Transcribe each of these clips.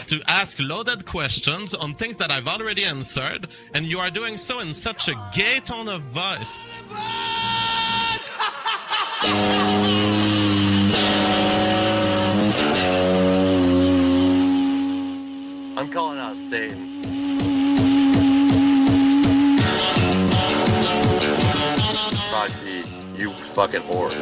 To ask loaded questions on things that I've already answered, and you are doing so in such a gay tone of voice. I'm calling out Satan. Roxy, you fucking whore.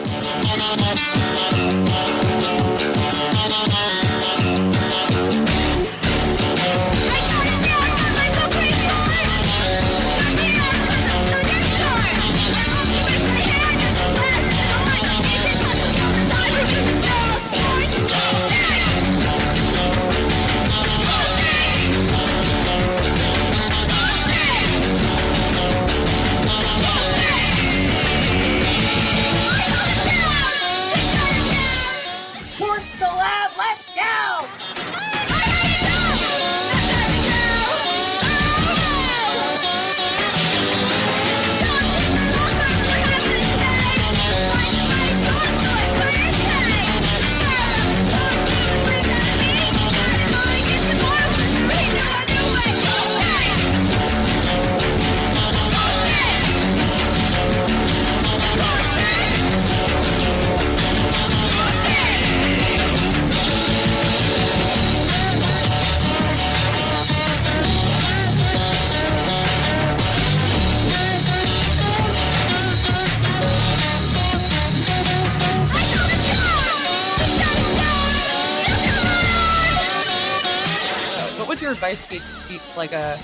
Advice be like a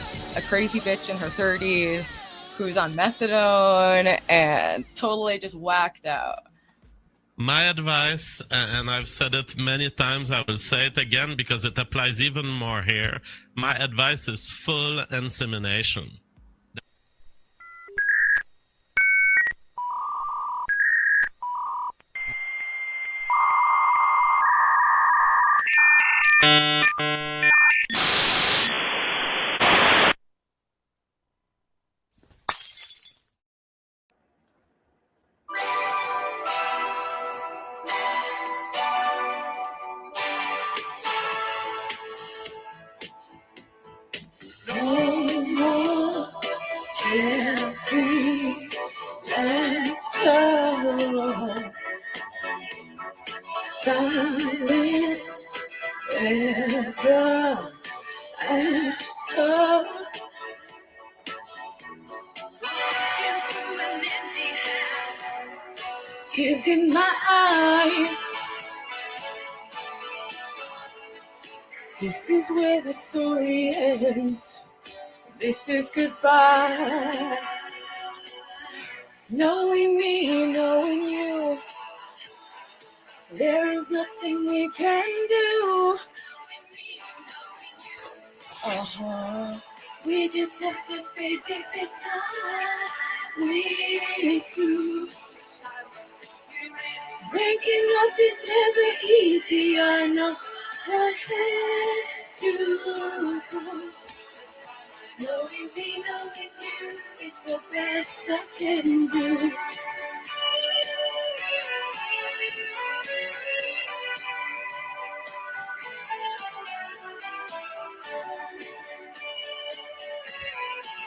crazy bitch in her 30s who's on methadone and totally just whacked out? My advice, and I've said it many times, I will say it again because it applies even more here. My advice is full insemination. Tears in my eyes. This is where the story ends. This is goodbye. Knowing me, knowing you, there is nothing we can do. We just have to face it this time. We're through. Breaking up is never easy. I know I had to go. Knowing me, knowing you, it's the best I can do.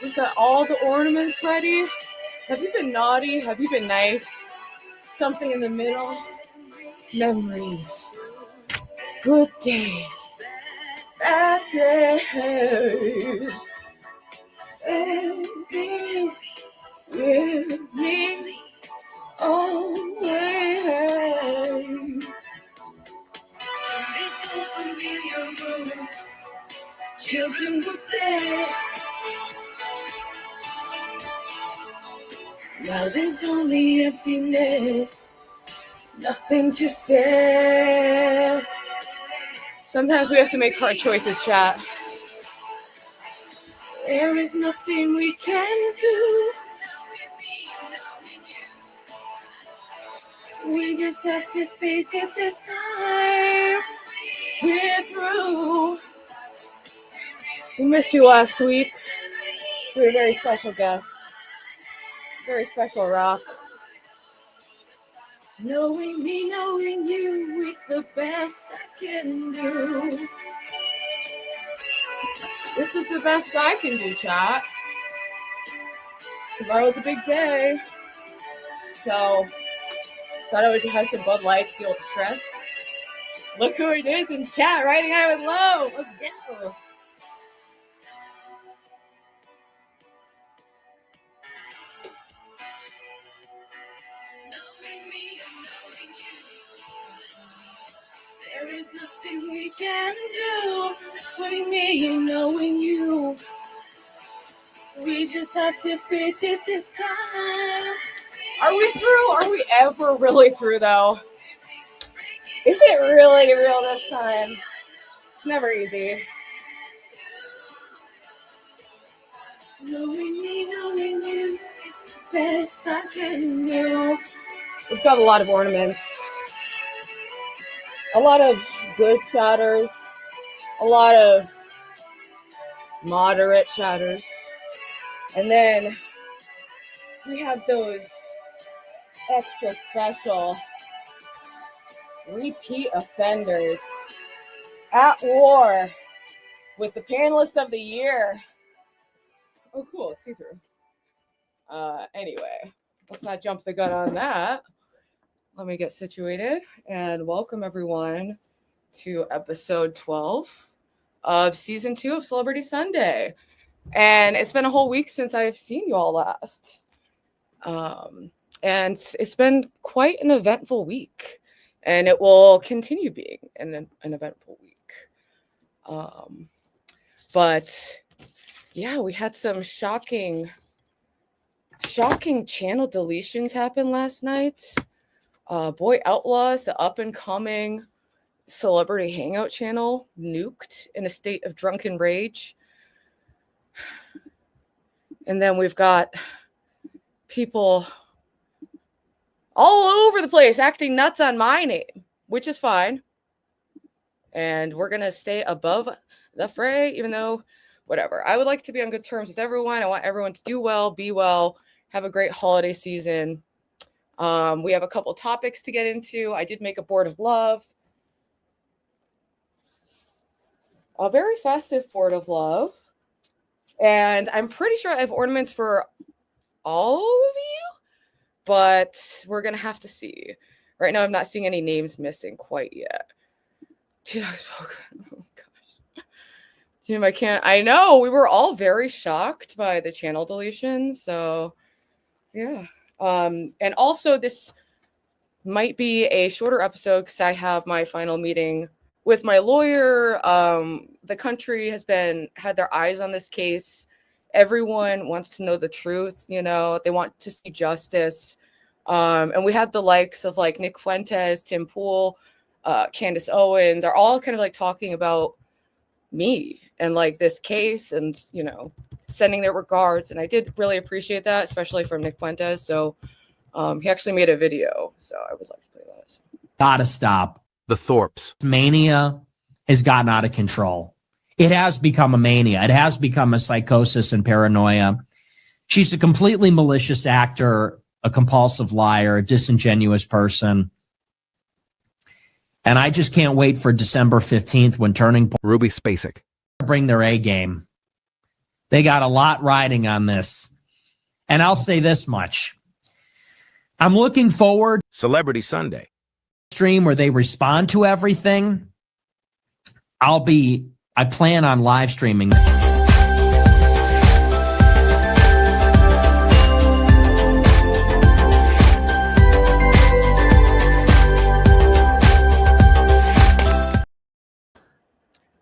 We've got all the ornaments ready. Have you been naughty? Have you been nice? Something in the middle. Memories. Good days. Bad days. And be with me always. These unfamiliar rooms, children were there. Now there's only emptiness, nothing to say. Sometimes we have to make hard choices, chat. There is nothing we can do. We just have to face it this time. We're through. We missed you last week. You were a very special guest. Very special rock. Knowing me, knowing you, it's the best I can do. This is the best I can do, chat. Tomorrow's a big day. So, thought I would have some Bud Light to deal with the stress. Look who it is in chat, riding high with low. Let's go. Knowing me, knowing you, there is nothing we can do. Knowing me and knowing you, we just have to face it this time. Are we through? Are we ever really through, though? Is it really real this time? It's never easy. Knowing me, knowing you, it's the best I can do. We've got a lot of ornaments. A lot of good chatters. A lot of moderate chatters. And then we have those extra special repeat offenders at war with the panelist of the year. Oh, cool. It's see-through. Anyway, let's not jump the gun on that. Let me get situated and welcome everyone to episode 12 of season 2 of Celebrity Sunday. And it's been a whole week since I've seen you all last. And it's been quite an eventful week. And it will continue being an eventful week. But yeah, we had some shocking channel deletions happen last night. BoyOutlaws, the up-and-coming celebrity hangout channel, nuked in a state of drunken rage. And then we've got people all over the place acting nuts on my name, which is fine. And we're going to stay above the fray, even though, whatever. I would like to be on good terms with everyone. I want everyone to do well, be well, have a great holiday season. We have a couple topics to get into. I did make a board of love. A very festive board of love. And I'm pretty sure I have ornaments for all of you, but we're going to have to see. Right now, I'm not seeing any names missing quite yet. Oh, gosh. Jim, I can't. I know. We were all very shocked by the channel deletion. So, yeah. And also, this might be a shorter episode because I have my final meeting with my lawyer. The country has had their eyes on this case. Everyone wants to know the truth, you know, they want to see justice. And we had the likes of like Nick Fuentes, Tim Pool, Candace Owens are all kind of like talking about me and like this case and, you know, sending their regards. And I did really appreciate that, especially from Nick Fuentes. So he actually made a video. So I would like to play that. So. Gotta stop. The Thorpes. Mania has gotten out of control. It has become a mania. It has become a psychosis and paranoia. She's a completely malicious actor, a compulsive liar, a disingenuous person. And I just can't wait for December 15th when Turning Point Ruby Spacek. bring their A game. They got a lot riding on this. And I'll say this much. I'm looking forward Celebrity Sunday. stream where they respond to everything. I plan on live streaming.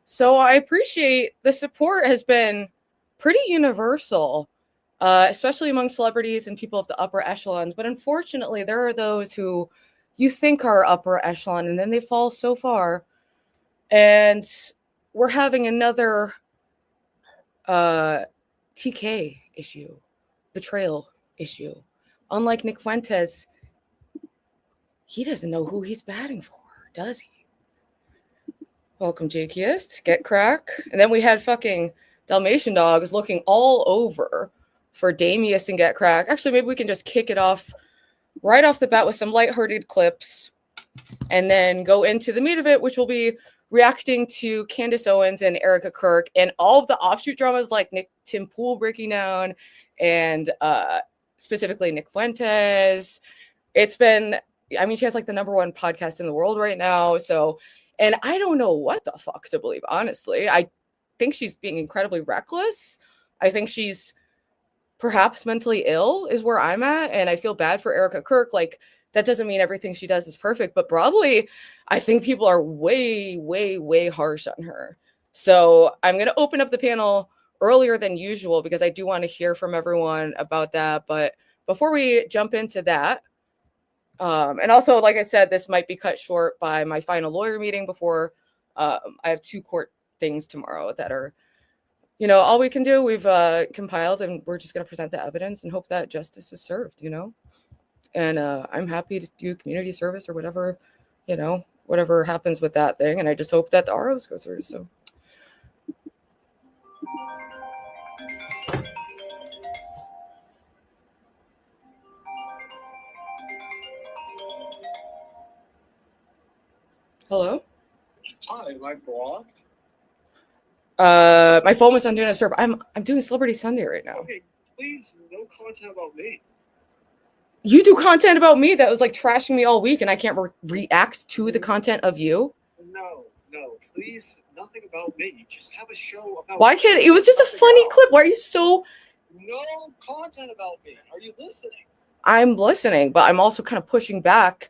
So I appreciate the support has been pretty universal, especially among celebrities and people of the upper echelons. But unfortunately, there are those who you think are upper echelon and then they fall so far. And we're having another TK issue, betrayal issue. Unlike Nick Fuentes, he doesn't know who he's batting for, does he? Welcome, Jakeist. Get crack. And then we had fucking Dalmatian Dogs looking all over for Damius and Get Crack. Actually, maybe we can just kick it off right off the bat with some lighthearted clips and then go into the meat of it, which will be reacting to Candace Owens and Erika Kirk and all of the offshoot dramas like Tim Pool breaking down and specifically Nick Fuentes. It's been, I mean, she has like the #1 podcast in the world right now. So, and I don't know what the fuck to believe, honestly. I think she's being incredibly reckless. I think she's perhaps mentally ill is where I'm at. And I feel bad for Erika Kirk. Like, that doesn't mean everything she does is perfect, but broadly, I think people are way, way, way harsh on her. So I'm going to open up the panel earlier than usual because I do want to hear from everyone about that. But before we jump into that, and also, like I said, this might be cut short by my final lawyer meeting before I have 2 court things tomorrow that are, you know, all we can do. We've compiled and we're just going to present the evidence and hope that justice is served, you know. And I'm happy to do community service or whatever, you know, whatever happens with that thing. And I just hope that the ROs go through. So. Hello? Hi, am I blocked? My phone was on Do Not Disturb. I'm doing Celebrity Sunday right now. Okay, please, no content about me. You do content about me that was like trashing me all week and I can't react to the content of you? No, please, nothing about me. Just have a show about Why can't it was just a funny clip. Why are you so No content about me. Are you listening? I'm listening, but I'm also kind of pushing back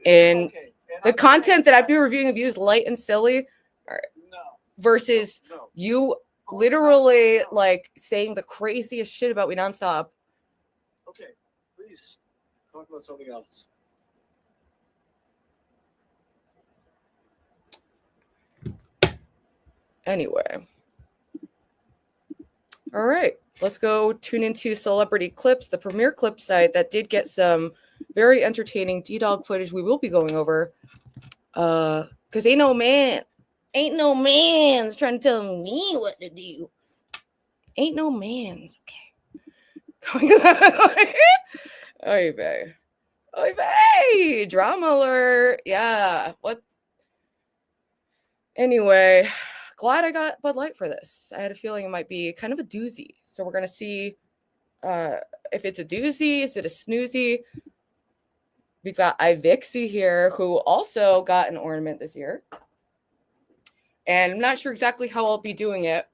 in Okay, and the I'm content that saying I'd be reviewing of you is light and silly no, versus no. you literally like saying the craziest shit about me nonstop. Okay, please talk about something else. Anyway. All right, let's go tune into Celebrity Clips, the premier clip site that did get some very entertaining Ddog footage we will be going over. Because ain't no man's trying to tell me what to do. Ain't no man's, okay. Oy vey. Oy vey. Drama alert. Yeah. What? Anyway, glad I got Bud Light for this. I had a feeling it might be kind of a doozy. So we're going to see if it's a doozy. Is it a snoozy? We've got Ivixie here, who also got an ornament this year. And I'm not sure exactly how I'll be doing it,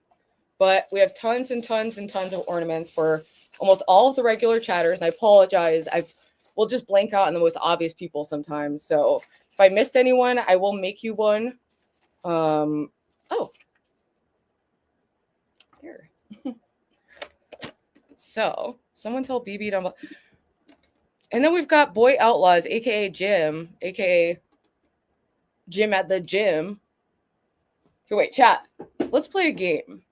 but we have tons and tons and tons of ornaments for almost all of the regular chatters. And I apologize. We'll just blank out on the most obvious people sometimes. So if I missed anyone, I will make you one. Oh. Here. So someone tell BB to... And then we've got BoyOutlaws, aka Jim, aka Jim at the gym. Here, wait, chat. Let's play a game.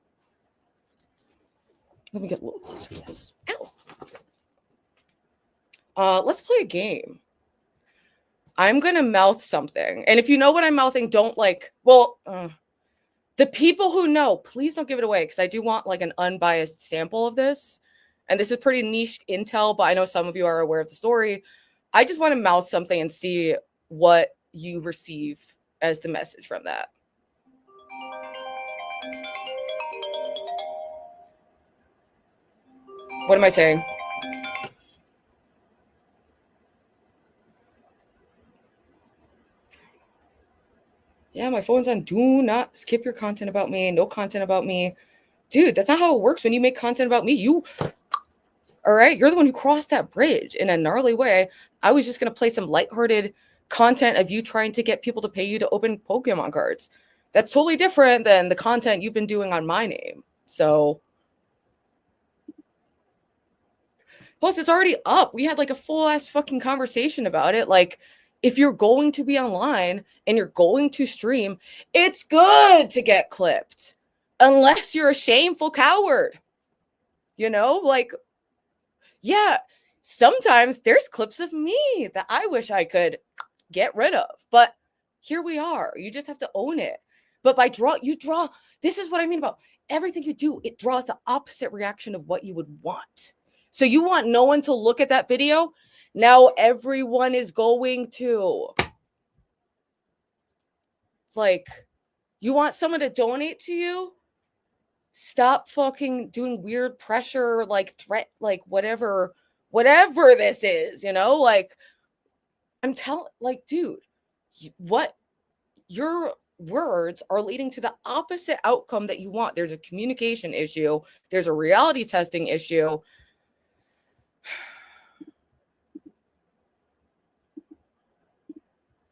Let me get a little closer for this. Ow. Let's play a game. I'm gonna mouth something, and if you know what I'm mouthing, don't like. Well, the people who know, please don't give it away because I do want like an unbiased sample of this. And this is pretty niche intel, but I know some of you are aware of the story. I just want to mouth something and see what you receive as the message from that. What am I saying? Yeah, my phone's on. Do not skip your content about me. No content about me. Dude, that's not how it works when you make content about me. All right, you're the one who crossed that bridge in a gnarly way. I was just going to play some lighthearted content of you trying to get people to pay you to open Pokemon cards. That's totally different than the content you've been doing on my name. So, plus it's already up. We had like a full ass fucking conversation about it. Like, if you're going to be online and you're going to stream, it's good to get clipped. Unless you're a shameful coward. You know, like, yeah, sometimes there's clips of me that I wish I could get rid of. But here we are. You just have to own it. But by you draw. This is what I mean about everything you do. It draws the opposite reaction of what you would want. So you want no one to look at that video Now everyone is going to. Like, you want someone to donate to you? Stop fucking doing weird pressure, like threat, like whatever this is, you know? Like, I'm telling, like, dude, what your words are leading to the opposite outcome that you want. There's a communication issue. There's a reality testing issue.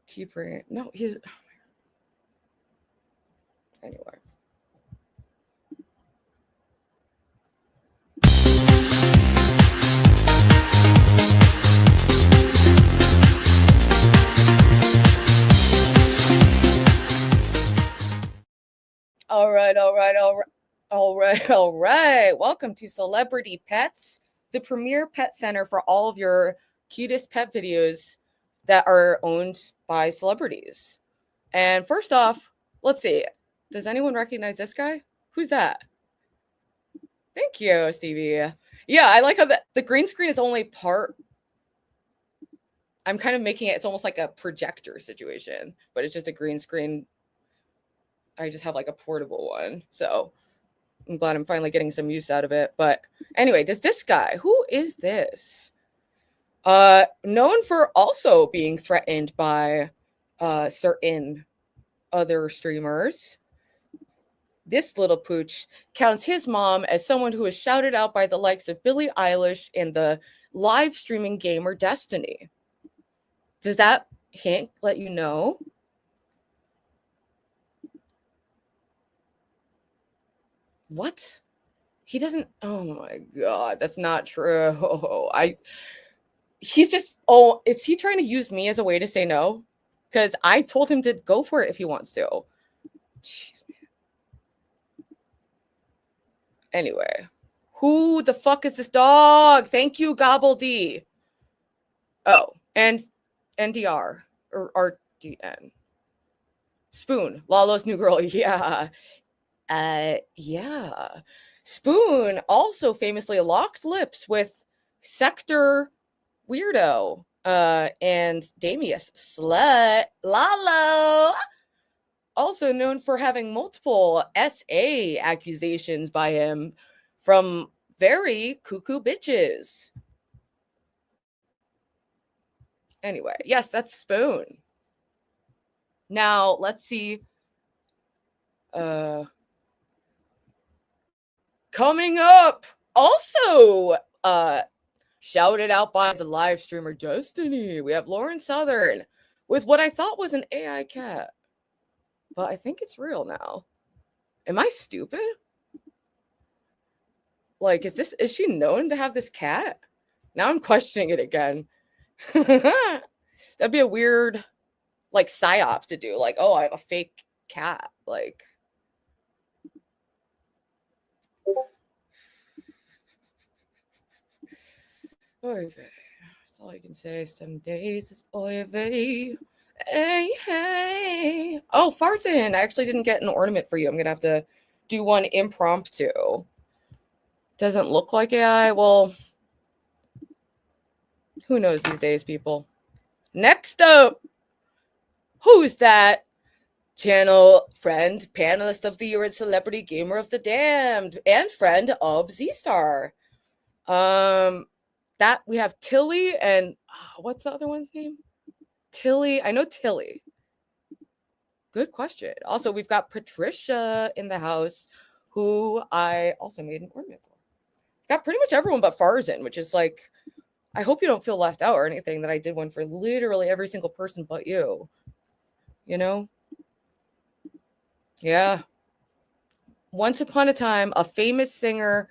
Keep bringing. No, he's. Anyway. All right. Welcome to Celebrity Pets, the premier pet center for all of your cutest pet videos that are owned by celebrities. And first off, let's see. Does anyone recognize this guy? Who's that? Thank you, Stevie. Yeah, I like how the green screen is only part. I'm kind of making it's almost like a projector situation, but it's just a green screen. I just have like a portable one. So I'm glad I'm finally getting some use out of it. But anyway, does this guy, who is this? Known for also being threatened by certain other streamers. This little pooch counts his mom as someone who is shouted out by the likes of Billie Eilish in the live streaming gamer Destiny. Does that hint let you know? What? He doesn't. Oh my God, that's not true. He's just. Oh, is he trying to use me as a way to say no? Because I told him to go for it if he wants to. Jeez, man. Anyway, who the fuck is this dog? Thank you, Gobble D. Oh, and NDR or RDN. Spoon, Lalo's new girl. Yeah. Yeah. Spoon also famously locked lips with Sector Weirdo and Damius Slut Lalo, also known for having multiple SA accusations by him from very cuckoo bitches. Anyway, yes, that's Spoon. Now, let's see. Coming up, also shouted out by the live streamer Destiny, we have Lauren Southern with what I thought was an AI cat, but I think it's real now. Am I stupid? Like, is she known to have this cat? Now I'm questioning it again. That'd be a weird, like, psyop to do. Like, oh, I have a fake cat. Like, oy vey. That's all I can say. Some days is oy vey. Hey, hey. Oh, Farton, I actually didn't get an ornament for you. I'm going to have to do one impromptu. Doesn't look like AI. Well, who knows these days, people. Next up, who's that? Channel friend, panelist of the year and celebrity gamer of the damned, and friend of Z-Star. That we have Tilly and what's the other one's name? Tilly. I know Tilly. Good question. Also, we've got Patricia in the house, who I also made an ornament for. Got pretty much everyone but Farzan, which is like, I hope you don't feel left out or anything that I did one for literally every single person but you. You know? Yeah. Once upon a time, a famous singer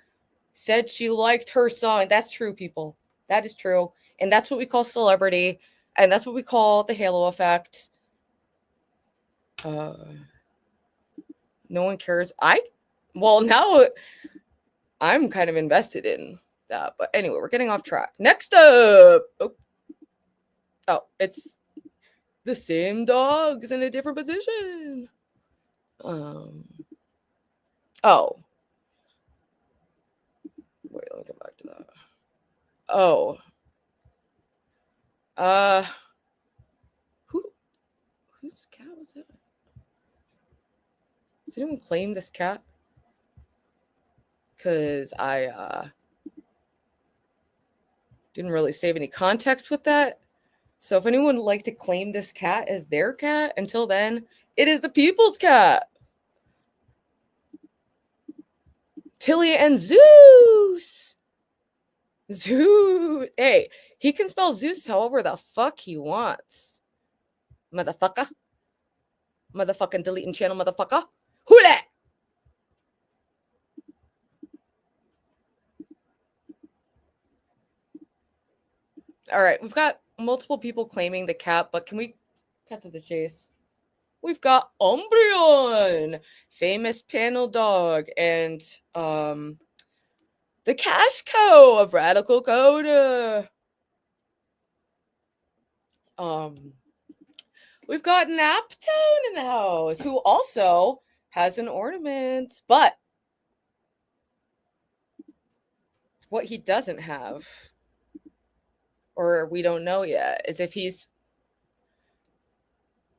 said she liked her song. That's true, people. That is true. And that's what we call celebrity. And that's what we call the halo effect. No one cares. Well, now I'm kind of invested in that. But anyway, we're getting off track. Next up. Oh, it's the same dogs in a different position. Oh. Wait, let me come back to that. Oh. Whose cat was that? Does anyone claim this cat? Because I didn't really save any context with that. So if anyone would like to claim this cat as their cat, until then, it is the people's cat. Tilly and Zeus. Zeus. Hey, he can spell Zeus however the fuck he wants. Motherfucker. Motherfucking deleting channel, motherfucker. Who that? All right, we've got multiple people claiming the cat, but can we cut to the chase? We've got Umbreon, famous panel dog, and the cash cow of Radical Coda. We've got Naptown in the house, who also has an ornament, but what he doesn't have, or we don't know yet, is if he's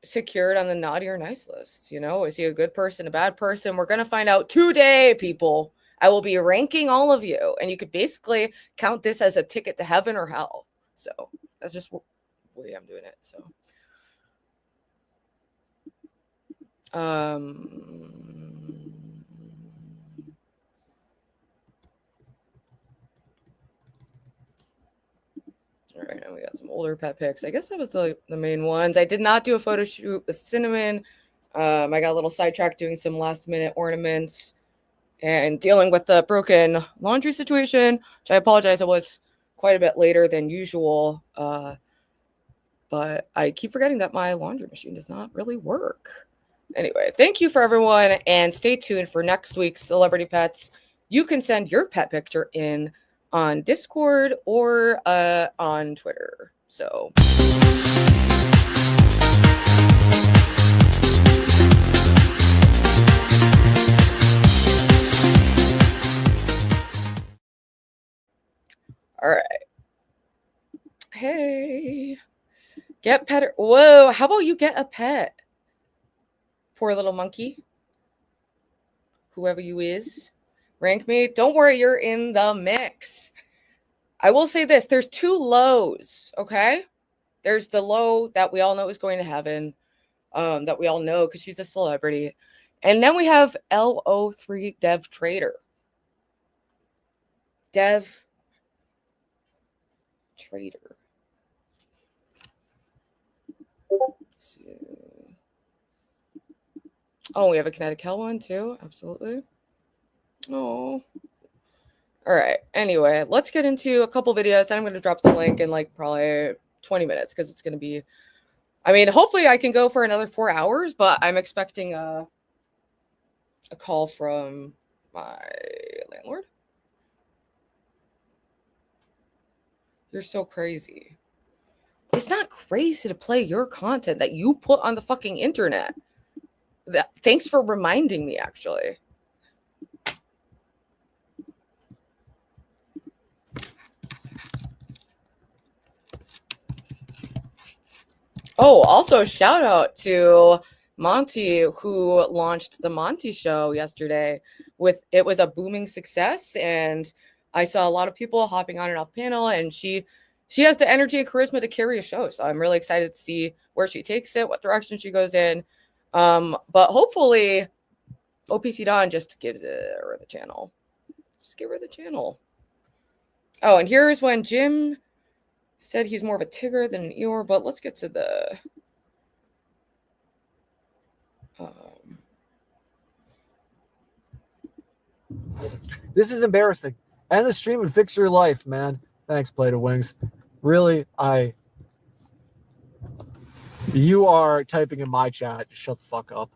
secured on the naughty or nice list. You know, is he a good person, a bad person? We're gonna find out today, people. I will be ranking all of you, and you could basically count this as a ticket to heaven or hell. So that's just the way I'm doing it. So all right, now we got some older pet pics. I guess that was the main ones. I did not do a photo shoot with Cinnamon. I got a little sidetracked doing some last minute ornaments and dealing with the broken laundry situation, which I apologize. It was quite a bit later than usual. But I keep forgetting that my laundry machine does not really work. Anyway, thank you for everyone, and stay tuned for next week's Celebrity Pets. You can send your pet picture in on Discord or on Twitter. So all right. Hey, get pet. Whoa, how about you get a pet? Poor little monkey. Whoever you is. Rank me. Don't worry, you're in the mix. I will say this. There's two lows, okay? There's the low that we all know is going to heaven, that we all know because she's a celebrity. And then we have LO3 Dev Trader. Dev Trader. So, oh, we have a kinetic hell one too. Absolutely. Oh. All right. Anyway, let's get into a couple videos. Then I'm going to drop the link in like probably 20 minutes because it's going to be, I mean, hopefully I can go for another 4 hours, but I'm expecting a call from my landlord. You're so crazy. It's not crazy to play your content that you put on the fucking internet. Thanks for reminding me, actually. Oh, also shout out to Monty, who launched the Monty show yesterday. It was a booming success, and I saw a lot of people hopping on and off panel, and she has the energy and charisma to carry a show. So I'm really excited to see where she takes it, what direction she goes in. But hopefully OPC Don just gives her the channel. Just give her the channel. Oh, and here's when Jim said he's more of a Tigger than an Eeyore, but let's get to the This is embarrassing. End the stream and fix your life, man. Thanks, Plate of Wings. Really, you are typing in my chat. Just shut the fuck up.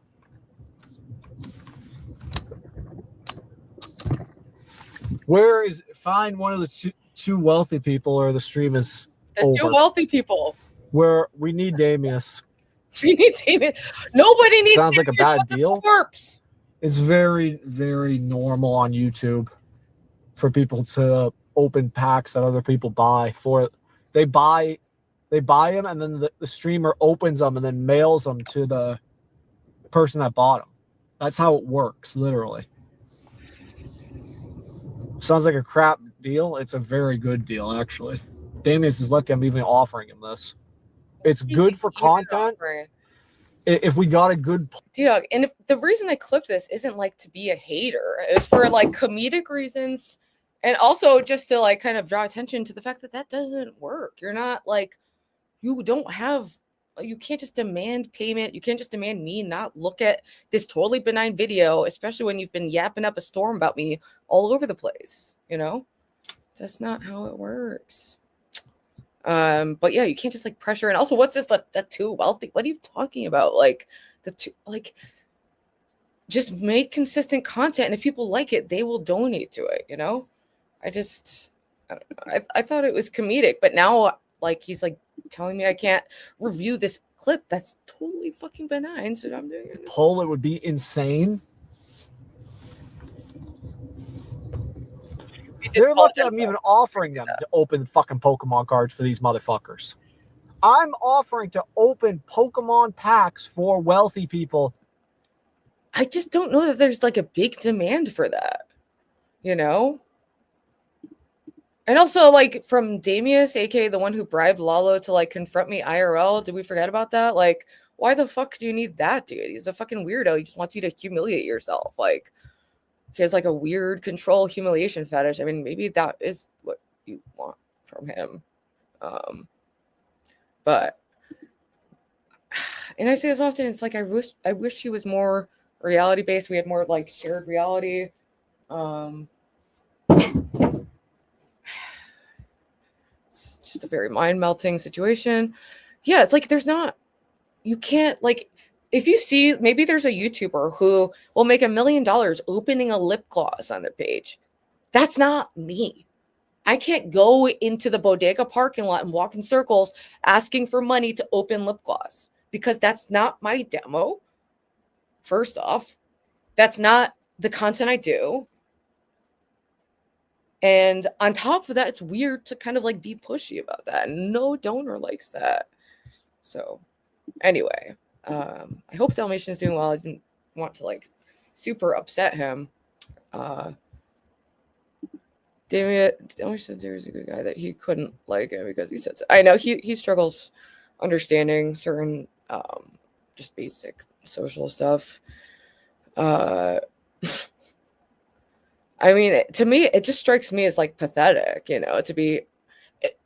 Find one of the two wealthy people, or the stream is over. Two wealthy people. Where we need Damius. We need Damius. Nobody needs. Sounds like a bad deal. Corpse. It's very, very normal on YouTube for people to open packs that other people buy. They buy They buy them, and then the streamer opens them and then mails them to the person that bought them. That's how it works, literally. Sounds like a crap deal. It's a very good deal, actually. Damius is lucky I'm even offering him this. It's good for content. If we got a good Ddog, and if the reason I clipped this isn't like to be a hater, it's for like comedic reasons, and also just to like kind of draw attention to the fact that that doesn't work. You're not like, you don't have, you can't just demand payment. You can't just demand me not look at this totally benign video, especially when you've been yapping up a storm about me all over the place. You know, that's not how it works. But yeah, you can't just like pressure. And also, what's this? The too wealthy? What are you talking about? Like the two, like, just make consistent content, and if people like it, they will donate to it. You know, I don't know. I thought it was comedic, but now like he's like telling me I can't review this clip that's totally fucking benign. So I'm doing it. poll, it would be insane. They're lucky I'm even offering them to open fucking Pokemon cards for these motherfuckers. I'm offering to open Pokemon packs for wealthy people. I just don't know that there's like a big demand for that, you know? And also, like, from Damius, aka the one who bribed Lalo to like confront me IRL, did we forget about that? Like, why the fuck do you need that, dude? He's a fucking weirdo. He just wants you to humiliate yourself. Like, he has like a weird control humiliation fetish. I mean, maybe that is what you want from him. But, and I say this often, it's like I wish he was more reality based. We had more like shared reality. It's just a very mind melting situation. Yeah, it's like you can't like. If you see, maybe there's a YouTuber who will make $1 million opening a lip gloss on their page. That's not me. I can't go into the bodega parking lot and walk in circles asking for money to open lip gloss because that's not my demo. First off, that's not the content I do. And on top of that, it's weird to kind of like be pushy about that. And no donor likes that. So anyway. I hope Dalmatian is doing well. I didn't want to like super upset him. Dalmatian said there's a good guy that he couldn't like him because he said so. I know he struggles understanding certain just basic social stuff. I mean, to me, it just strikes me as like pathetic, you know, to be.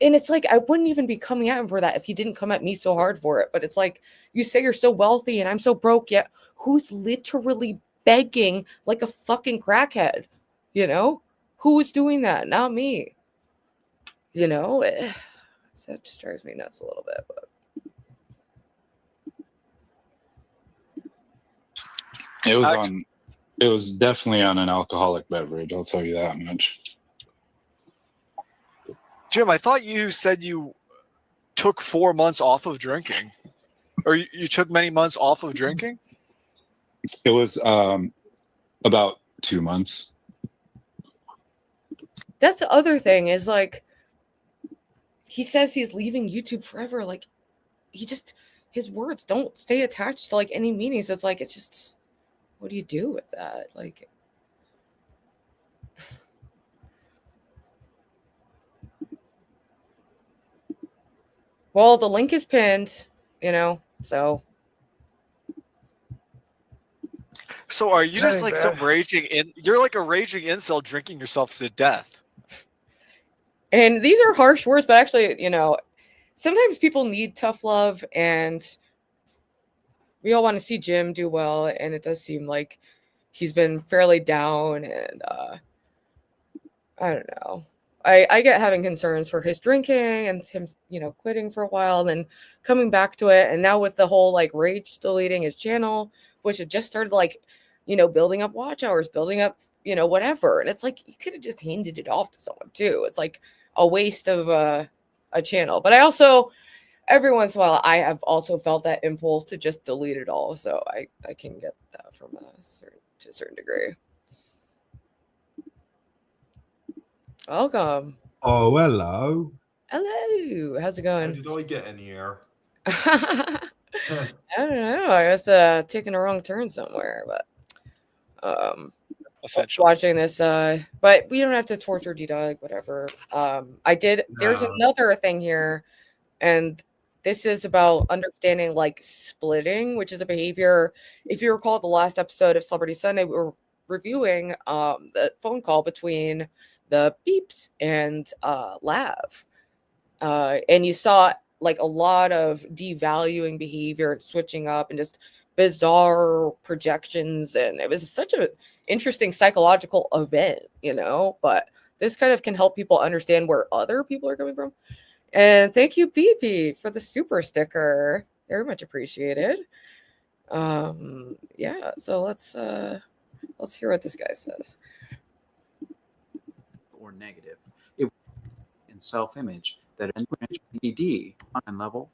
And it's like, I wouldn't even be coming at him for that if he didn't come at me so hard for it. But it's like, you say you're so wealthy and I'm so broke, yet who's literally begging like a fucking crackhead? You know? Who is doing that? Not me. You know? So it just drives me nuts a little bit. But it was definitely on an alcoholic beverage, I'll tell you that much. Jim, I thought you said you took 4 months off of drinking. Or you took many months off of drinking? It was about 2 months. that's the other thing is like, he says he's leaving YouTube forever. Like, his words don't stay attached to like any meaning. So it's like, it's just, what do you do with that? Like, well, the link is pinned, you know, so. So are you just like some raging you're like a raging incel drinking yourself to death. And these are harsh words, but actually, you know, sometimes people need tough love, and we all want to see Jim do well. And it does seem like he's been fairly down, and I don't know. I get having concerns for his drinking and him, you know, quitting for a while and then coming back to it. And now with the whole like rage deleting his channel, which had just started like, you know, building up watch hours, building up, you know, whatever. And it's like, you could have just handed it off to someone too. It's like a waste of a channel. But I also, every once in a while, I have also felt that impulse to just delete it all. So I can get that to a certain degree. Welcome. Oh, hello. Hello. How's it How going? did I get in here? I don't know. I was taking a wrong turn somewhere, but Essentially. watching this. But we don't have to torture Ddog. Whatever. I did. There's No. another thing here, and this is about understanding like splitting, which is a behavior. If you recall the last episode of Celebrity Sunday, we were reviewing the phone call between the Beeps and Lav. And you saw like a lot of devaluing behavior and switching up and just bizarre projections. And it was such an interesting psychological event, you know, but this kind of can help people understand where other people are coming from. And thank you, BP, for the super sticker. Very much appreciated. Yeah, so let's hear what this guy says. Or negative. In self-image that NPD on level.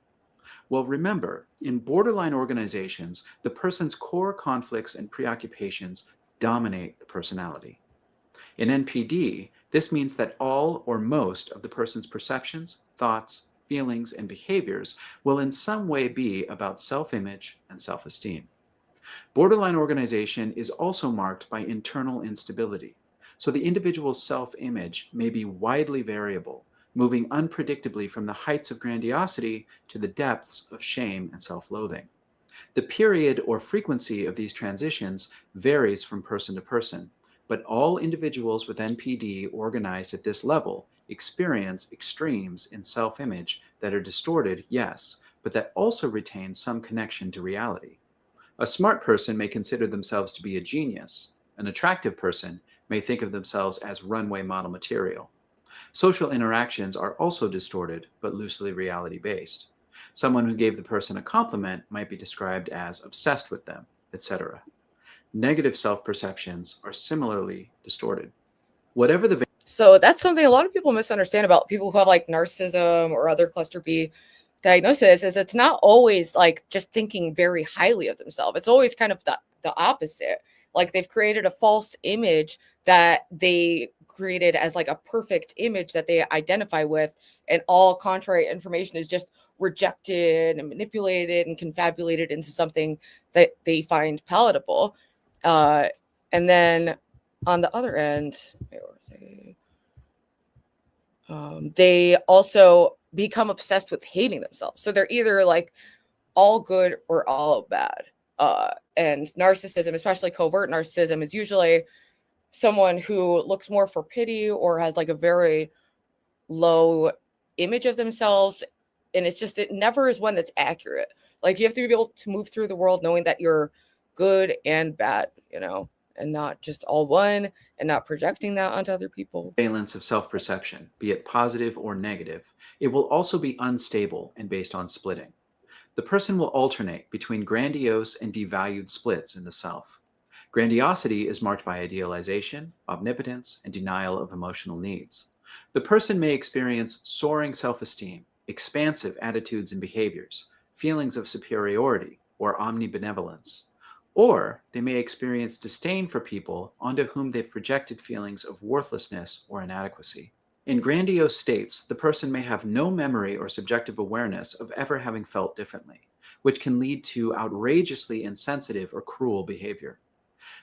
Well, remember, in borderline organizations, the person's core conflicts and preoccupations dominate the personality. In NPD, this means that all or most of the person's perceptions, thoughts, feelings, and behaviors will in some way be about self-image and self-esteem. Borderline organization is also marked by internal instability, so the individual's self-image may be widely variable, moving unpredictably from the heights of grandiosity to the depths of shame and self-loathing. The period or frequency of these transitions varies from person to person, but all individuals with NPD organized at this level experience extremes in self-image that are distorted, yes, but that also retain some connection to reality. A smart person may consider themselves to be a genius. An attractive person may think of themselves as runway model material. Social interactions are also distorted, but loosely reality-based. Someone who gave the person a compliment might be described as obsessed with them, etc. Negative self-perceptions are similarly distorted. Whatever the So that's something a lot of people misunderstand about people who have like narcissism or other cluster B diagnosis is it's not always like just thinking very highly of themselves. It's always kind of the opposite. Like they've created a false image that they created as like a perfect image that they identify with, and all contrary information is just rejected and manipulated and confabulated into something that they find palatable. And then on the other end, they also become obsessed with hating themselves. So they're either like all good or all bad. And narcissism, especially covert narcissism, is usually someone who looks more for pity or has like a very low image of themselves. And it's just, it never is one that's accurate. Like you have to be able to move through the world knowing that you're good and bad, you know, and not just all one, and not projecting that onto other people. Valence of self-perception, be it positive or negative, it will also be unstable and based on splitting. The person will alternate between grandiose and devalued splits in the self. Grandiosity is marked by idealization, omnipotence, and denial of emotional needs. The person may experience soaring self-esteem, expansive attitudes and behaviors, feelings of superiority, or omnibenevolence. Or they may experience disdain for people onto whom they've projected feelings of worthlessness or inadequacy. In grandiose states, the person may have no memory or subjective awareness of ever having felt differently, which can lead to outrageously insensitive or cruel behavior.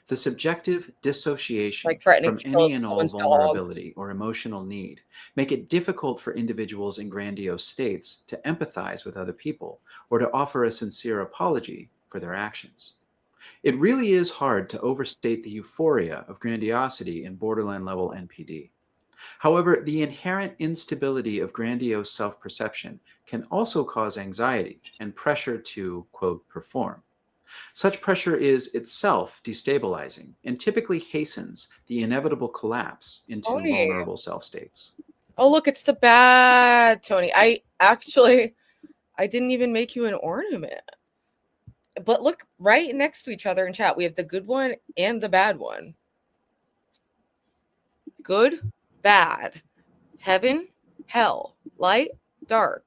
The subjective dissociation from any and all vulnerability or emotional need make it difficult for individuals in grandiose states to empathize with other people or to offer a sincere apology for their actions. It really is hard to overstate the euphoria of grandiosity in borderline level NPD. However, the inherent instability of grandiose self-perception can also cause anxiety and pressure to, quote, perform. Such pressure is itself destabilizing and typically hastens the inevitable collapse into vulnerable self-states. Oh, look, it's the bad Tony. I didn't even make you an ornament. But look right next to each other in chat. We have the good one and the bad one. Good, bad, heaven, hell, light, dark.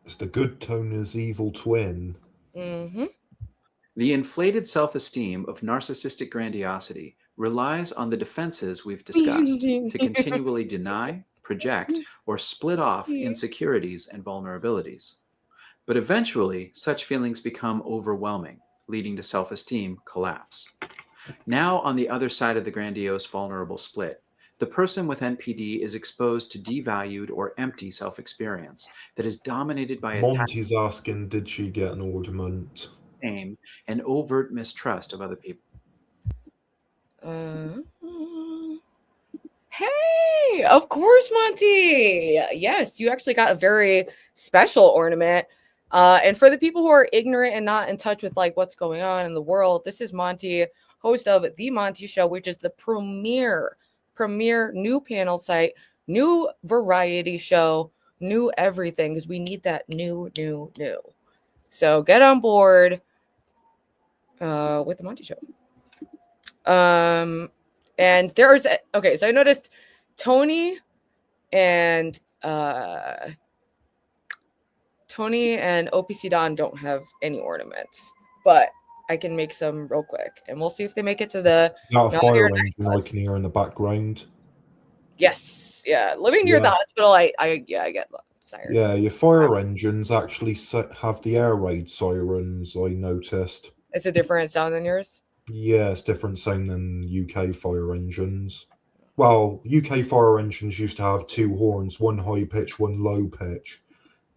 It's the good Toner's evil twin. Mm-hmm. The inflated self-esteem of narcissistic grandiosity relies on the defenses we've discussed to continually deny, project, or split off insecurities and vulnerabilities. But eventually, such feelings become overwhelming, leading to self-esteem collapse. Now, on the other side of the grandiose vulnerable split, the person with NPD is exposed to devalued or empty self-experience that is dominated by Monty's asking, did she get an ornament? shame and overt mistrust of other people. Hey, of course, Monty. Yes, you actually got a very special ornament. And for the people who are ignorant and not in touch with like what's going on in the world, this is Monty, host of The Monty Show, which is the premier new panel site, new variety show, new everything, because we need that new. So get on board with The Monty Show. And there's okay, so I noticed Tony and OPC Don don't have any ornaments, but I can make some real quick, and we'll see if they make it to the. Got a fire engine I can hear in the background. Yes, yeah. Living near the hospital, I get sirens. Yeah, your fire engines actually have the air raid sirens. I noticed. It's a different sound than yours. Yeah, it's different sound than UK fire engines. Well, UK fire engines used to have two horns, one high pitch, one low pitch,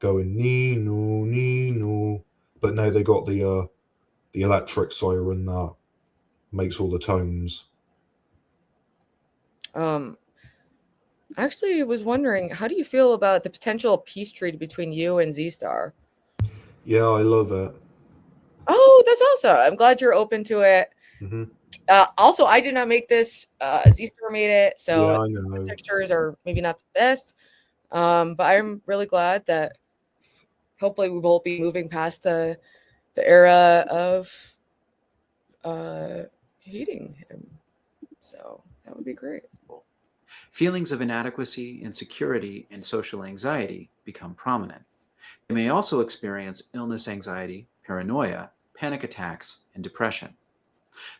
going nee no. But now they got the electric siren that makes all the tones. Actually, I was wondering, how do you feel about the potential peace treaty between you and Z-Star? Yeah, I love it. Oh, that's awesome. I'm glad you're open to it. Mm-hmm. Also, I did not make this. Z-Star made it, so yeah, I know. The pictures are maybe not the best. But I'm really glad that hopefully we will be moving past the era of hating him. So that would be great. Feelings of inadequacy, insecurity, and social anxiety become prominent. They may also experience illness anxiety, paranoia, panic attacks, and depression.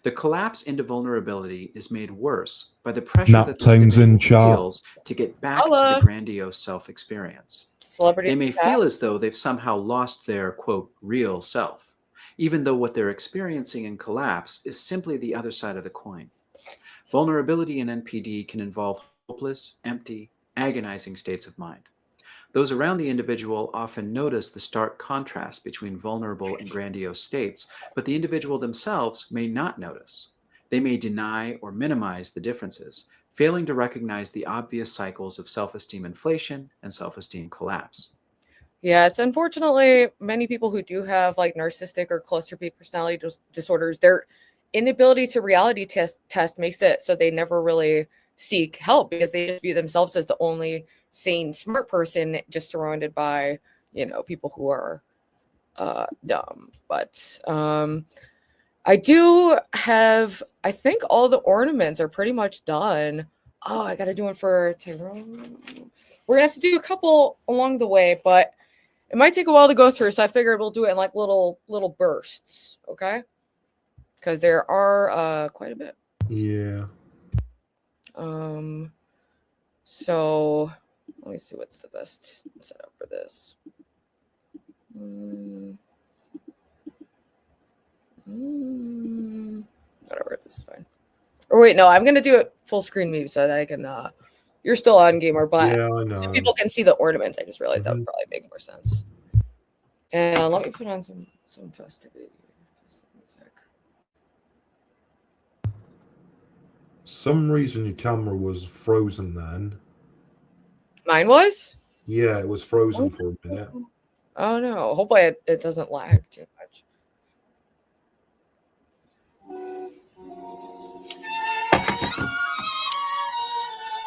The collapse into vulnerability is made worse by the pressure that the individual feels to get back to the grandiose self-experience. They may feel as though they've somehow lost their, quote, real self, even though what they're experiencing in collapse is simply the other side of the coin. Vulnerability in NPD can involve hopeless, empty, agonizing states of mind. Those around the individual often notice the stark contrast between vulnerable and grandiose states, but the individual themselves may not notice. They may deny or minimize the differences, failing to recognize the obvious cycles of self-esteem inflation and self-esteem collapse. Yeah, it's unfortunately many people who do have like narcissistic or cluster B personality disorders, their inability to reality test makes it so they never really seek help because they just view themselves as the only sane, smart person, just surrounded by, people who are dumb. But I do have, I think all the ornaments are pretty much done. Oh, I got to do one for Tyrone. We're going to have to do a couple along the way, but it might take a while to go through. So I figured we'll do it in like little bursts. Okay. Because there are quite a bit. Yeah. So let me see what's the best setup for this. Whatever, this is fine. Or wait, no, I'm gonna do it full screen me so that I can you're still on gamer, but yeah, I know. So people can see the ornaments. I just realized that would probably make more sense. And let me put on some festivity music. Some reason your camera was frozen then. Mine was? Yeah, it was frozen for a minute. Oh no. Hopefully it doesn't lag too much.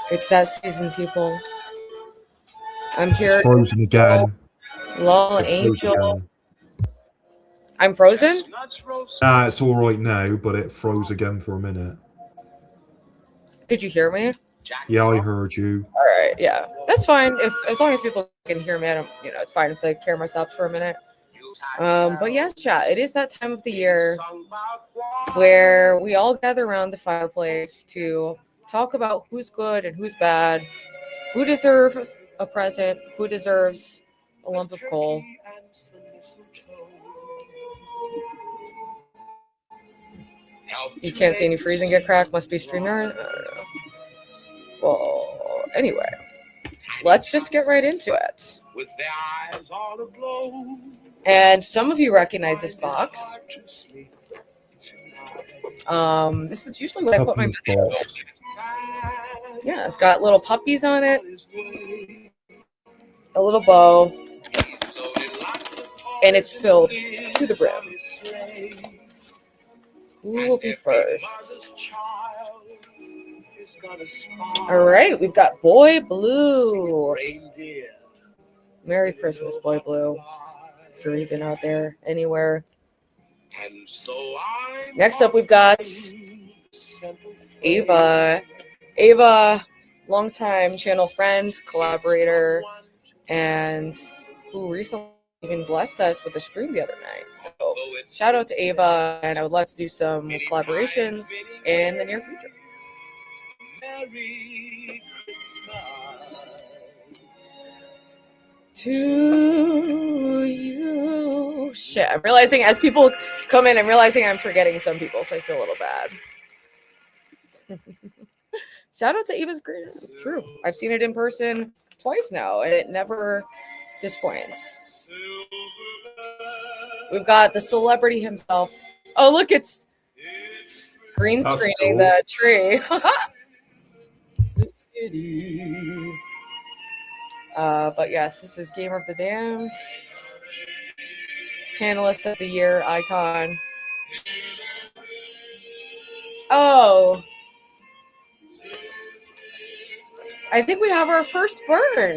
It's that season, people. I'm here. It's frozen again. Lol, Angel. I'm frozen? It's all right now, but it froze again for a minute. Did you hear me? Yeah, I heard you. All right, yeah, that's fine. As long as people can hear me, I don't, it's fine if the camera stops for a minute. But yes, chat, it is that time of the year where we all gather around the fireplace to talk about who's good and who's bad, Who deserves a present? Who deserves a lump of coal? You can't see any freezing get cracked. Must be StreamYard. I don't know. Well, anyway, let's just get right into it. And some of you recognize this box. This is usually what I put my box. Yeah, it's got little puppies on it, a little bow, and it's filled to the brim. Who will be first? All right, we've got Boy Blue. Merry Christmas, Boy Blue. If you're even out there anywhere. Next up, we've got Ava. Ava, longtime channel friend, collaborator, and who recently even blessed us with a stream the other night. So shout out to Ava, and I would love to do some collaborations in the near future. Merry Christmas to you. Shit, I'm realizing as people come in, I'm realizing I'm forgetting some people, so I feel a little bad. Shout out to Ava's Greatness. It's true. I've seen it in person twice now, and it never disappoints. We've got the celebrity himself. Oh, look, it's green screening the tree. The city. But yes, this is Gamer of the Damned. Panelist of the Year icon. Oh. I think we have our first burn.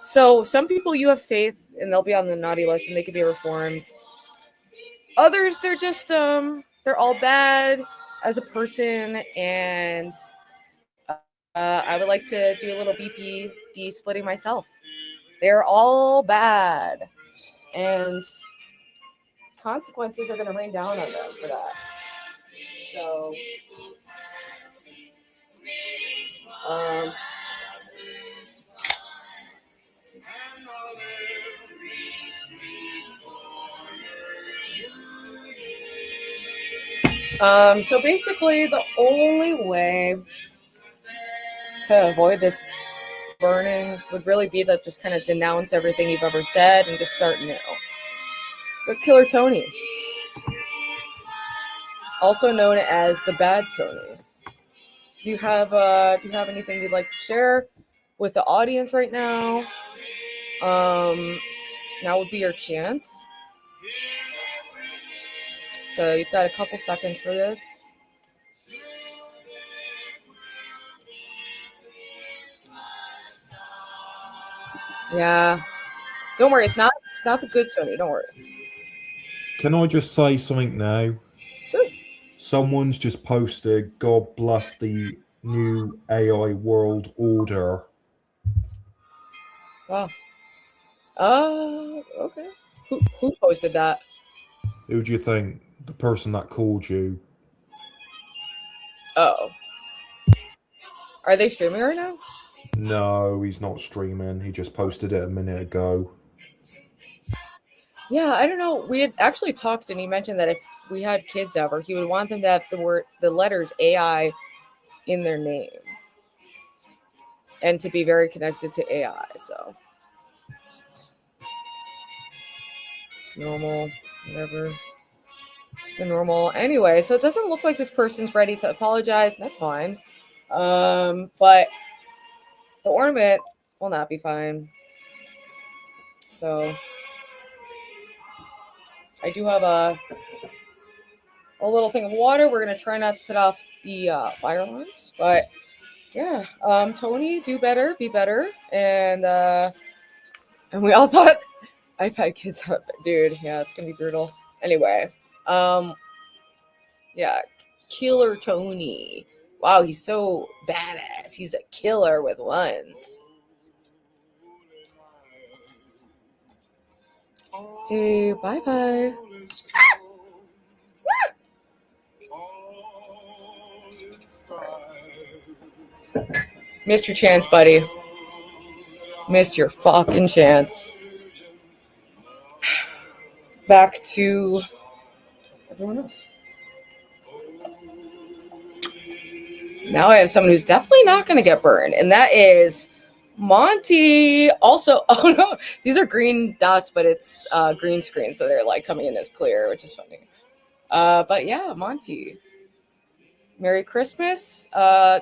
So some people you have faith and they'll be on the naughty list and they can be reformed. Others, they're just they're all bad as a person, and I would like to do a little BPD splitting myself. They're all bad, and consequences are going to rain down on them for that. So so basically the only way to avoid this burning would really be to just kind of denounce everything you've ever said and just start new. So Killer Tony, also known as the Bad Tony. Do you have anything you'd like to share with the audience right now? Now would be your chance. So you've got a couple seconds for this. Yeah. Don't worry, it's not the good Tony, don't worry. Can I just say something now? Sure. Someone's just posted, God bless the new AI world order. Wow. Okay. Who posted that? Who do you think? The person that called you. Oh. Are they streaming right now? No, he's not streaming. He just posted it a minute ago. Yeah, I don't know. We had actually talked, and he mentioned that if we had kids ever, he would want them to have the letters AI in their name, and to be very connected to AI. So just normal, whatever. Just the normal. Anyway, so it doesn't look like this person's ready to apologize. And that's fine. But the ornament will not be fine. So I do have a little thing of water. We're gonna try not to set off the fire alarms, but yeah, Tony, do better, be better, and we all thought I've had kids have it, dude. Yeah, it's gonna be brutal. Anyway, yeah, Killer Tony. Wow, he's so badass. He's a killer with ones. Say bye-bye. Missed your chance, buddy. Missed your fucking chance. Back to everyone else. Now I have someone who's definitely not going to get burned, and that is Monty. Also, oh no, these are green dots, but it's green screen, so they're like coming in as clear, which is funny. But yeah, Monty. Merry Christmas.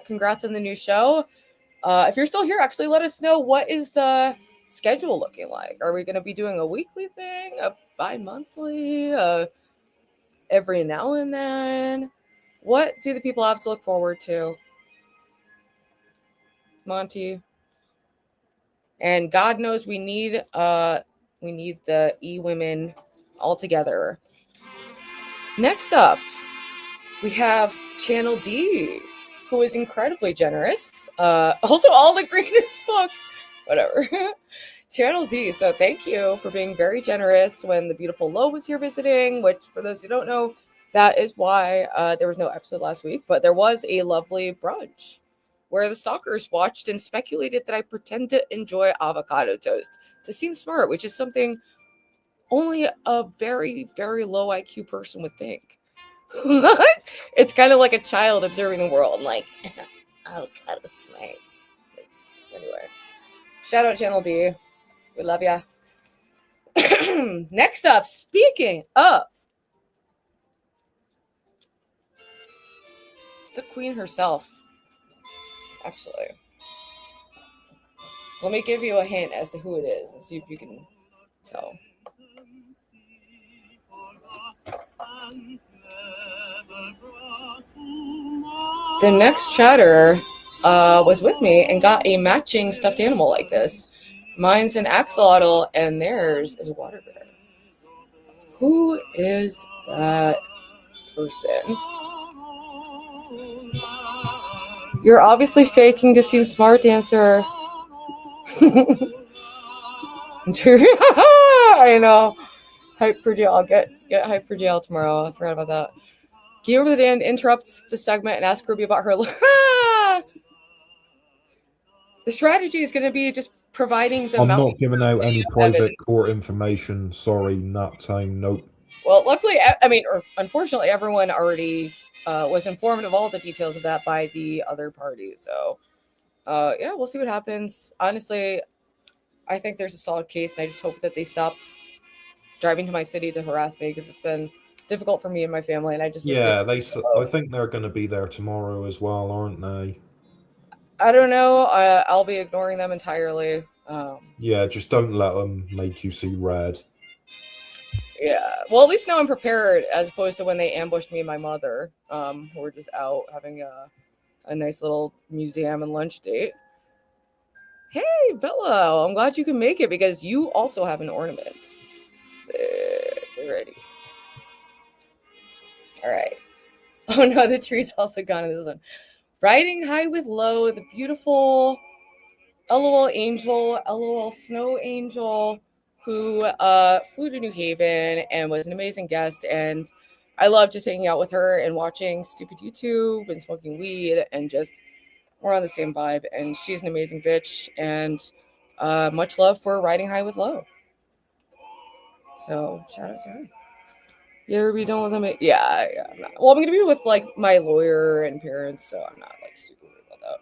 Congrats on the new show. If you're still here, actually let us know, what is the schedule looking like? Are we going to be doing a weekly thing, a bi-monthly, every now and then? What do the people have to look forward to? Monty. And God knows we need the E-women all together. Next up, we have Channel D, who is incredibly generous. Also, all the green is fucked. Whatever. Channel Z, so thank you for being very generous when the beautiful Lo was here visiting, which, for those who don't know, that is why there was no episode last week, but there was a lovely brunch where the stalkers watched and speculated that I pretend to enjoy avocado toast to seem smart, which is something only a very, very low IQ person would think. It's kind of like a child observing the world. I'm like, avocado smart. Anyway, shout out Channel D. We love ya. Next up, speaking of the queen herself, actually, let me give you a hint as to who it is and see if you can tell. The next chatter was with me and got a matching stuffed animal like this. Mine's an axolotl and theirs is a water bear. Who is that person? You're obviously faking to seem smart, dancer. I know. Hype for jail. Get hype for jail tomorrow. I forgot about that. Get over the Dan, interrupts the segment and ask Ruby about her. The strategy is going to be just providing the. I'm not giving out any private evidence. court information. Sorry, nap time. Nope. Well, luckily, I mean, or unfortunately, everyone already was informed of all the details of that by the other party. So, yeah, we'll see what happens. Honestly, I think there's a solid case, and I just hope that they stop driving to my city to harass me, because it's been difficult for me and my family, and I just I think they're going to be there tomorrow as well, aren't they? I don't know. I'll be ignoring them entirely. Yeah, just don't let them make you see red. Yeah. Well, at least now I'm prepared, as opposed to when they ambushed me and my mother, who were just out having a nice little museum and lunch date. Hey, Bella, I'm glad you can make it, because you also have an ornament. Sick. Get ready. All right. Oh no, the tree's also gone in this one. Riding high with low, the beautiful LOL angel, LOL snow angel, who flew to New Haven and was an amazing guest. And I love just hanging out with her and watching stupid YouTube and smoking weed, and just we're on the same vibe. And she's an amazing bitch, and much love for riding high with low. So shout out to her. You ever be done with them? Yeah, I'm not. Well, I'm gonna be with like my lawyer and parents, so I'm not like super worried about that.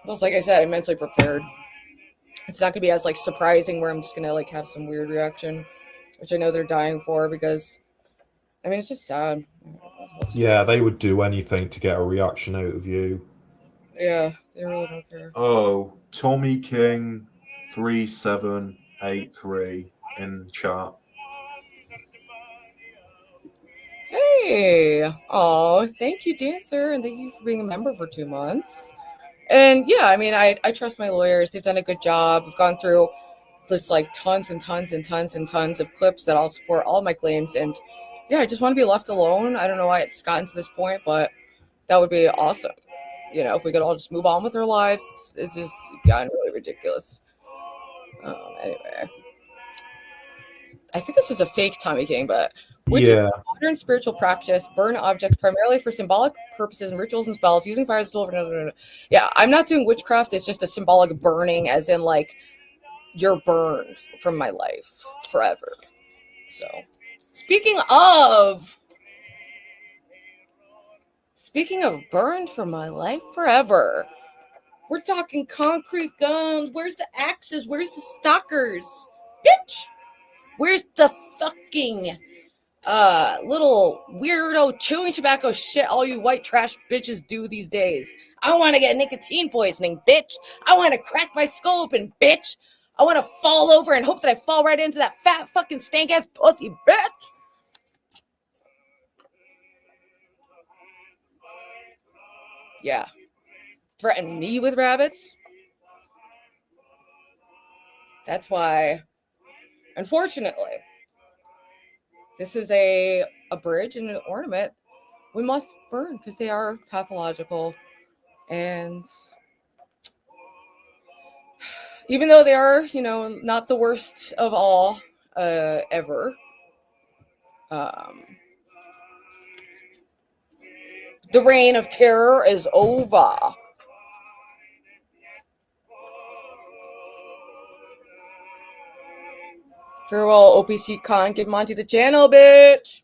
Plus, like I said, I'm mentally prepared. It's not gonna be as like surprising where I'm just gonna like have some weird reaction, which I know they're dying for, because I mean it's just sad. Yeah, they would do anything to get a reaction out of you. Yeah, they really don't care. Oh, Tommy King 3783 in chat. Hey, oh, thank you, dancer, and thank you for being a member for 2 months. And yeah, I mean, I trust my lawyers. They've done a good job. We've gone through just like tons and tons and tons and tons of clips that all support all my claims. And yeah, I just want to be left alone. I don't know why it's gotten to this point, but that would be awesome. You know, if we could all just move on with our lives. It's just gotten really ridiculous. Anyway, I think this is a fake Tommy King, but which is Yeah. a modern spiritual practice. Burn objects primarily for symbolic purposes and rituals and spells, using fire as a tool. Yeah, I'm not doing witchcraft. It's just a symbolic burning, as in like you're burned from my life forever. So, speaking of burned from my life forever, we're talking concrete guns. Where's the axes? Where's the stalkers? Bitch! Where's the fucking little weirdo chewing tobacco shit all you white trash bitches do these days? I want to get nicotine poisoning, bitch. I want to crack my skull open, bitch. I want to fall over and hope that I fall right into that fat fucking stank ass pussy, bitch. Yeah. Threaten me with rabbits? That's why, unfortunately, this is a bridge and an ornament we must burn because they are pathological. And even though they are, you know, not the worst of all ever, the reign of terror is over. Farewell, OPC Con. Give Monty the channel, bitch.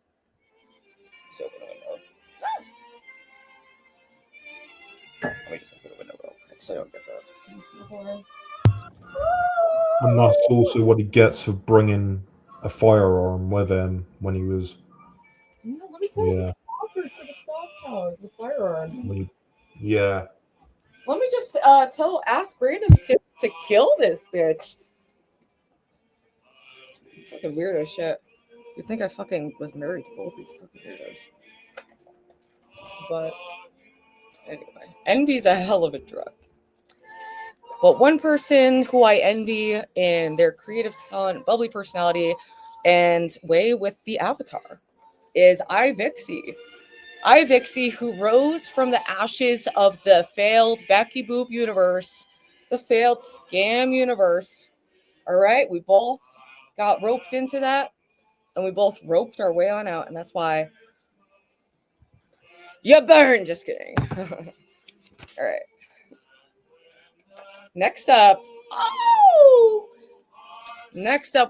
Let's open the window. Let me just open the window real quick so I don't get those horns. And that's also what he gets for bringing a firearm with him when he was. No, let me tell the stalkers to the stalk towers with firearms. Yeah. Let me just ask random shit to kill this bitch. Fucking weirdo shit. You'd think I fucking was married to both these fucking weirdos. But anyway, envy's a hell of a drug. But one person who I envy in their creative talent, bubbly personality, and way with the avatar is iVixie. iVixie, who rose from the ashes of the failed Becky Boop universe, the failed scam universe. All right, we both got roped into that, and we both roped our way on out, and that's why you burn. Just kidding. All right. Next up,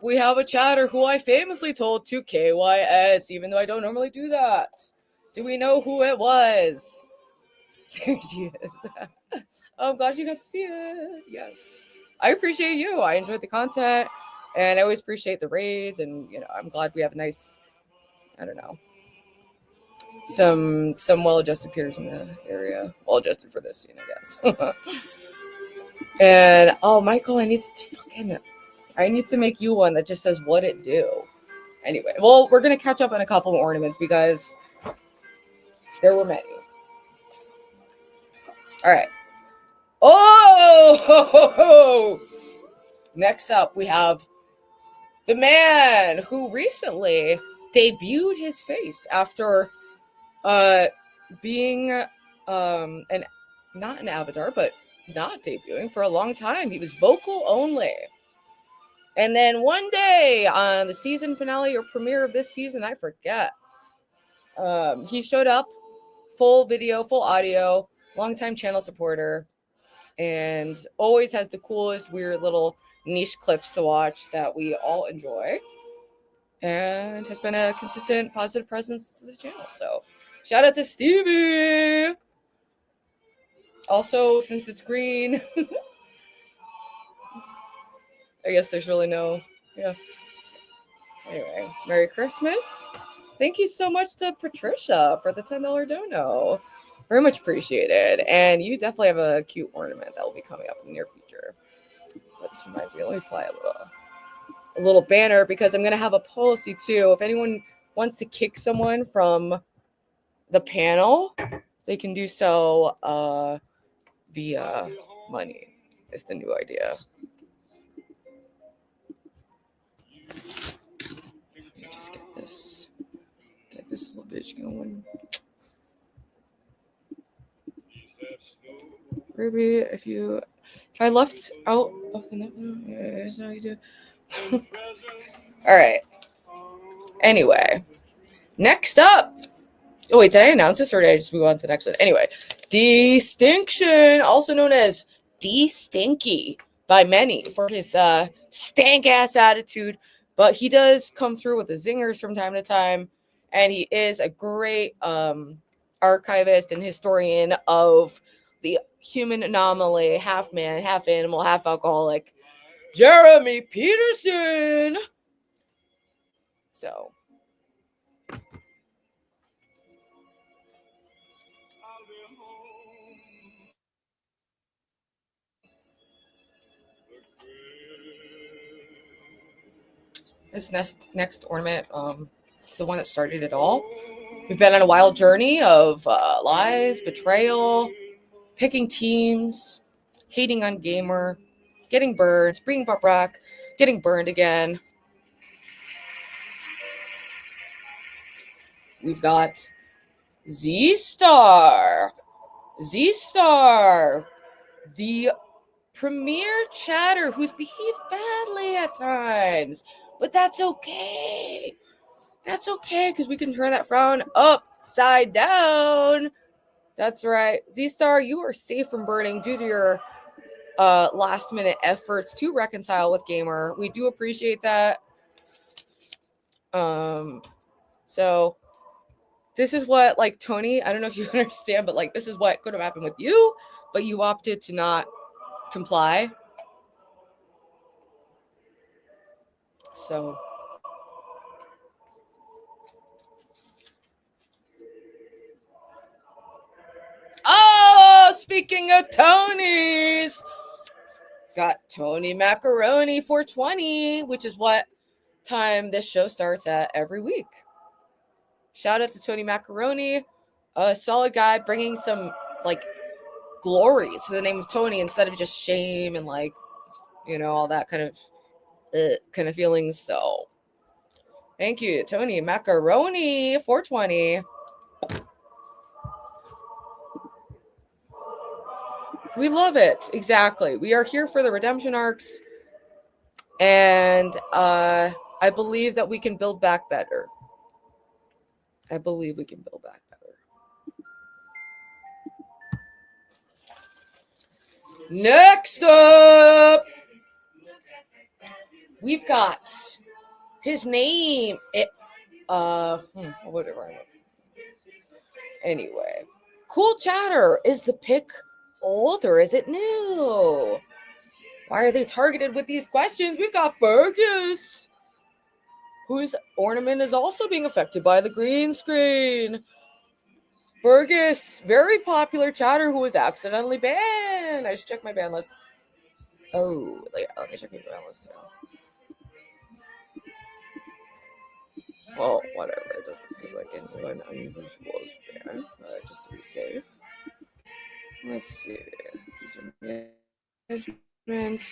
we have a chatter who I famously told to KYS, even though I don't normally do that. Do we know who it was? There she is. Oh, I'm glad you got to see it. Yes. I appreciate you. I enjoyed the content, and I always appreciate the raids, and, you know, I'm glad we have a nice, I don't know, some well-adjusted peers in the area. Well-adjusted for this scene, I guess. And, oh, Michael, I need to make you one that just says what it do. Anyway, well, we're going to catch up on a couple of ornaments because there were many. All right. Oh! Next up, we have the man who recently debuted his face after being not an avatar, but not debuting for a long time. He was vocal only. And then one day on the season finale or premiere of this season, I forget, he showed up, full video, full audio, longtime channel supporter, and always has the coolest, weird little niche clips to watch that we all enjoy, and has been a consistent, positive presence to the channel. So shout out to Stevie. Also, since it's green, I guess there's really no, yeah. Anyway, Merry Christmas. Thank you so much to Patricia for the $10 dono. Very much appreciated. And you definitely have a cute ornament that will be coming up in the near future. But this reminds me, let me fly a little banner because I'm going to have a policy too. If anyone wants to kick someone from the panel, they can do so via money. It's the new idea. Let me just get this little bitch going. Ruby, if I left out of the net, here's how you do. All right. Anyway, Next up. Oh, wait, did I announce this or did I just move on to the next one? Anyway, Distinction, also known as D-Stinky by many for his stank-ass attitude. But he does come through with the zingers from time to time. And he is a great archivist and historian of the human anomaly, half man, half animal, half alcoholic, Jeremy Peterson. So, this next ornament, it's the one that started it all. We've been on a wild journey of lies, betrayal, picking teams, hating on gamer, getting burned, bringing up rock, getting burned again. We've got Z-Star. Z-Star, the premier chatter who's behaved badly at times. But that's okay. That's okay, because we can turn that frown upside down. That's right. Z-Star, you are safe from burning due to your last-minute efforts to reconcile with Gamer. We do appreciate that. So this is what, like, Tony, I don't know if you understand, but, like, this is what could have happened with you, but you opted to not comply. So... Oh, speaking of Tonys, got Tony Macaroni 420, which is what time this show starts at every week. Shout out to Tony Macaroni, a solid guy bringing some, like, glory to the name of Tony instead of just shame and, like, you know, all that kind of feelings. So thank you, Tony Macaroni 420. We love it. Exactly. We are here for the redemption arcs. And I believe that we can build back better. I believe we can build back better. Next up, we've got his name. Whatever. Anyway, Cool Chatter, is the pick old or is it new? Why are they targeted with these questions? We've got Fergus, whose ornament is also being affected by the green screen. Fergus, very popular chatter who was accidentally banned. I should check my ban list. Oh, let me check my ban list too. Well, whatever. It doesn't seem like anyone unusual is banned, just to be safe. Let's see. These are management.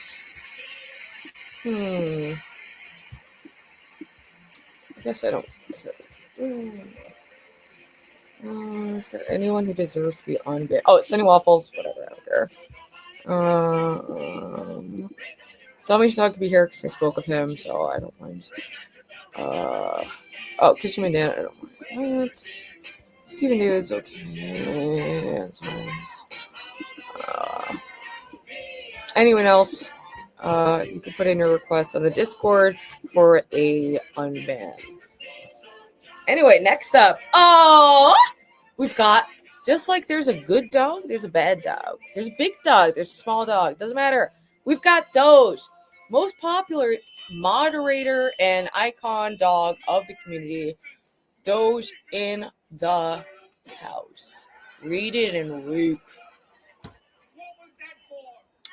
I guess I don't care. Is there anyone who deserves to be on banned? Oh, it's Sunny Waffles. Whatever. I don't care. Tommy's not going to be here because I spoke of him, so I don't mind. Kitchen Bandana, I don't mind that. Steven David's okay. That's fine. Anyone else, you can put in your request on the Discord for a unban. Anyway, next up. We've got, just like there's a good dog, there's a bad dog. There's a big dog, there's a small dog. Doesn't matter. We've got Ddog, most popular moderator and icon dog of the community. Ddog in the house. Read it and reap.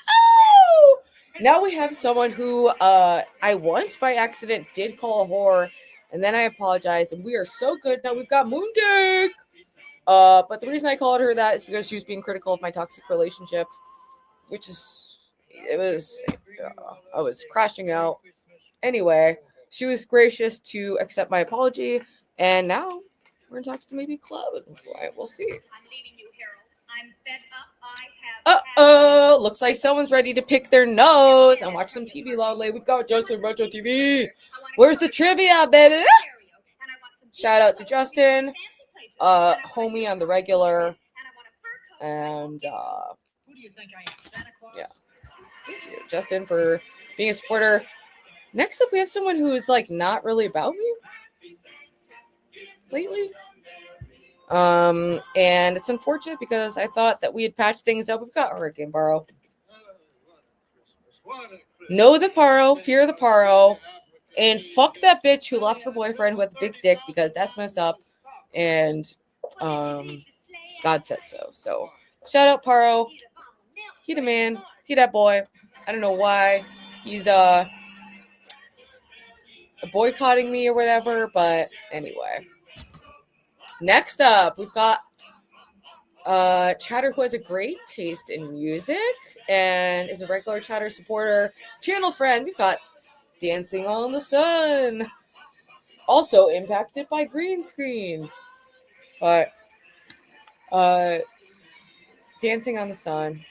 Oh! Now we have someone who I once by accident did call a whore, and then I apologized, and we are so good now. We've got Moongek. But the reason I called her that is because she was being critical of my toxic relationship, which is, I was crashing out. Anyway, she was gracious to accept my apology, and now we're in talks to maybe club. We'll see. I'm fed up. Looks like someone's ready to pick their nose and watch some TV loudly. We've got Justin Retro TV. Where's the trivia, baby? Shout out to Justin, homie on the regular, and yeah, thank you, Justin, for being a supporter. Next up, we have someone who is like not really about me lately. And it's unfortunate because I thought that we had patched things up. We've got Hurricane Paro. Know the Paro, fear the Paro, and fuck that bitch who left her boyfriend with a big dick because that's messed up. And God said so. So shout out Paro. He the man. He that boy. I don't know why he's boycotting me or whatever, but anyway. Next up, we've got Chatter, who has a great taste in music and is a regular Chatter supporter, channel friend. We've got Dancing on the Sun, also impacted by green screen, but Dancing on the Sun,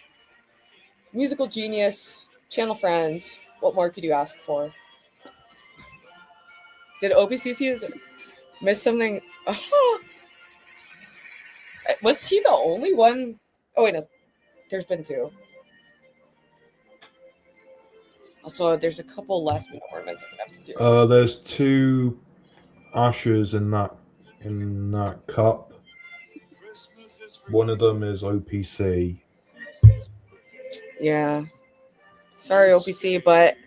musical genius, channel friend. What more could you ask for? Did OBCC miss something? Was he the only one? Oh wait, no, there's been two. Also, there's a couple last minute ornaments I'm gonna have to do. There's 2 ashes in that cup. One of them is OPC. Yeah. Sorry, OPC, but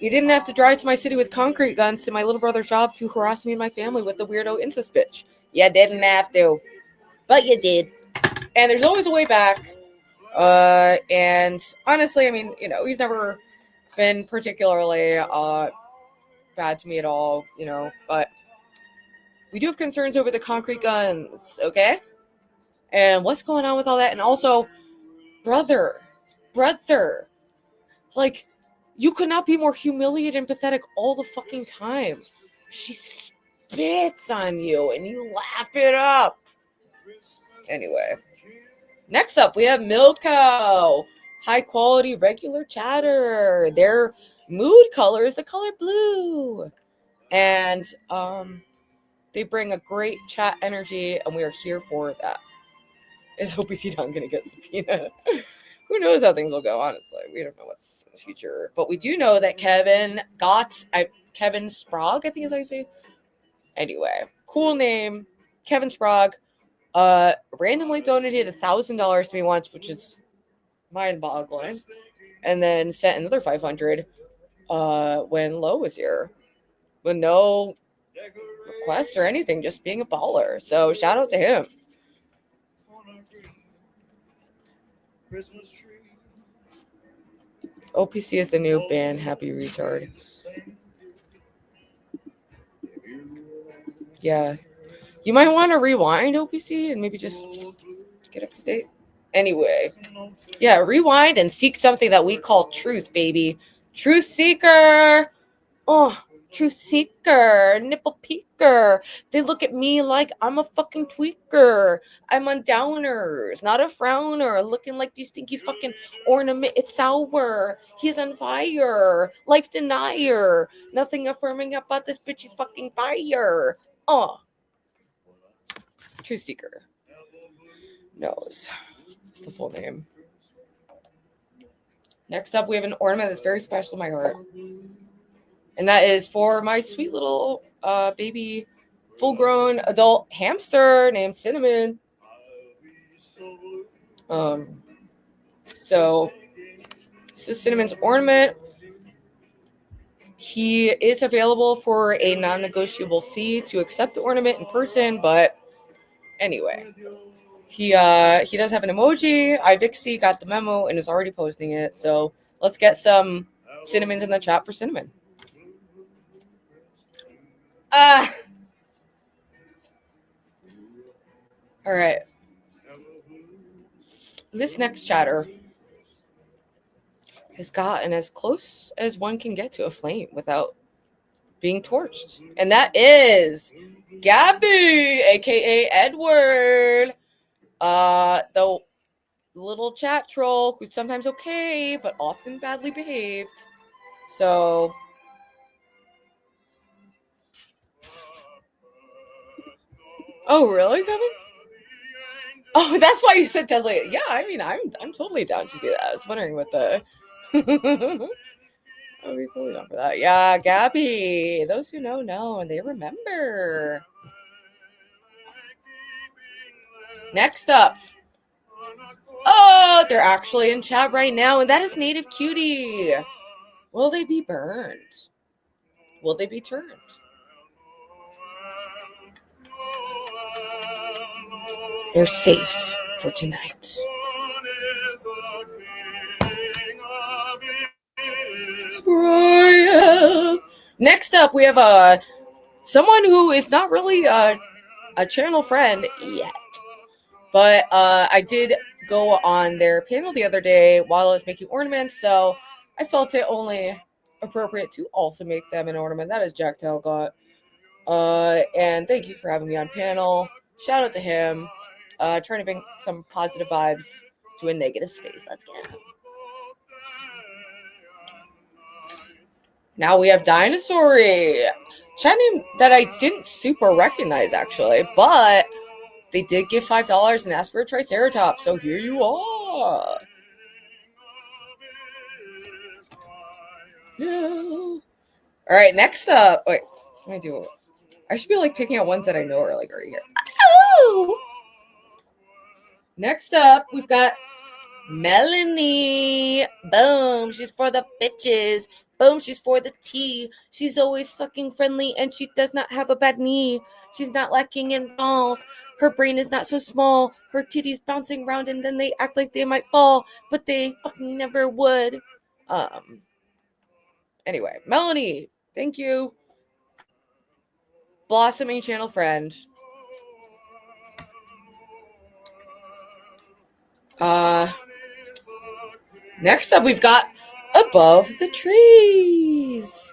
you didn't have to drive to my city with concrete guns to my little brother's job to harass me and my family with the weirdo incest bitch. You didn't have to, but you did. And there's always a way back. And honestly, I mean, you know, he's never been particularly bad to me at all, you know, but we do have concerns over the concrete guns, okay? And what's going on with all that? And also, brother, like, you could not be more humiliated and pathetic all the fucking time. She spits on you and you laugh it up. Anyway, next up we have Milko, high quality regular chatter. Their mood color is the color blue, and they bring a great chat energy, and we are here for that. Is OPC Don gonna get subpoena? Who knows how things will go, honestly. We don't know what's in the future. But we do know that Kevin Sprague, I think is how you say. Anyway, cool name. Kevin Sprague randomly donated $1,000 to me once, which is mind-boggling. And then sent another $500 when Lo was here. With no requests or anything, just being a baller. So shout out to him. OPC is the new band, Happy Retard. Yeah. You might want to rewind OPC and maybe just get up to date. Anyway. Yeah, rewind and seek something that we call truth, baby. Truth seeker. Oh, truth seeker. Nipple peeker. They look at me like I'm a fucking tweaker. I'm on downers, not a frowner. Looking like these stinky fucking ornament. It's sour. He's on fire. Life denier. Nothing affirming about this bitch. He's fucking fire. Oh. Truth seeker. Knows. That's the full name. Next up, we have an ornament that's very special to my heart. And that is for my sweet little baby, full-grown adult hamster named Cinnamon. So this is Cinnamon's ornament. He is available for a non-negotiable fee to accept the ornament in person, but anyway, he does have an emoji. iVixie got the memo and is already posting it. So let's get some Cinnamons in the chat for Cinnamon. All right. This next chatter has gotten as close as one can get to a flame without being torched. And that is Gabby, aka Edward. The little chat troll who's sometimes okay, but often badly behaved. So Oh, really, Kevin? Oh, that's why you said Tesla. Yeah, I mean, I'm totally down to do that. I was wondering what the. Oh, he's totally down for that. Yeah, Gabby. Those who know, and they remember. Next up. Oh, they're actually in chat right now, and that is Native Cutie. Will they be burned? Will they be turned? They're safe for tonight. Next up, we have someone who is not really a channel friend yet, but I did go on their panel the other day while I was making ornaments, so I felt it only appropriate to also make them an ornament. That is Jack Talcott. And thank you for having me on panel. Shout out to him. Trying to bring some positive vibes to a negative space. Let's get it. Now we have Dinosaur. Chat name that I didn't super recognize, actually, but they did give $5 and ask for a Triceratops, so here you are. No. All right, next up. Wait, let me do it. I should be like picking out ones that I know are like already here. Oh! Next up, we've got Melanie. Boom, she's for the bitches. Boom, she's for the tea. She's always fucking friendly and she does not have a bad knee. She's not lacking in balls. Her brain is not so small. Her titties bouncing around and then they act like they might fall, but they fucking never would. Anyway, Melanie, thank you. Blossoming channel friend. Next up, we've got Above the Trees.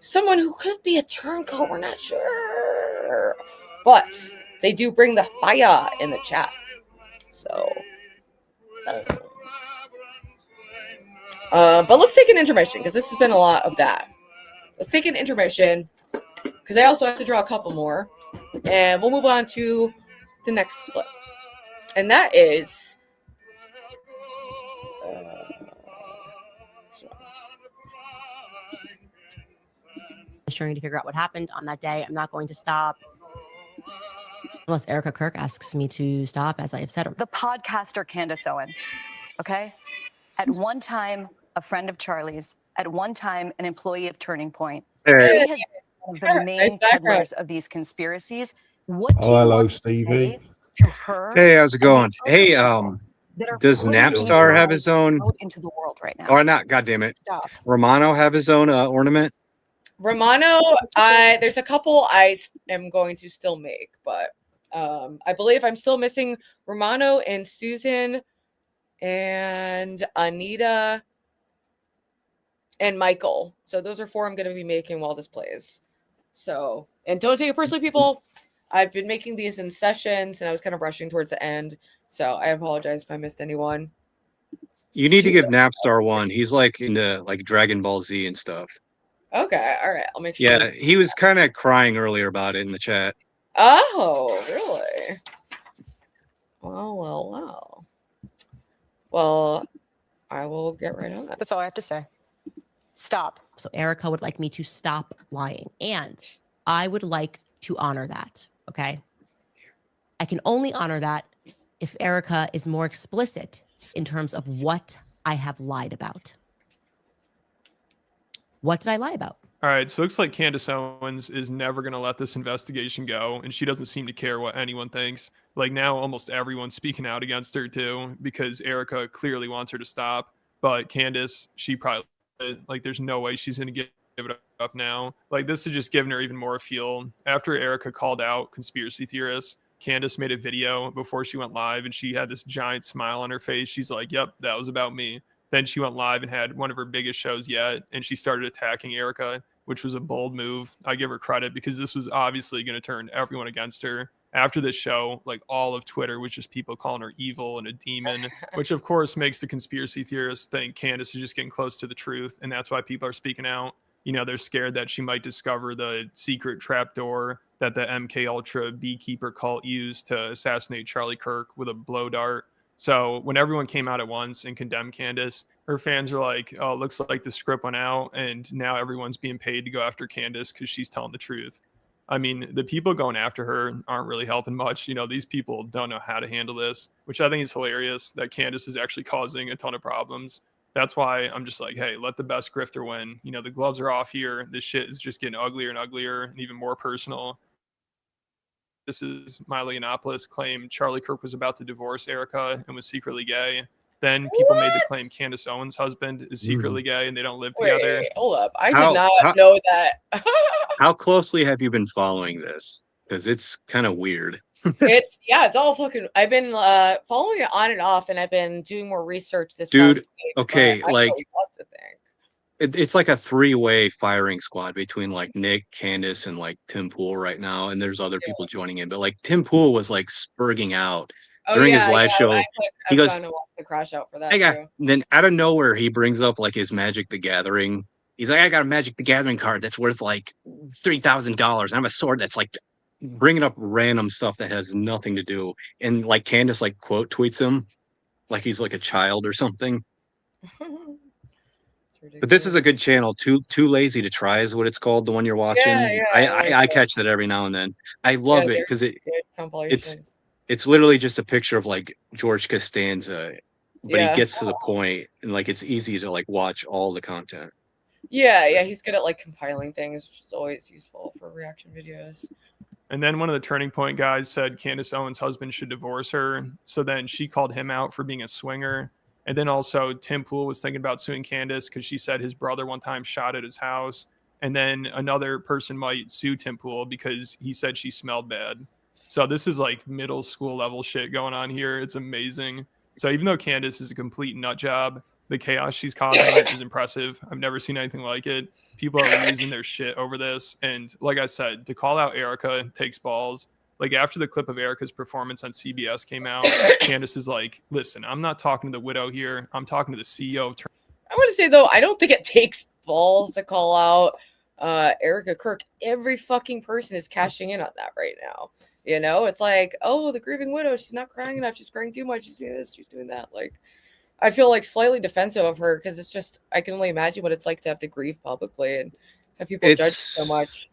Someone who could be a turncoat, we're not sure. But they do bring the fire in the chat. So. But let's take an intermission, because this has been a lot of that. Let's take an intermission, because I also have to draw a couple more. And we'll move on to the next clip. And that is... trying to figure out what happened on that day. I'm not going to stop unless Erika Kirk asks me to stop, as I have said. The podcaster Candace Owens, okay? At one time, a friend of Charlie's. At one time, an employee of Turning Point. She has been one of the main peddlers of these conspiracies. What do you hello, want Stevie. to say to her? Hey, how's it going? Hey, that are does putting Napstar have his own, out into the world right now? or not, God damn it, Stop. Romano have his own ornament? Romano, there's a couple I am going to still make, but I believe I'm still missing Romano and Susan and Anita and Michael. So those are 4 I'm going to be making while this plays. So, and don't take it personally, people. I've been making these in sessions and I was kind of rushing towards the end. So I apologize if I missed anyone. You need to give Napstar one. He's like into like Dragon Ball Z and stuff. Okay, all right. I'll make sure. Yeah, he was kind of crying earlier about it in the chat. Oh, really? Well. Well, I will get right on that. That's all I have to say. Stop. So Erika would like me to stop lying, and I would like to honor that, okay? I can only honor that if Erika is more explicit in terms of what I have lied about. What did I lie about? All right, so it looks like Candace Owens is never going to let this investigation go, and she doesn't seem to care what anyone thinks. Like, now almost everyone's speaking out against her, too, because Erika clearly wants her to stop. But Candace, she probably, like, there's no way she's going to give it up now. Like, this is just giving her even more fuel. After Erika called out conspiracy theorists, Candace made a video before she went live, and she had this giant smile on her face. She's like, yep, that was about me. Then she went live and had one of her biggest shows yet, and she started attacking Erika, which was a bold move. I give her credit because this was obviously going to turn everyone against her. After this show, like, all of Twitter was just people calling her evil and a demon, which of course makes the conspiracy theorists think Candace is just getting close to the truth, and that's why people are speaking out. You know, they're scared that she might discover the secret trapdoor that the MK Ultra beekeeper cult used to assassinate Charlie Kirk with a blow dart. So when everyone came out at once and condemned Candace, her fans are like, oh, it looks like the script went out and now everyone's being paid to go after Candace because she's telling the truth. I mean, the people going after her aren't really helping much. You know, these people don't know how to handle this, which I think is hilarious that Candace is actually causing a ton of problems. That's why I'm just like, hey, let the best grifter win. You know, the gloves are off here. This shit is just getting uglier and uglier and even more personal. This is Milo Yiannopoulos claimed Charlie Kirk was about to divorce Erika and was secretly gay. Then people made the claim Candace Owens' husband is secretly gay and they don't live together. Wait, hold up. I did not know that. How closely have you been following this? Because it's kind of weird. It's all fucking. I've been following it on and off, and I've been doing more research this Dude, past week, okay, but I like don't know what to think. it's like a three-way firing squad between like Nick, Candace, and like Tim Pool right now, and there's other people joining in. But like Tim Pool was like spurging out during his live show. He goes, "I'm gonna watch the crash out for that." I got. Too. And then out of nowhere, he brings up like his Magic the Gathering. He's like, I got a Magic the Gathering card that's worth like $3,000. I have a sword that's like bringing up random stuff that has nothing to do. And like Candace like quote tweets him like he's like a child or something. But this is a good channel. Too lazy to try is what it's called. The one you're watching. I catch that every now and then. I love it because it's literally just a picture of like George Costanza, but he gets to the point and like it's easy to like watch all the content. Yeah, he's good at like compiling things, which is always useful for reaction videos. And then one of the Turning Point guys said Candace Owens' husband should divorce her. So then she called him out for being a swinger. And then also Tim Pool was thinking about suing Candace because she said his brother one time shot at his house. And then another person might sue Tim Pool because he said she smelled bad. So this is like middle school level shit going on here. It's amazing. So even though Candace is a complete nut job, the chaos she's causing is impressive. I've never seen anything like it. People are losing their shit over this. And like I said, to call out Erika takes balls. Like after the clip of Erika's performance on CBS came out, Candace is like, listen, I'm not talking to the widow here. I'm talking to the CEO of I want to say though, I don't think it takes balls to call out Erika Kirk. Every fucking person is cashing in on that right now. You know, it's like, oh, the grieving widow, she's not crying enough. She's crying too much. She's doing this. She's doing that. Like, I feel like slightly defensive of her because it's just, I can only imagine what it's like to have to grieve publicly and have people judge so much.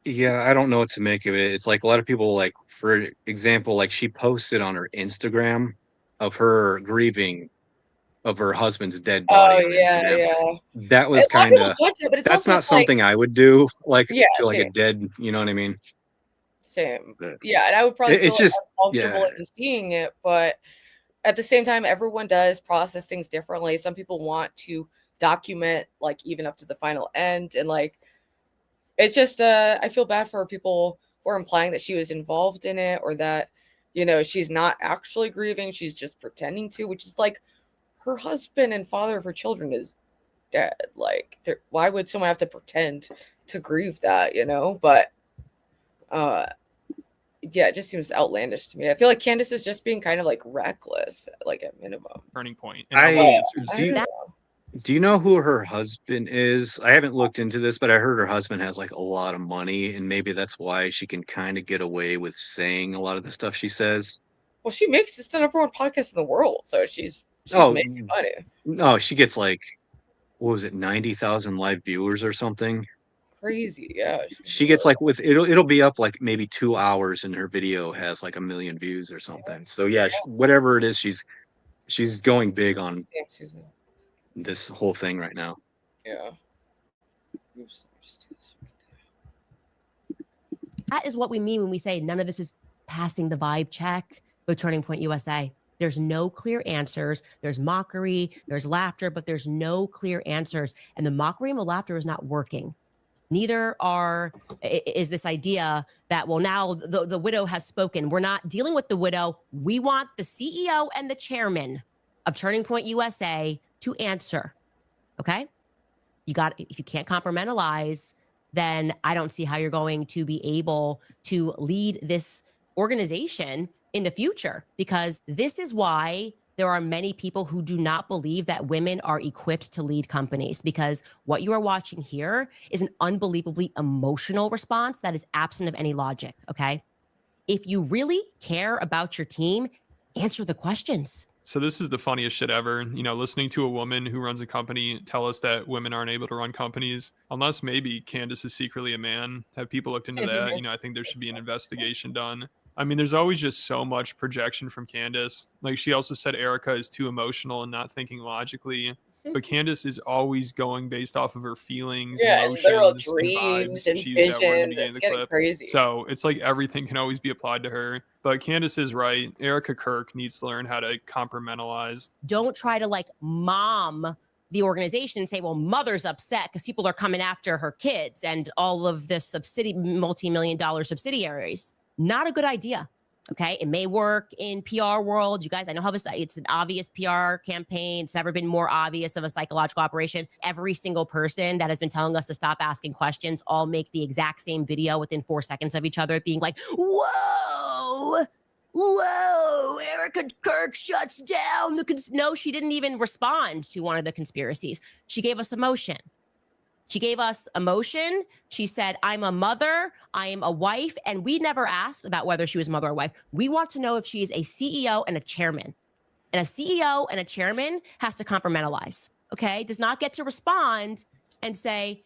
Yeah, I don't know what to make of it. It's like a lot of people, like, for example, like she posted on her Instagram of her grieving of her husband's dead body. Oh, yeah. That was kind of, that's not like, something I would do, like, yeah, to like a dead, you know what I mean? Same. Yeah, and I would probably feel it's just uncomfortable in seeing it, but at the same time, everyone does process things differently. Some people want to document like even up to the final end, and like it's just I feel bad for people who are implying that she was involved in it or that, you know, she's not actually grieving, she's just pretending to, which is like her husband and father of her children is dead. Like, why would someone have to pretend to grieve that, you know? But yeah, it just seems outlandish to me. I feel like Candace is just being kind of like reckless, like at minimum. Turning Point. Do you know who her husband is? I haven't looked into this, but I heard her husband has like a lot of money, and maybe that's why she can kind of get away with saying a lot of the stuff she says. Well, she makes it's the #1 podcast in the world, so she's making money. No, she gets like, what was it, 90,000 live viewers or something? Crazy, yeah. She gets like it'll be up like maybe 2 hours, and her video has like 1 million views or something. So yeah, whatever it is, she's going big on this whole thing right now. Yeah. Oops, that is what we mean when we say none of this is passing the vibe check with Turning Point USA. There's no clear answers. There's mockery, there's laughter, but there's no clear answers. And the mockery and the laughter is not working. Neither is this idea that, well, now the widow has spoken. We're not dealing with the widow. We want the CEO and the chairman of Turning Point USA to answer. Okay? If you can't compartmentalize, then I don't see how you're going to be able to lead this organization in the future, because this is why there are many people who do not believe that women are equipped to lead companies, because what you are watching here is an unbelievably emotional response that is absent of any logic, okay? If you really care about your team, answer the questions. So this is the funniest shit ever. You know, listening to a woman who runs a company tell us that women aren't able to run companies, unless maybe Candace is secretly a man. Have people looked into that? You know, I think there should be an investigation done. I mean, there's always just so much projection from Candace. Like, she also said Erika is too emotional and not thinking logically. But Candace is always going based off of her feelings, emotions, literal and dreams vibes. and She used that word in the visions. beginning It's of the getting clip. crazy. So it's like everything can always be applied to her. But Candace is right. Erika Kirk needs to learn how to compartmentalize. Don't try to like mom the organization and say, well, mother's upset because people are coming after her kids and all of the multi-million-dollar subsidiaries. Not a good idea. Okay, it may work in PR world. You guys, I know how it's an obvious PR campaign. It's never been more obvious of a psychological operation. Every single person that has been telling us to stop asking questions all make the exact same video within 4 seconds of each other, being like, whoa, whoa, Erika Kirk shuts down the No, she didn't even respond to one of the conspiracies. She gave us emotion. She gave us emotion. She said, I'm a mother, I am a wife, and we never asked about whether she was mother or wife. We want to know if she is a CEO and a chairman. And a CEO and a chairman has to compartmentalize, okay? Does not get to respond and say,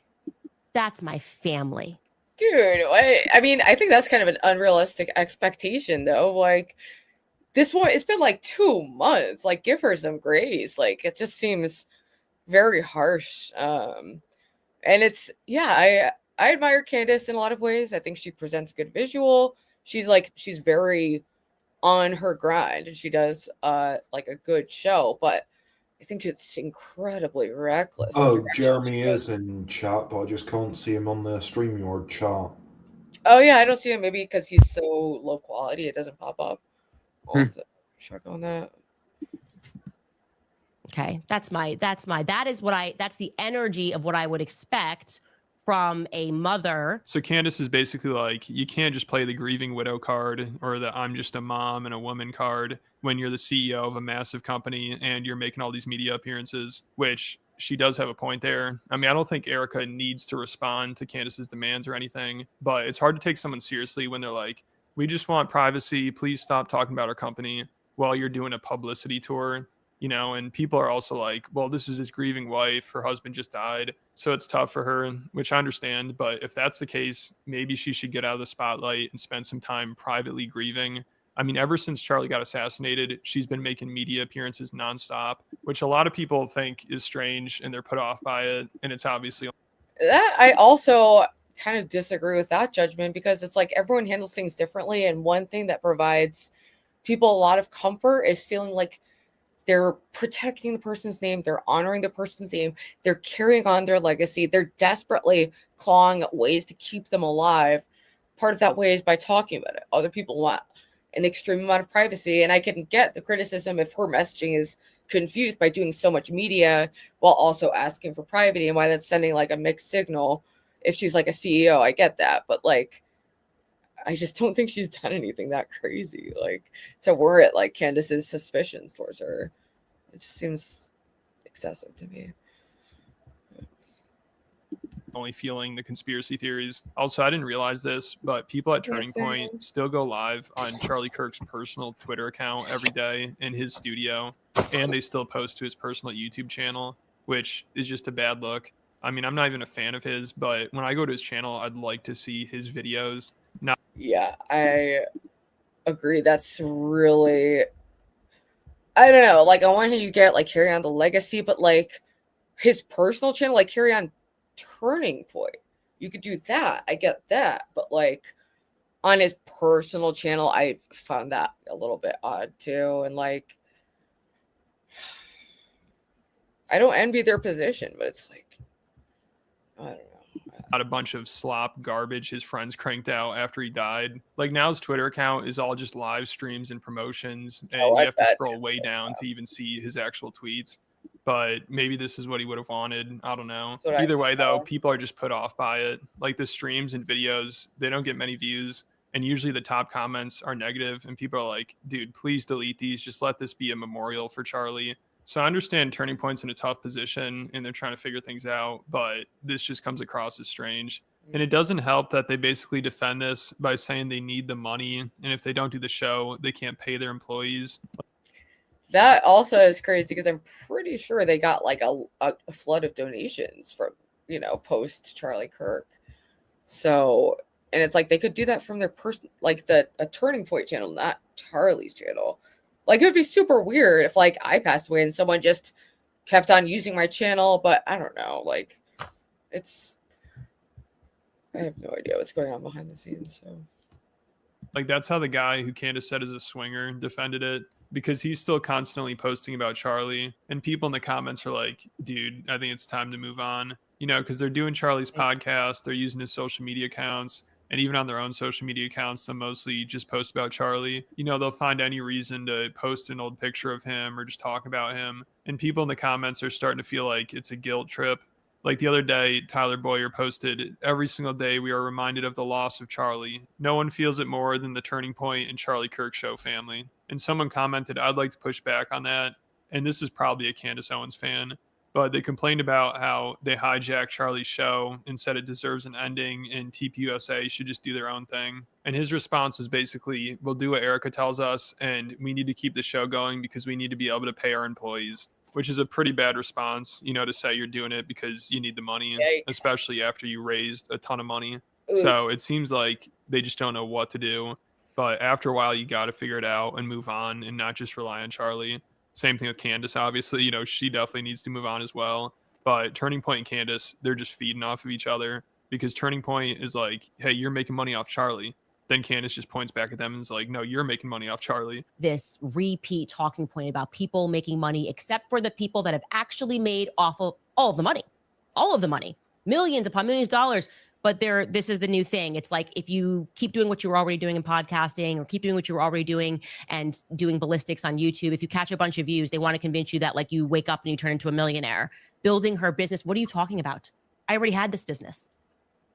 that's my family. Dude, I mean, I think that's kind of an unrealistic expectation, though. Like, this one, it's been like 2 months. Like, give her some grace. Like, it just seems very harsh. And it's, yeah, I admire Candace in a lot of ways. I think she presents good visual. She's very on her grind, and she does like a good show, but I think it's incredibly reckless. Oh, Jeremy is in chat, but I just can't see him on the StreamYard chat. Oh yeah, I don't see him, maybe because he's so low quality it doesn't pop up. I'll have to check on that. Okay, that's the energy of what I would expect from a mother. So Candace is basically like, you can't just play the grieving widow card or the I'm just a mom and a woman card when you're the CEO of a massive company and you're making all these media appearances, which she does have a point there. I mean, I don't think Erika needs to respond to Candace's demands or anything, but it's hard to take someone seriously when they're like, we just want privacy, please stop talking about our company while you're doing a publicity tour. You know, and people are also like, well, this is his grieving wife. Her husband just died. So it's tough for her, which I understand. But if that's the case, maybe she should get out of the spotlight and spend some time privately grieving. I mean, ever since Charlie got assassinated, she's been making media appearances nonstop, which a lot of people think is strange and they're put off by it. And it's obviously that. I also kind of disagree with that judgment, because it's like everyone handles things differently. And one thing that provides people a lot of comfort is feeling like they're protecting the person's name. They're honoring the person's name. They're carrying on their legacy. They're desperately clawing at ways to keep them alive. Part of that way is by talking about it. Other people want an extreme amount of privacy. And I can get the criticism if her messaging is confused by doing so much media while also asking for privacy, and why that's sending like a mixed signal. If she's like a CEO, I get that. But like, I just don't think she's done anything that crazy, like to warrant like Candace's suspicions towards her. It just seems excessive to me. only feeling the conspiracy theories. Also, I didn't realize this, but people at Turning Point still go live on Charlie Kirk's personal Twitter account every day in his studio, and they still post to his personal YouTube channel, which is just a bad look. I mean, I'm not even a fan of his, but when I go to his channel, I'd like to see his videos. Yeah, I agree. That's really, I don't know. Like, on one hand, you get like carry on the legacy, but like his personal channel, like carry on Turning Point, you could do that. I get that, but like on his personal channel, I found that a little bit odd too. And like, I don't envy their position, but it's like, I don't know. Not a bunch of slop garbage his friends cranked out after he died. Like, now his Twitter account is all just live streams and promotions, and you have to scroll way down to even see his actual tweets. But maybe this is what he would have wanted. I don't know. Either way, though, people are just put off by it. Like, the streams and videos, they don't get many views. And usually the top comments are negative, and people are like, dude, please delete these. Just let this be a memorial for Charlie. So I understand Turning Point's in a tough position and they're trying to figure things out, but this just comes across as strange. And it doesn't help that they basically defend this by saying they need the money, and if they don't do the show, they can't pay their employees. That also is crazy because I'm pretty sure they got like a flood of donations from, you know, post Charlie Kirk. So, and it's like they could do that from their person, like a Turning Point channel, not Charlie's channel. Like, it would be super weird if, like, I passed away and someone just kept on using my channel, but I don't know. Like, I have no idea what's going on behind the scenes. So, like, that's how the guy who Candace said is a swinger defended it, because he's still constantly posting about Charlie, and people in the comments are like, dude, I think it's time to move on, you know, because they're doing Charlie's podcast, they're using his social media accounts, and even on their own social media accounts, they'll mostly just post about Charlie. You know, they'll find any reason to post an old picture of him or just talk about him. And people in the comments are starting to feel like it's a guilt trip. Like the other day, Tyler Boyer posted, every single day we are reminded of the loss of Charlie. No one feels it more than the Turning Point and Charlie Kirk show family. And someone commented, I'd like to push back on that. And this is probably a Candace Owens fan. But they complained about how they hijacked Charlie's show and said it deserves an ending and TPUSA should just do their own thing. And his response was basically, we'll do what Erika tells us, and we need to keep the show going because we need to be able to pay our employees, which is a pretty bad response, you know, to say you're doing it because you need the money, Yikes. especially after you raised a ton of money. Oof. So it seems like they just don't know what to do. But after a while, you got to figure it out and move on and not just rely on Charlie. Same thing with Candace, obviously. You know, she definitely needs to move on as well. But Turning Point and Candace, they're just feeding off of each other, because Turning Point is like, hey, you're making money off Charlie. Then Candace just points back at them and is like, no, you're making money off Charlie. This repeat talking point about people making money, except for the people that have actually made off of all of the money, millions upon millions of dollars. But this is the new thing. It's like, if you keep doing what you were already doing in podcasting, or keep doing what you were already doing and doing ballistics on YouTube, if you catch a bunch of views, they want to convince you that, like, you wake up and you turn into a millionaire. Building her business. What are you talking about? I already had this business.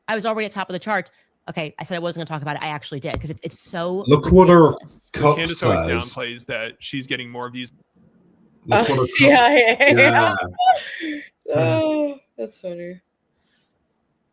I was already at the top of the charts. Okay, I said I wasn't going to talk about it. I actually did, because it's so Look what her cup Candace always says. downplays that she's getting more views. Look what her CIA. Yeah. Oh, that's funny.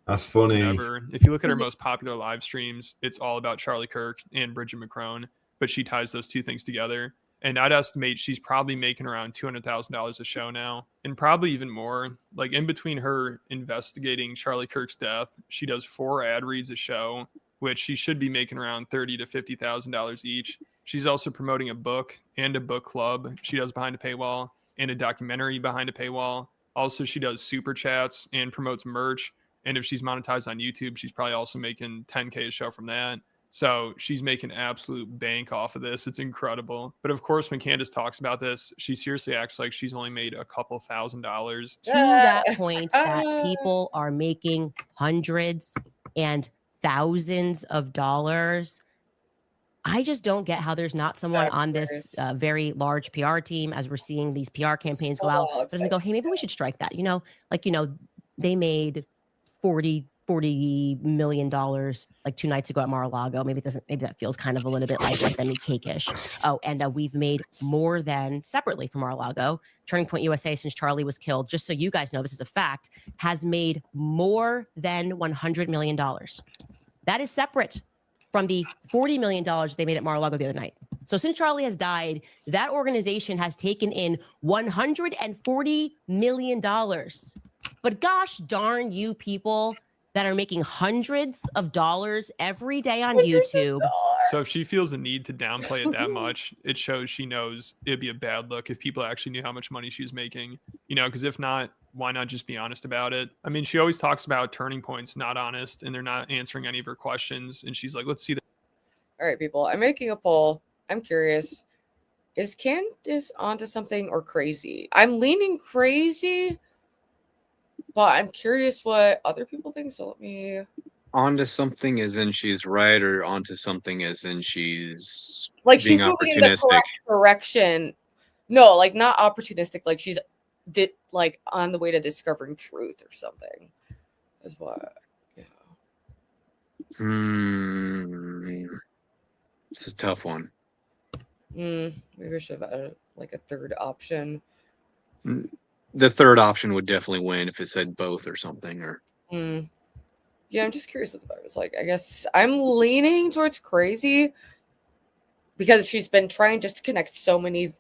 That's funny. Ever. If you look at her most popular live streams, it's all about Charlie Kirk and Bridget McCrone, but she ties those two things together. And I'd estimate she's probably making around $200,000 a show now, and probably even more. Like, in between her investigating Charlie Kirk's death, she does 4 ad reads a show, which she should be making around $30,000 to $50,000 each. She's also promoting a book and a book club she does behind a paywall, and a documentary behind a paywall. Also, she does super chats and promotes merch. And if she's monetized on YouTube, she's probably also making $10K a show from that. So she's making absolute bank off of this. It's incredible. But of course, when Candace talks about this, she seriously acts like she's only made a couple $1,000s. To that point that people are making hundreds and thousands of dollars. I just don't get how there's not someone on this very large PR team, as we're seeing these PR campaigns go out, that doesn't go, hey, maybe we should strike that. You know, like, you know, they made $40 million like 2 nights ago at Mar-a-Lago. Maybe that feels kind of a little bit like them cake-ish. Oh, and we've made more than, separately from Mar-a-Lago, Turning Point USA, since Charlie was killed, just so you guys know, this is a fact, has made more than $100 million. That is separate from the $40 million they made at Mar-a-Lago the other night. So since Charlie has died, that organization has taken in $140 million. But gosh darn you people that are making hundreds of dollars every day on YouTube. So if she feels the need to downplay it that much, it shows she knows it'd be a bad look if people actually knew how much money she's making. You know, because if not, why not just be honest about it? I mean, she always talks about Turning Point's not honest and they're not answering any of her questions. And she's like, let's see that. All right, people, I'm making a poll. I'm curious. Is Candace onto something or crazy? I'm leaning crazy, but I'm curious what other people think. So let me. Onto something as in she's right, or onto something as in she's like being she's moving in the correct direction. No, like not opportunistic. Like she's like on the way to discovering truth or something. Is what. Yeah. It's a tough one. Maybe we should have had like a third option. The third option would definitely win if it said both or something. Or yeah, I'm just curious what the vibe is like. I guess I'm leaning towards crazy because she's been trying just to connect so many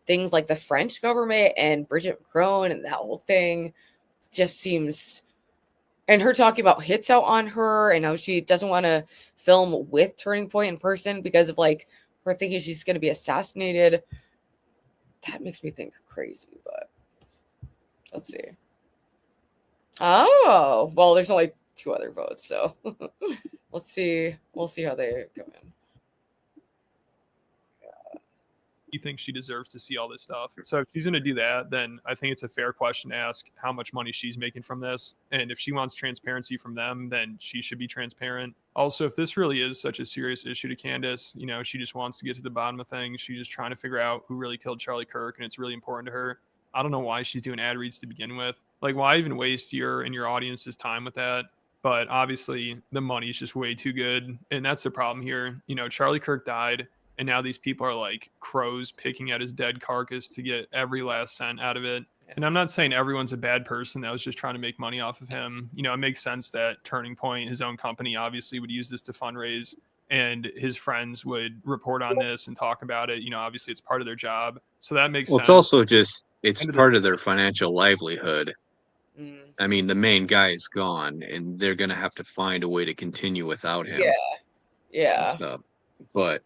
things like the French government and Bridget Macron and that whole thing just seems, and her talking about hits out on her and how she doesn't want to film with Turning Point in person because of like her thinking she's going to be assassinated. That makes me think crazy, but let's see. Oh, well, there's only 2 other votes, so let's see. We'll see how they come in. You think she deserves to see all this stuff. So if she's going to do that, then I think it's a fair question to ask how much money she's making from this. And if she wants transparency from them, then she should be transparent. Also, if this really is such a serious issue to Candace, you know, she just wants to get to the bottom of things. She's just trying to figure out who really killed Charlie Kirk, and it's really important to her. I don't know why she's doing ad reads to begin with. Like, why even waste your and your audience's time with that? But obviously, the money's just way too good. And that's the problem here. You know, Charlie Kirk died. And now these people are like crows picking at his dead carcass to get every last cent out of it. And I'm not saying everyone's a bad person that was just trying to make money off of him. You know, it makes sense that Turning Point, his own company, obviously would use this to fundraise, and his friends would report on this and talk about it. You know, obviously it's part of their job. So that makes sense. It's also just, it's part of their financial livelihood. I mean, the main guy is gone, and they're going to have to find a way to continue without him. Yeah. Stuff. But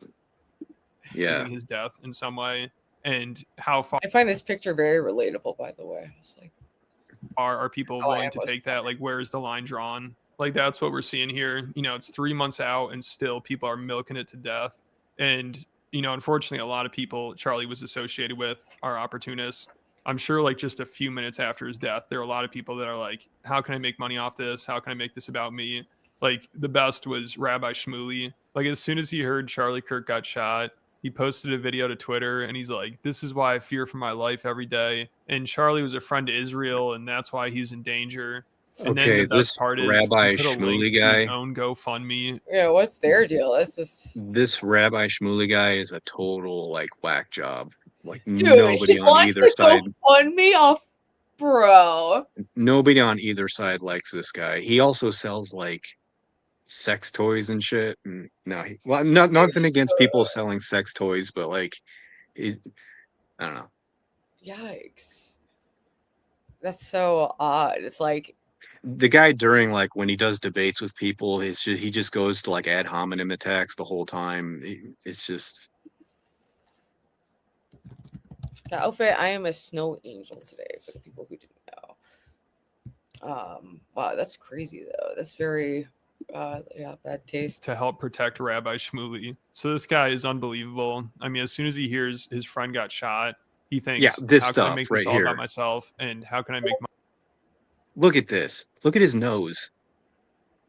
yeah, his death in some way, and how far I find this picture very relatable, by the way. It's like, are people willing to take that? Like, where is the line drawn? Like, that's what we're seeing here. You know, it's 3 months out and still people are milking it to death. And, you know, unfortunately, a lot of people Charlie was associated with are opportunists. I'm sure like just a few minutes after his death, there are a lot of people that are like, how can I make money off this? How can I make this about me? Like, the best was Rabbi Shmuley. Like, as soon as he heard Charlie Kirk got shot, he posted a video to Twitter and he's like, this is why I fear for my life every day. And Charlie was a friend to Israel, and that's why he's in danger. And okay, then the this best part is Rabbi he put a link Shmuley to guy. his own GoFundMe. Yeah, what's their deal? This Rabbi Shmuley guy is a total like whack job. Like, dude, nobody he on launched either the side. GoFundMe off, bro. Nobody on either side likes this guy. He also sells like sex toys and shit. And no, well, nothing against people selling sex toys, but like, he's, I don't know. Yikes. That's so odd. It's like, The guy during like when he does debates with people, he just goes to like ad hominem attacks the whole time. It's just the outfit. I am a snow angel today for the people who didn't know. Wow, that's crazy though. That's very bad taste. To help protect Rabbi Shmuley. So this guy is unbelievable. I mean, as soon as he hears his friend got shot, he thinks, yeah, this how stuff can I make right this all here. about myself, and how can I make money? Look at this. Look at his nose.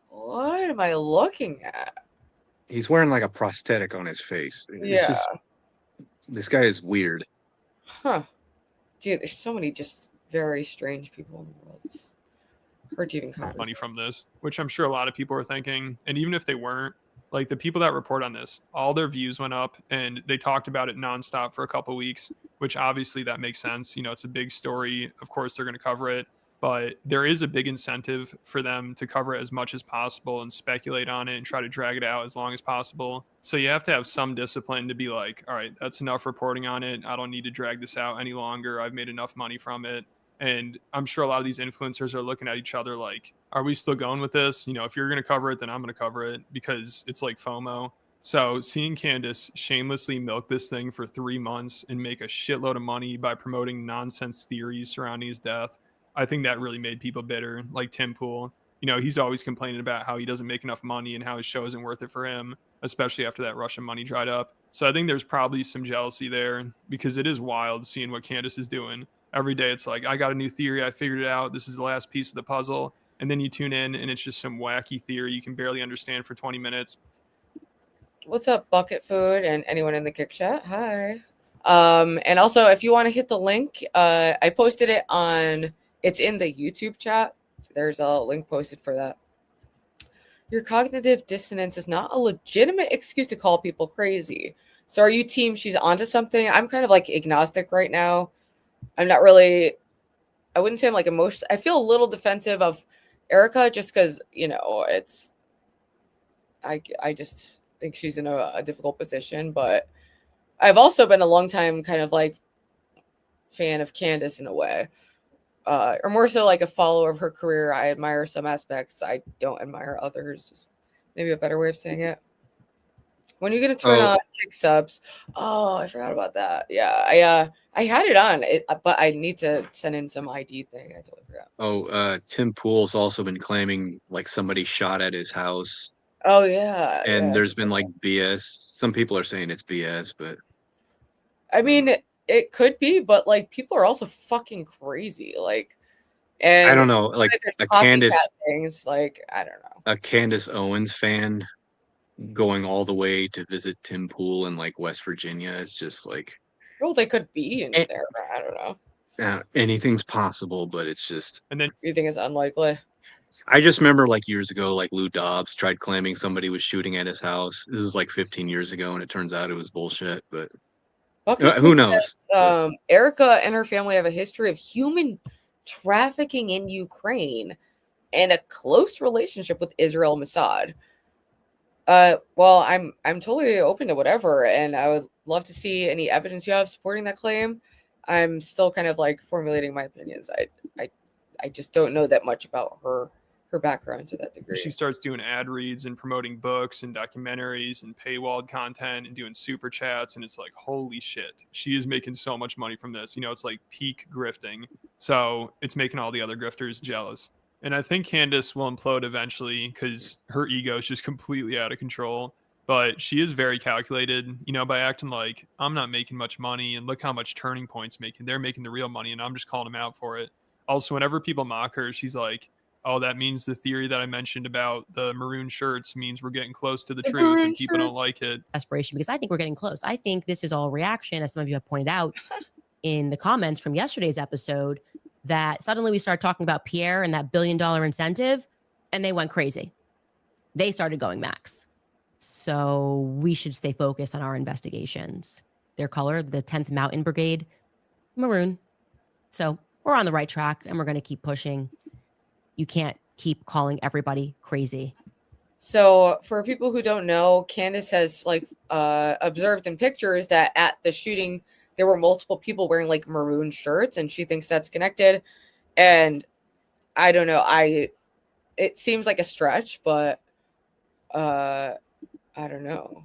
What am I looking at? He's wearing like a prosthetic on his face. It's just, this guy is weird. Huh. Dude, there's so many just very strange people in the world. It's hard to even comment. Money from this, which I'm sure a lot of people are thinking. And even if they weren't, like the people that report on this, all their views went up, and they talked about it nonstop for a couple of weeks, which obviously that makes sense. You know, it's a big story. Of course, they're going to cover it, but there is a big incentive for them to cover it as much as possible and speculate on it and try to drag it out as long as possible. So you have to have some discipline to be like, all right, that's enough reporting on it. I don't need to drag this out any longer. I've made enough money from it. And I'm sure a lot of these influencers are looking at each other like, are we still going with this? You know, if you're going to cover it, then I'm going to cover it, because it's like FOMO. So seeing Candace shamelessly milk this thing for 3 months and make a shitload of money by promoting nonsense theories surrounding his death, I think that really made people bitter. Like Tim Pool, you know, he's always complaining about how he doesn't make enough money and how his show isn't worth it for him, especially after that Russian money dried up. So I think there's probably some jealousy there, because it is wild seeing what Candace is doing. Every day it's like, I got a new theory, I figured it out, this is the last piece of the puzzle. And then you tune in and it's just some wacky theory you can barely understand for 20 minutes. What's up, Bucket Food, and anyone in the Kick Chat? Hi. And also, if you want to hit the link, I posted it on, it's in the YouTube chat. There's a link posted for that. your cognitive dissonance is not a legitimate excuse to call people crazy. So are you team she's onto something? I'm kind of like agnostic right now. I'm not really, I wouldn't say I'm like emotional. I feel a little defensive of Erika just because, you know, it's, I just think she's in a difficult position. But I've also been a long time kind of like fan of Candace in a way. Or more so like a follower of her career. I admire some aspects. I don't admire others. Is maybe a better way of saying it. When are you gonna turn on kick subs? Oh, I forgot about that. Yeah, I had it on, but I need to send in some ID thing. I totally forgot. Tim Pool's also been claiming like somebody shot at his house. Oh yeah, And yeah. there's been like BS. Some people are saying it's BS, but I mean, it could be, but like people are also fucking crazy. Like, and I don't know. Like a Candace things. Like I don't know. A Candace Owens fan going all the way to visit Tim Pool in like West Virginia. It's just like, well, they could be in there. I don't know. Anything's possible, but it's just. And then you think it's unlikely? I just remember like years ago, like Lou Dobbs tried claiming somebody was shooting at his house. This is like 15 years ago, and it turns out it was bullshit. But who knows? Erika and her family have a history of human trafficking in Ukraine and a close relationship with Israel and Mossad. Well, I'm totally open to whatever, and I would love to see any evidence you have supporting that claim. I'm still kind of like formulating my opinions. I just don't know that much about her background to that degree. She starts doing ad reads and promoting books and documentaries and paywalled content and doing super chats, and it's like, holy shit, she is making so much money from this. You know, it's like peak grifting. So it's making all the other grifters jealous. And I think Candace will implode eventually because her ego is just completely out of control. But she is very calculated, you know, by acting like I'm not making much money and look how much Turning Point's making. They're making the real money and I'm just calling them out for it. Also, whenever people mock her, she's like, oh, that means the theory that I mentioned about the maroon shirts means we're getting close to the truth and people don't like it. Aspiration, because I think we're getting close. I think this is all reaction, as some of you have pointed out in the comments from yesterday's episode, that suddenly we started talking about Pierre and that $1 billion incentive, and they went crazy. They started going max. So we should stay focused on our investigations. Their color, the 10th Mountain Brigade, maroon. So we're on the right track, and we're going to keep pushing. You can't keep calling everybody crazy. So for people who don't know, Candace has like observed in pictures that at the shooting, there were multiple people wearing like maroon shirts, and she thinks that's connected. And I don't know. It seems like a stretch, but I don't know.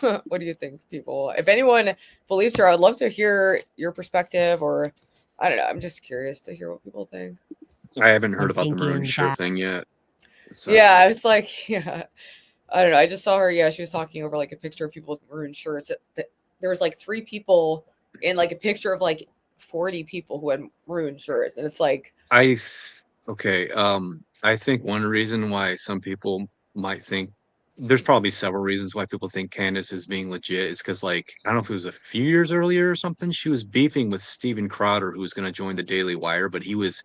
What do you think, people? If anyone believes her, I'd love to hear your perspective, or I don't know. I'm just curious to hear what people think. I haven't heard about the maroon shirt thing yet. So. Yeah, I was like, yeah, I don't know. I just saw her. Yeah, she was talking over like a picture of people with maroon shirts. There was like 3 people in like a picture of like 40 people who had maroon shirts, and it's like, I think one reason why some people might think, there's probably several reasons why people think Candace is being legit, is because like, I don't know if it was a few years earlier or something, she was beefing with Steven Crowder, who was going to join the Daily Wire, but he was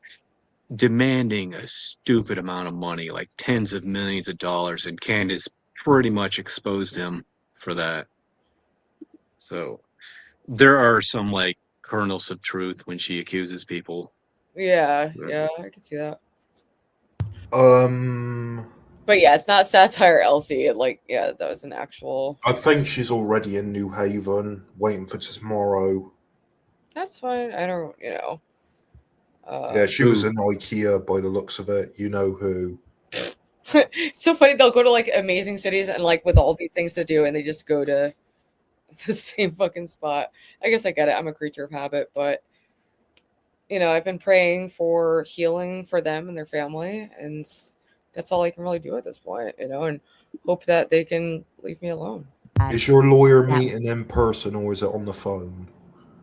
demanding a stupid amount of money, like tens of millions of dollars, and Candace pretty much exposed him for that. So there are some like kernels of truth when she accuses people. yeah, I can see that. But yeah, it's not satire, Elsie. Like, yeah, that was an actual. I think she's already in New Haven, waiting for tomorrow. That's fine. I don't, you know. Yeah, she was in IKEA by the looks of it. You know who. It's so funny. They'll go to like amazing cities and like with all these things to do, and they just go to the same fucking spot. I guess I get it. I'm a creature of habit, but you know, I've been praying for healing for them and their family, and that's all I can really do at this point, you know, and hope that they can leave me alone. Is your lawyer meeting in person or is it on the phone?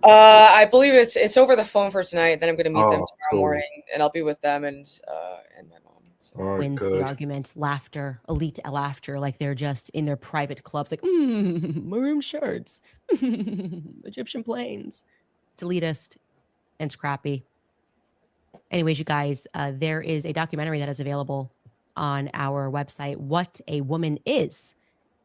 I believe it's over the phone for tonight. Then I'm going to meet them tomorrow morning, and I'll be with them and my mom. So. Wins the argument. Laughter, elite laughter, like they're just in their private clubs, like maroon shirts, Egyptian planes. It's elitist and scrappy. Anyways, you guys, there is a documentary that is available on our website what a woman is.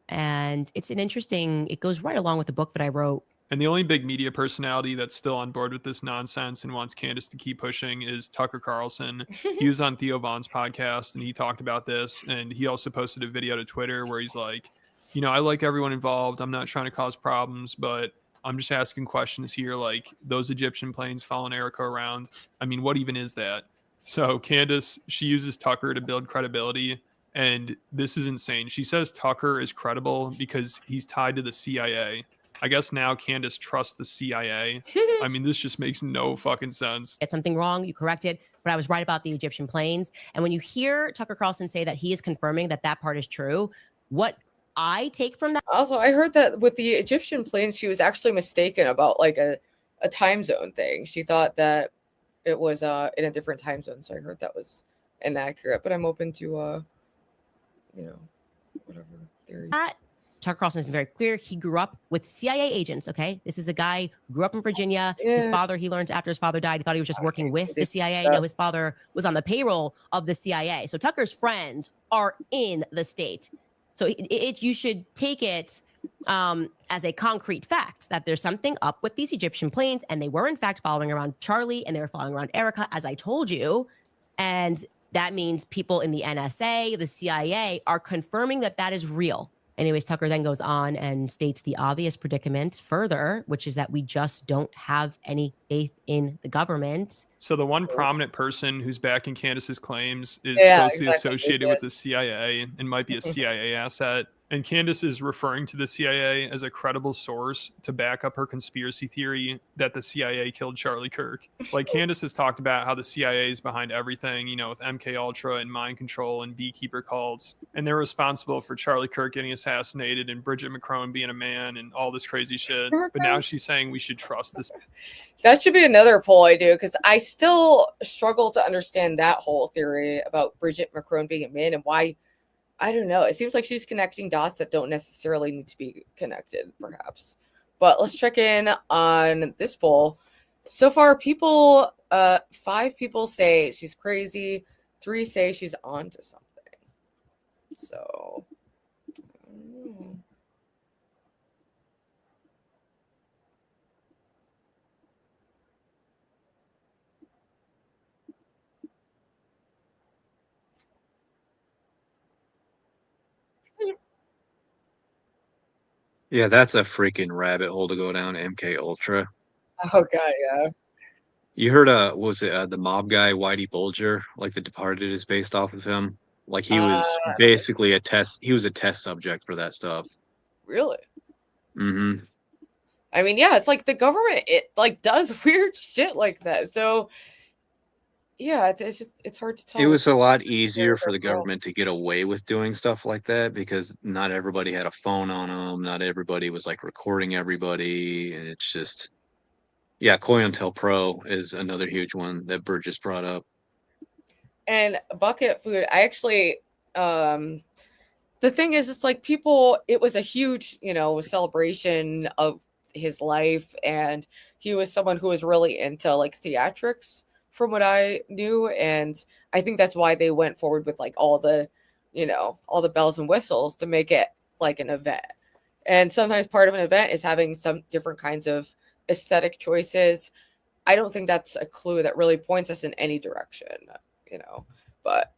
And it's an interesting, it goes right along with the book that I wrote. And the only big media personality that's still on board with this nonsense and wants Candace to keep pushing is Tucker Carlson. He was on Theo Vaughn's podcast and he talked about this. And he also posted a video to Twitter where he's like, you know, I like everyone involved. I'm not trying to cause problems, but I'm just asking questions here. Like those Egyptian planes following Erika around. I mean, what even is that? So Candace, she uses Tucker to build credibility. And this is insane. She says Tucker is credible because he's tied to the CIA. I guess now Candace trusts the CIA. I mean, this just makes no fucking sense. Get something wrong, you correct it. But I was right about the Egyptian planes. And when you hear Tucker Carlson say that he is confirming that that part is true, what I take from that. Also, I heard that with the Egyptian planes, she was actually mistaken about like a time zone thing. She thought that it was in a different time zone. So I heard that was inaccurate. But I'm open to you know, whatever theory. Tucker Carlson has been very clear. He grew up with CIA agents, okay? This is a guy who grew up in Virginia. His father, he learned after his father died, he thought he was just working with the CIA. No, his father was on the payroll of the CIA. So Tucker's friends are in the state. So you should take it as a concrete fact that there's something up with these Egyptian planes, and they were in fact following around Charlie, and they were following around Erika, as I told you. And that means people in the NSA, the CIA, are confirming that that is real. Anyways, Tucker then goes on and states the obvious predicament further, which is that we just don't have any faith in the government. So the one prominent person who's backing Candace's claims is closely associated with the CIA and might be a CIA asset. And Candace is referring to the CIA as a credible source to back up her conspiracy theory that the CIA killed Charlie Kirk. Like Candace has talked about how the CIA is behind everything, you know, with MK Ultra and mind control and beekeeper cults. And they're responsible for Charlie Kirk getting assassinated and Bridget McCrone being a man and all this crazy shit. But now she's saying we should trust this. That should be another poll I do, because I still struggle to understand that whole theory about Bridget McCrone being a man and why. I don't know. It seems like she's connecting dots that don't necessarily need to be connected, perhaps. But let's check in on this poll. So far, people, 5 people say she's crazy. 3 say she's onto something. So, Yeah, that's a freaking rabbit hole to go down, MK Ultra. oh god, yeah. You heard was it the mob guy Whitey Bulger? Like The Departed is based off of him. Like he was basically a test. He was a test subject for that stuff. Really? Mm-hmm. I mean, yeah, it's like the government, it like does weird shit like that. So yeah, it's hard to tell. It was a lot easier for the government to get away with doing stuff like that because not everybody had a phone on them. Not everybody was like recording everybody. And it's just, yeah, COINTELPRO is another huge one that Burgess brought up. And bucket food, I actually, the thing is, it's like people, it was a huge, you know, celebration of his life. And he was someone who was really into like theatrics, from what I knew. And I think that's why they went forward with like all the, you know, all the bells and whistles to make it like an event. And sometimes part of an event is having some different kinds of aesthetic choices. I don't think that's a clue that really points us in any direction, you know, but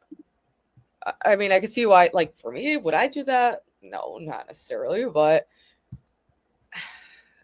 I mean, I can see why, like for me, would I do that? No, not necessarily, but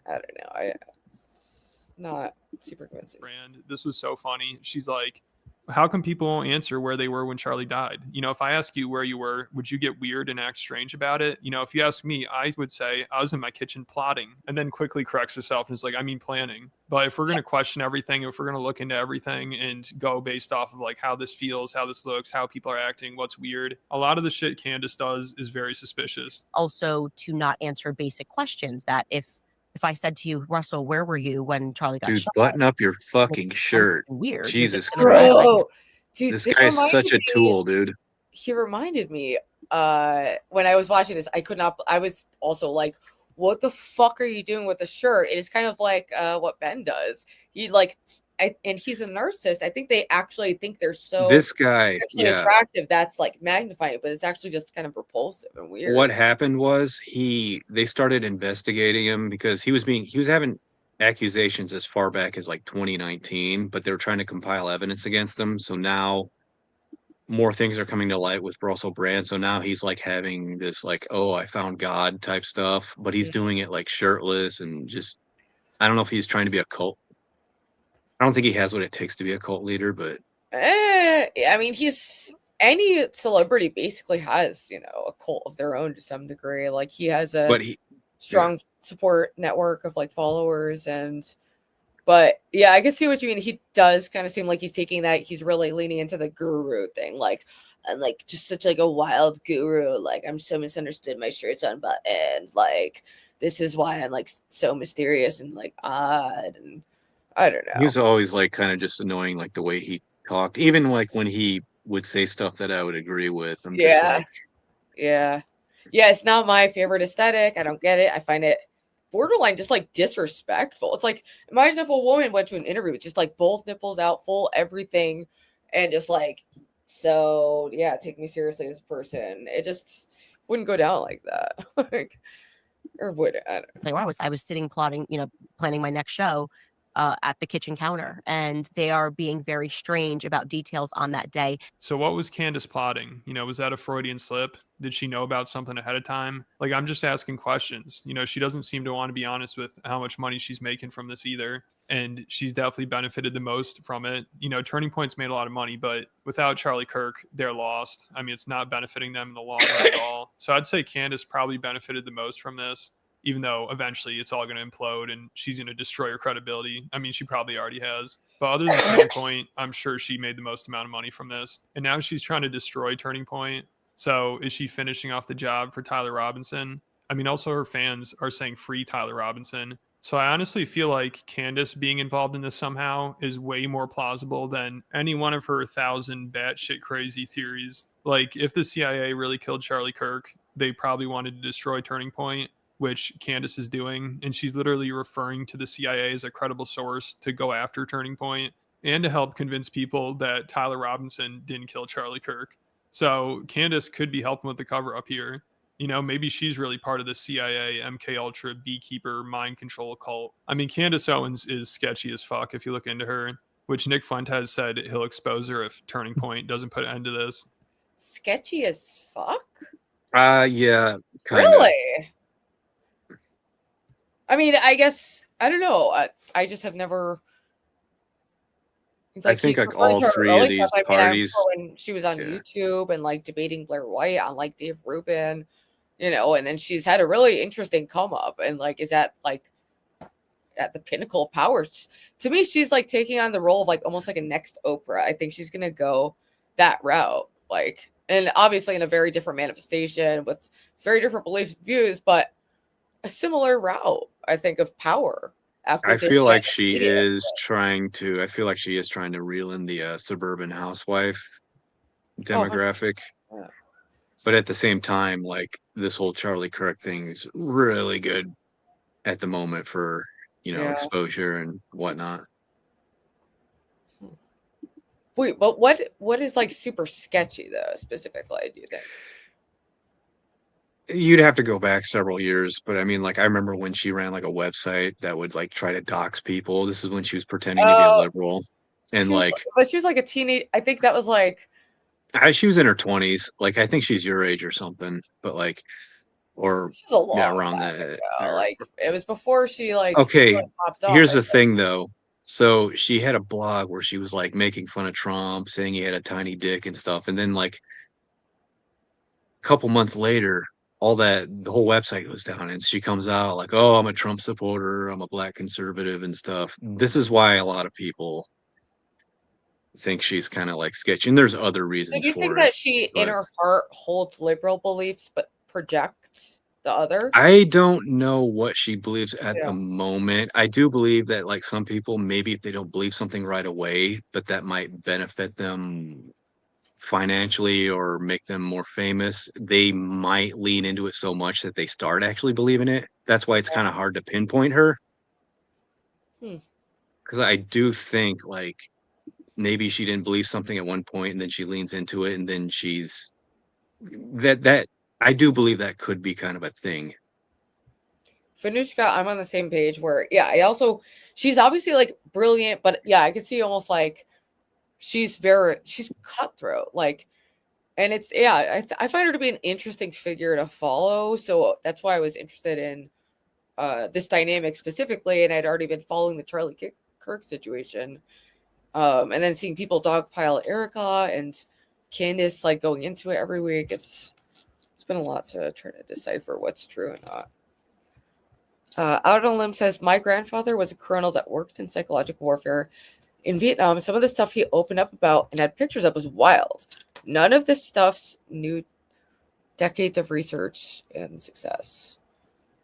I don't know. It's not super convincing. Brand, this was so funny. She's like, how come people won't answer where they were when Charlie died? You know, if I ask you where you were, would you get weird and act strange about it? You know, if you ask me, I would say I was in my kitchen plotting, and then quickly corrects herself and is like, I mean planning. But if we're going to question everything, if we're going to look into everything and go based off of like how this feels, how this looks, how people are acting, what's weird, a lot of the shit Candace does is very suspicious. Also, to not answer basic questions that if I said to you, Russell, where were you when Charlie got Dude, shot? button up your fucking shirt. Weird. Jesus Christ. Bro, dude, this guy's such a tool, dude. He reminded me when I was watching this, I was also like, what the fuck are you doing with the shirt? It is kind of like what Ben does. He like and he's a narcissist. I think they actually think they're so This guy, sexually yeah. attractive. That's like magnifying, but it's actually just kind of repulsive and weird. What happened was they started investigating him because he was having accusations as far back as like 2019, but they were trying to compile evidence against him. So now more things are coming to light with Russell Brand. So now he's like having this like, oh, I found God type stuff, but he's doing it like shirtless and just, I don't know if he's trying to be a cult. I don't think he has what it takes to be a cult leader, but I mean, any celebrity basically has, a cult of their own to some degree. Like he has a strong support network of like followers but yeah, I can see what you mean. He does kind of seem like he's taking that. He's really leaning into the guru thing. Like, I'm like just such like a wild guru. Like I'm so misunderstood. My shirt's unbuttoned. Like this is why I'm like so mysterious and like odd. And I don't know. He was always like kind of just annoying, like the way he talked. Even like when he would say stuff that I would agree with. I'm just like, yeah. It's not my favorite aesthetic. I don't get it. I find it borderline just like disrespectful. It's like, imagine if a woman went to an interview with just like both nipples out, full everything, and just like, so yeah, take me seriously as a person. It just wouldn't go down like that. Like, or would it? I don't know. I was sitting planning my next show at the kitchen counter, and they are being very strange about details on that day. So what was Candace plotting? Was that a Freudian slip? Did she know about something ahead of time? Like, I'm just asking questions. She doesn't seem to want to be honest with how much money she's making from this either. And she's definitely benefited the most from it. Turning Point's made a lot of money, but without Charlie Kirk, they're lost. I mean, it's not benefiting them in the long run at all. So I'd say Candace probably benefited the most from this, even though eventually it's all going to implode and she's going to destroy her credibility. I mean, she probably already has. But other than Turning Point, I'm sure she made the most amount of money from this. And now she's trying to destroy Turning Point. So is she finishing off the job for Tyler Robinson? I mean, also her fans are saying free Tyler Robinson. So I honestly feel like Candace being involved in this somehow is way more plausible than any one of her 1,000 batshit crazy theories. Like, if the CIA really killed Charlie Kirk, they probably wanted to destroy Turning Point, which Candace is doing. And she's literally referring to the CIA as a credible source to go after Turning Point and to help convince people that Tyler Robinson didn't kill Charlie Kirk. So Candace could be helping with the cover up here. Maybe she's really part of the CIA, MK Ultra, beekeeper, mind control cult. I mean, Candace Owens is sketchy as fuck if you look into her, which Nick Fuentes said he'll expose her if Turning Point doesn't put an end to this. Sketchy as fuck? Yeah. Kinda. Really? I mean, I guess, I don't know. I just have never... I think like all three of these parties. When she was on YouTube and like debating Blair White on like Dave Rubin, and then she's had a really interesting come up and like is at the pinnacle of power. To me, she's like taking on the role of like almost like a next Oprah. I think she's gonna go that route, like, and obviously in a very different manifestation with very different beliefs and views, but a similar route, I think, of power. I feel like she is trying to reel in the suburban housewife demographic. Yeah. But at the same time, like this whole Charlie Kirk thing is really good at the moment for, exposure and whatnot. Wait, but what is like super sketchy though, specifically, do you think? You'd have to go back several years, but I mean, like, I remember when she ran like a website that would like try to dox people. This is when she was pretending to be a liberal, and but she was like a teenage. I think that was like, she was in her 20s. Like, I think she's your age or something, but like, or this was a long around time that. ago. Like, it was before she like. Okay, really popped off, here's the thing though. So she had a blog where she was like making fun of Trump, saying he had a tiny dick and stuff, and then like a couple months later, the whole website goes down and she comes out like, oh, I'm a Trump supporter, I'm a black conservative and stuff. This is why a lot of people think she's kind of like sketchy, and there's other reasons for it. Do you think that she in her heart holds liberal beliefs but projects the other? I don't know what she believes at the moment. I do believe that like some people, maybe if they don't believe something right away, but that might benefit them financially or make them more famous, they might lean into it so much that they start actually believing it. That's why it's kind of hard to pinpoint her. because I do think like maybe she didn't believe something at one point and then she leans into it and then she's that I do believe that could be kind of a thing. Fanushka, I'm on the same page where, yeah, she's obviously like brilliant, but yeah, I can see almost like she's cutthroat. Like, and it's, yeah, I find her to be an interesting figure to follow. So that's why I was interested in this dynamic specifically. And I'd already been following the Charlie Kirk situation. And then seeing people dogpile Erika and Candace like going into it every week. It's been a lot to try to decipher what's true and not. Out on a Limb says, my grandfather was a colonel that worked in psychological warfare in Vietnam. Some of the stuff he opened up about and had pictures of was wild. None of this stuff's new decades of research and success.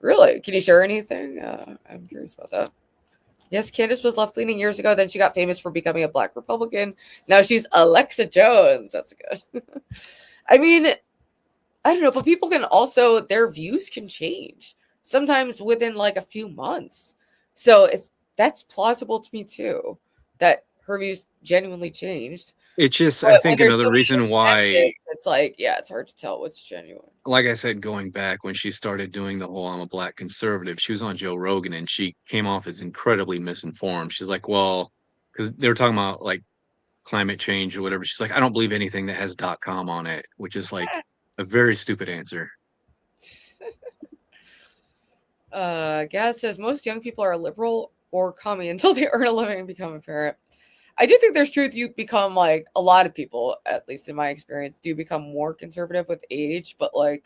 Really? Can you share anything? I'm curious about that. Yes, Candace was left-leaning years ago. Then she got famous for becoming a Black Republican. Now she's Alexa Jones. That's good. I mean, I don't know, but people can also, their views can change. Sometimes within like a few months. So that's plausible to me too, that her views genuinely changed. It's just, I think another reason why it's like, yeah, it's hard to tell what's genuine. Like I said, going back when she started doing the whole I'm a Black conservative, she was on Joe Rogan and she came off as incredibly misinformed. She's like, well, because they were talking about like climate change or whatever. She's like, I don't believe anything that has .com on it, which is like a very stupid answer. Gaz says most young people are liberal or commie until they earn a living and become a parent. I do think there's truth. You become like a lot of people, at least in my experience, do become more conservative with age, but like,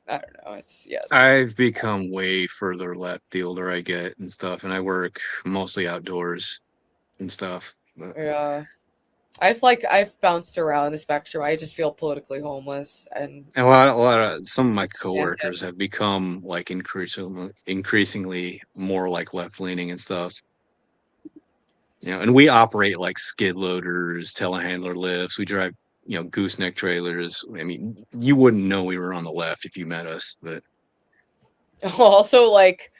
I don't know. It's yes. I've become way further left the older I get and stuff, and I work mostly outdoors and stuff. But. Yeah. I've bounced around the spectrum. I just feel politically homeless, and a lot of some of my coworkers have become like increasingly more like left leaning and stuff. You know, and we operate like skid loaders, telehandler lifts. We drive, you know, gooseneck trailers. I mean, you wouldn't know we were on the left if you met us, but also like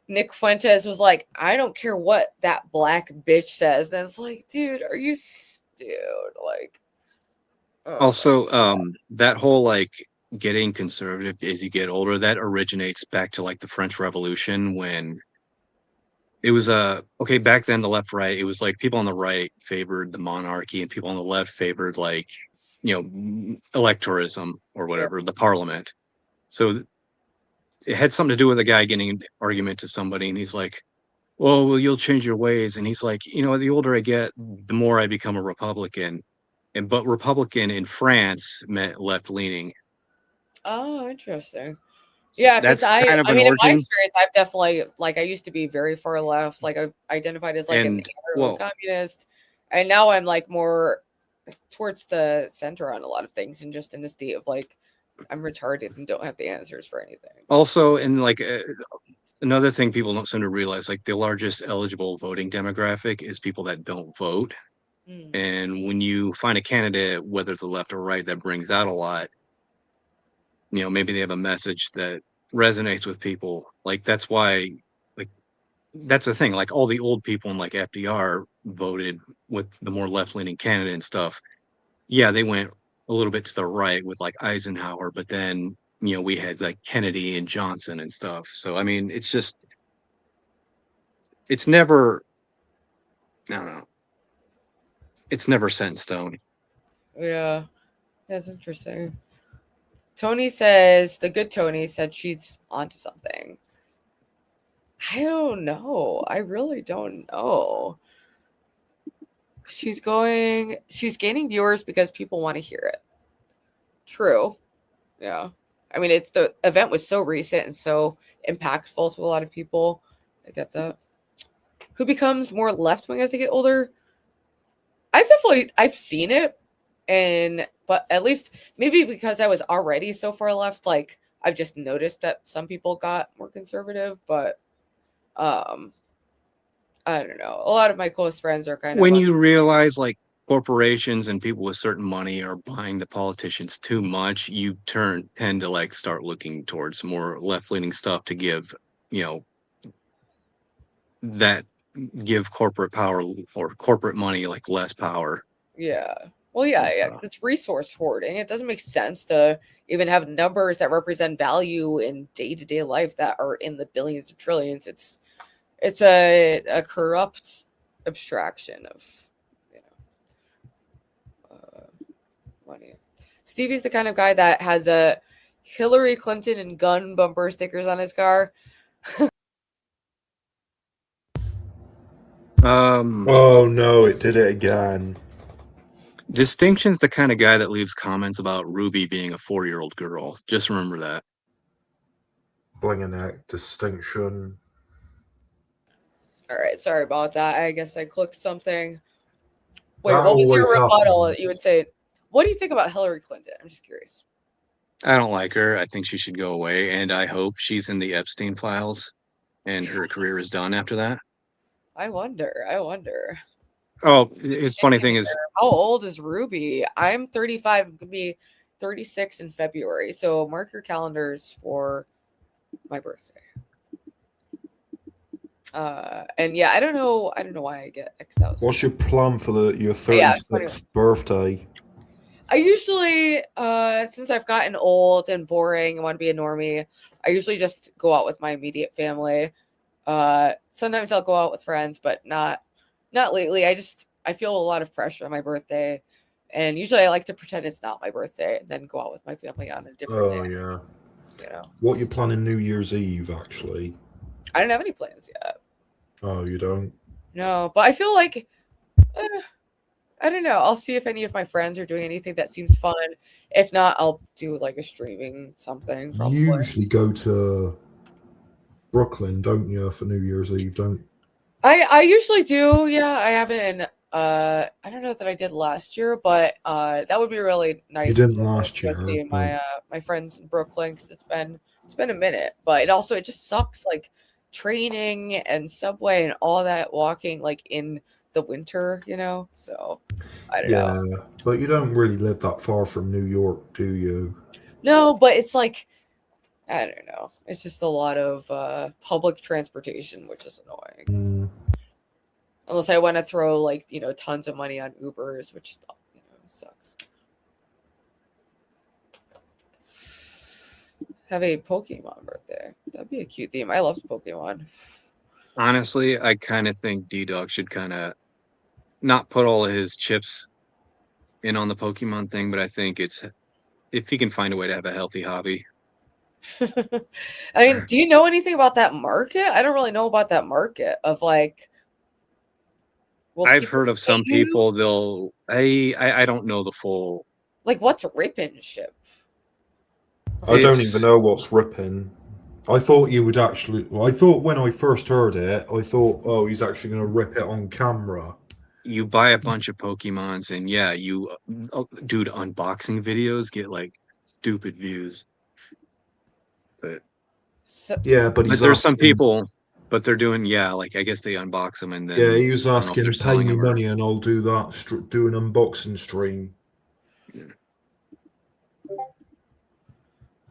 Nick Fuentes was like, I don't care what that black bitch says. And it's like, dude, are you dude? Like, also, that whole like getting conservative as you get older, that originates back to like the French Revolution when it was okay, back then the left right, it was like people on the right favored the monarchy and people on the left favored like, you know, electorism or whatever, the parliament. So it had something to do with a guy getting an argument to somebody and he's like, well, you'll change your ways. And he's like, you know, the older I get, the more I become a Republican. But Republican in France meant left leaning. Oh, interesting. Yeah, because I mean, in my experience, I've definitely like I used to be very far left. Like I identified as like an communist, and now I'm like more towards the center on a lot of things, and just in the state of like I'm retarded and don't have the answers for anything. Also, and like another thing people don't seem to realize, like the largest eligible voting demographic is people that don't vote. And when you find a candidate, whether the left or right, that brings out a lot, you know, maybe they have a message that resonates with people. Like that's why, like that's the thing. Like all the old people in like FDR voted with the more left-leaning candidate and stuff. Yeah, they went a little bit to the right with like Eisenhower, but then you know we had like Kennedy and Johnson and stuff. So I mean, it's just it's never. I don't know. It's never set in stone. Yeah, that's interesting. Tony says, the good Tony said she's onto something. I don't know. I really don't know. She's gaining viewers because people want to hear it. True. Yeah. I mean, the event was so recent and so impactful to a lot of people. I get that. Who becomes more left-wing as they get older? I've seen it, but at least maybe because I was already so far left, like I've just noticed that some people got more conservative, but I don't know. A lot of my close friends are kind of when you realize like corporations and people with certain money are buying the politicians too much, you tend to like start looking towards more left-leaning stuff to give, you know, that give corporate power or corporate money like less power. Yeah. Well, yeah, 'cause it's resource hoarding. It doesn't make sense to even have numbers that represent value in day-to-day life that are in the billions and trillions. It's a corrupt abstraction of, you know, money. Stevie's the kind of guy that has a Hillary Clinton and gun bumper stickers on his car. Oh no, it did it again. Distinction's the kind of guy that leaves comments about Ruby being a 4-year-old girl. Just remember that. Bling a neck, Distinction. All right, sorry about that. I guess I clicked something. Wait, That what was your always rebuttal? happens. You would say, what do you think about Hillary Clinton? I'm just curious. I don't like her. I think she should go away, and I hope she's in the Epstein files and her career is done after that. I wonder. Oh, it's funny thing is, How old is Ruby? I'm 35. I'm gonna be 36 in February. So mark your calendars for my birthday. And yeah, I don't know why I get X'd out. What's your plan for your Yeah, 36th birthday? I usually, since I've gotten old and boring and want to be a normie, I usually just go out with my immediate family. Sometimes I'll go out with friends, but not lately. I feel a lot of pressure on my birthday, and usually I like to pretend it's not my birthday and then go out with my family on a different day. Oh yeah. You know. What you planning New Year's Eve actually? I don't have any plans yet. Oh, you don't? No, but I feel like I don't know. I'll see if any of my friends are doing anything that seems fun. If not, I'll do like a streaming something. Probably. You usually go to Brooklyn, don't you, for New Year's Eve? Don't? I usually do. Yeah, I haven't. I don't know that I did last year, but that would be really nice. You didn't to last go year. see my my friends in Brooklyn because it's been a minute. But it just sucks like training and subway and all that walking like in the winter, you know. So I don't know. Yeah, but you don't really live that far from New York, do you? No, but it's like I don't know. It's just a lot of public transportation, which is annoying. Unless I want to throw like tons of money on Ubers, which sucks. Have a Pokemon birthday. That'd be a cute theme. I loved Pokemon. honestly, I kind of think Ddog should kind of not put all of his chips in on the Pokemon thing, but I think it's if he can find a way to have a healthy hobby. I mean, do you know anything about that market? I don't really know about that market of like. I've heard of some people. I don't know the full. Like, what's ripping ship? I don't even know what's ripping. I thought you would actually. Well, I thought when I first heard it, I thought, oh, he's actually going to rip it on camera. You buy a bunch of Pokemons, and yeah, dude, unboxing videos get like stupid views. But yeah, but there's some people, but they're doing like I guess they unbox them and then yeah, he was asking to pay me money and I'll do that. Do an unboxing stream. Yeah.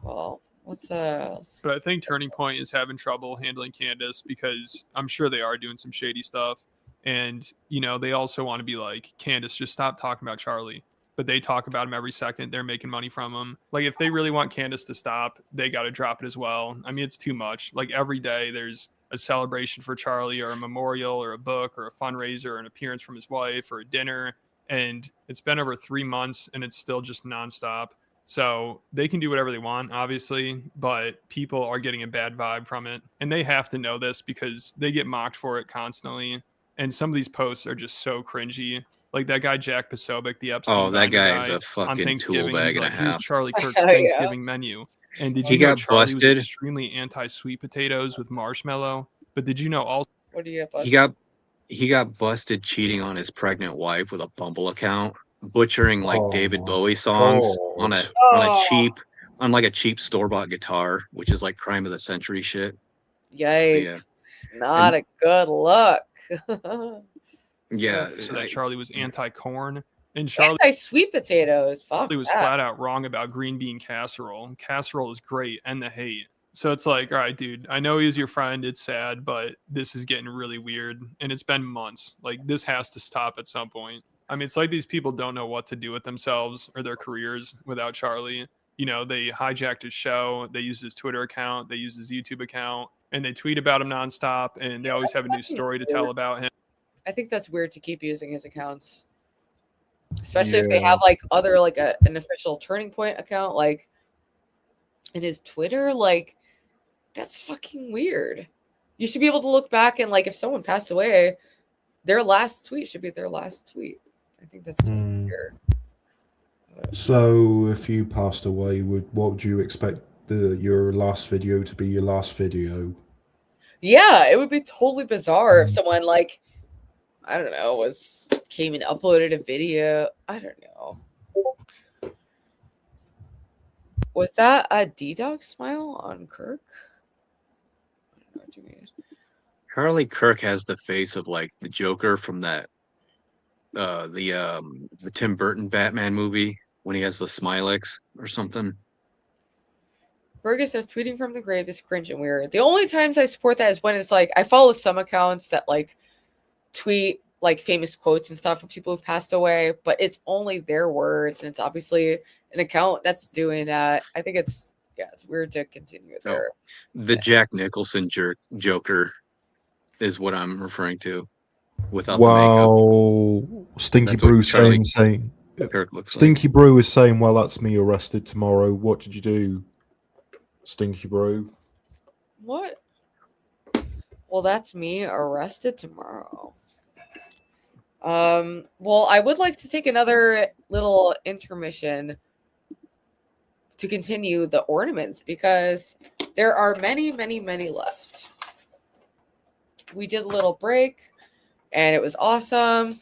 Well, let's But I think Turning Point is having trouble handling Candace because I'm sure they are doing some shady stuff. And, they also want to be like, Candace, just stop talking about Charlie. But they talk about him every second. They're making money from him. Like, if they really want Candace to stop, they got to drop it as well. I mean, it's too much. Like, every day there's a celebration for Charlie or a memorial or a book or a fundraiser or an appearance from his wife or a dinner. And it's been over 3 months and it's still just nonstop. So they can do whatever they want, obviously, but people are getting a bad vibe from it. And they have to know this because they get mocked for it constantly. And some of these posts are just so cringy. Like that guy, Jack Posobiec, the Epstein that guy is a on fucking Thanksgiving. tool bag He's and a like, here's half. Charlie Kirk's Thanksgiving menu. And did He you know got Charlie busted. was extremely anti-sweet potatoes with marshmallow? But did you know also... What do you get? He got busted cheating on his pregnant wife with a Bumble account, butchering like David Bowie songs on a cheap store-bought guitar, which is like crime of the century shit. Yikes! Not a good look. Yeah, so that Charlie was anti-corn and Charlie anti-sweet potatoes. Fuck Charlie was that. flat out wrong about green bean casserole. Casserole is great, and the hate. So it's like, all right, dude, I know he's your friend. It's sad, but this is getting really weird. And it's been months. Like, this has to stop at some point. I mean, it's like these people don't know what to do with themselves or their careers without Charlie. You know, they hijacked his show. They used his Twitter account. They used his YouTube account. And they tweet about him nonstop. And they always have a new story to tell about him. I think that's weird to keep using his accounts. Especially if they have, like, other, like, an official Turning Point account, like, in his Twitter. Like, that's fucking weird. You should be able to look back and, like, if someone passed away, their last tweet should be their last tweet. I think that's weird. So, if you passed away, what would you expect your last video to be your last video? Yeah, it would be totally bizarre if someone, like, I don't know, came and uploaded a video. I don't know. Was that a Ddog smile on Kirk? I don't know what you mean. Charlie Kirk has the face of like the Joker from that the Tim Burton Batman movie when he has the Smilex or something. Burgess says tweeting from the grave is cringe and weird. The only times I support that is when it's like I follow some accounts that like tweet like famous quotes and stuff from people who've passed away, but it's only their words and it's obviously an account that's doing that. I think it's weird to continue there. The Jack Nicholson Joker is what I'm referring to without the makeup. Stinky Brew saying Kirk looks Stinky Brew is saying, well, that's me arrested tomorrow. What did you do, Stinky Brew? What? Well, that's me arrested tomorrow. Well, I would like to take another little intermission to continue the ornaments because there are many, many, many left. We did a little break and it was awesome.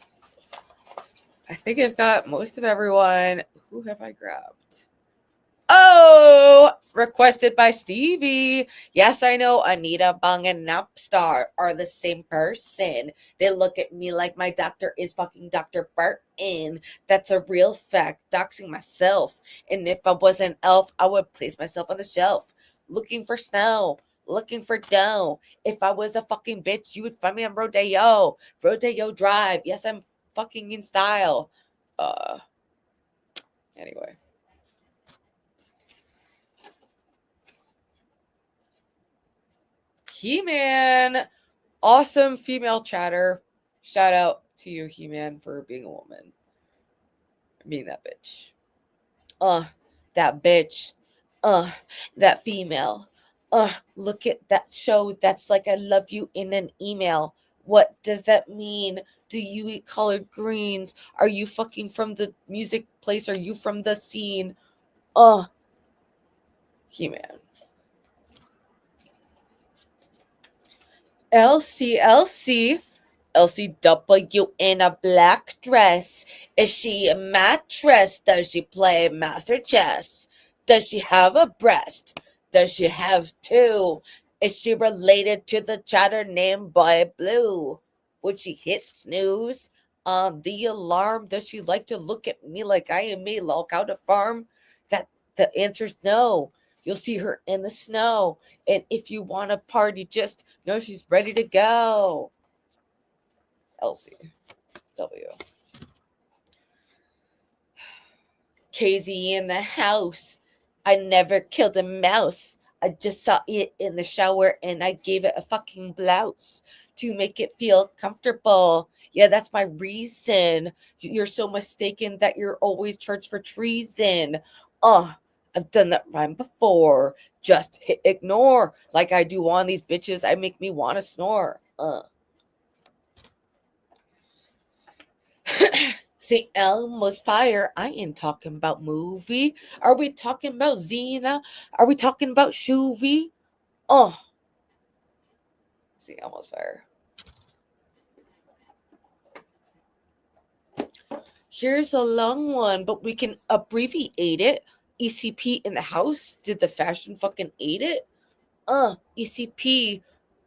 I think I've got most of everyone. Who have I grabbed? Oh, requested by Stevie. Yes, I know Anita Bung and Napstar are the same person. They look at me like my doctor is fucking Dr. Burton. That's a real fact. Doxing myself. And if I was an elf, I would place myself on the shelf. Looking for snow. Looking for dough. If I was a fucking bitch, you would find me on Rodeo. Rodeo Drive. Yes, I'm fucking in style. Anyway. He-Man, awesome female chatter. Shout out to you, He-Man, for being a woman. Being that bitch. That bitch. That female. Look at that show. That's like I love you in an email. What does that mean? Do you eat collard greens? Are you fucking from the music place? Are you from the scene? He-Man. LCLC LCW in a black dress. Is she a mattress? Does she play master chess? Does she have a breast? Does she have two? Is she related to the chatter named Boy Blue? Would she hit snooze on the alarm? Does she like to look at me like I am a lockout a farm? That the answer's no. You'll see her in the snow. And if you want to party, just know she's ready to go. LCW. KZ in the house. I never killed a mouse. I just saw it in the shower and I gave it a fucking blouse to make it feel comfortable. Yeah, that's my reason. You're so mistaken that you're always charged for treason. I've done that rhyme before. Just hit ignore. Like I do on these bitches. I make me want to snore. St. Elmo's fire. I ain't talking about movie. Are we talking about Xena? Are we talking about Shuvi? St. Elmo's fire. Here's a long one, but we can abbreviate it. ECP in the house. Did the fashion fucking eat it? ECP,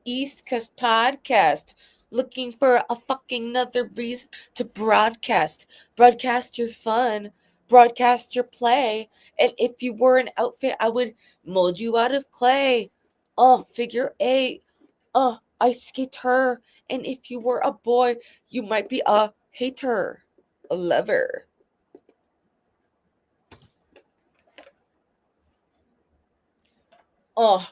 East Coast Podcast. Looking for a fucking another reason to broadcast. Broadcast your fun. Broadcast your play. And if you were an outfit, I would mold you out of clay. Figure 8. Ice skater. And if you were a boy, you might be a hater, a lover.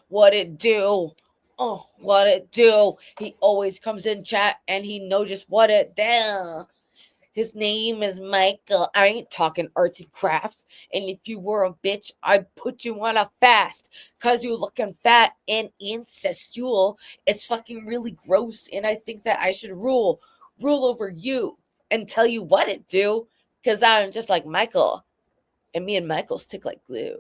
What it do? What it do? He always comes in chat and he knows just what it do. His name is Michael. I ain't talking artsy crafts. And if you were a bitch, I'd put you on a fast. Cause you looking fat and incestual. It's fucking really gross. And I think that I should rule over you and tell you what it do. Cause I'm just like Michael. And me and Michael stick like glue.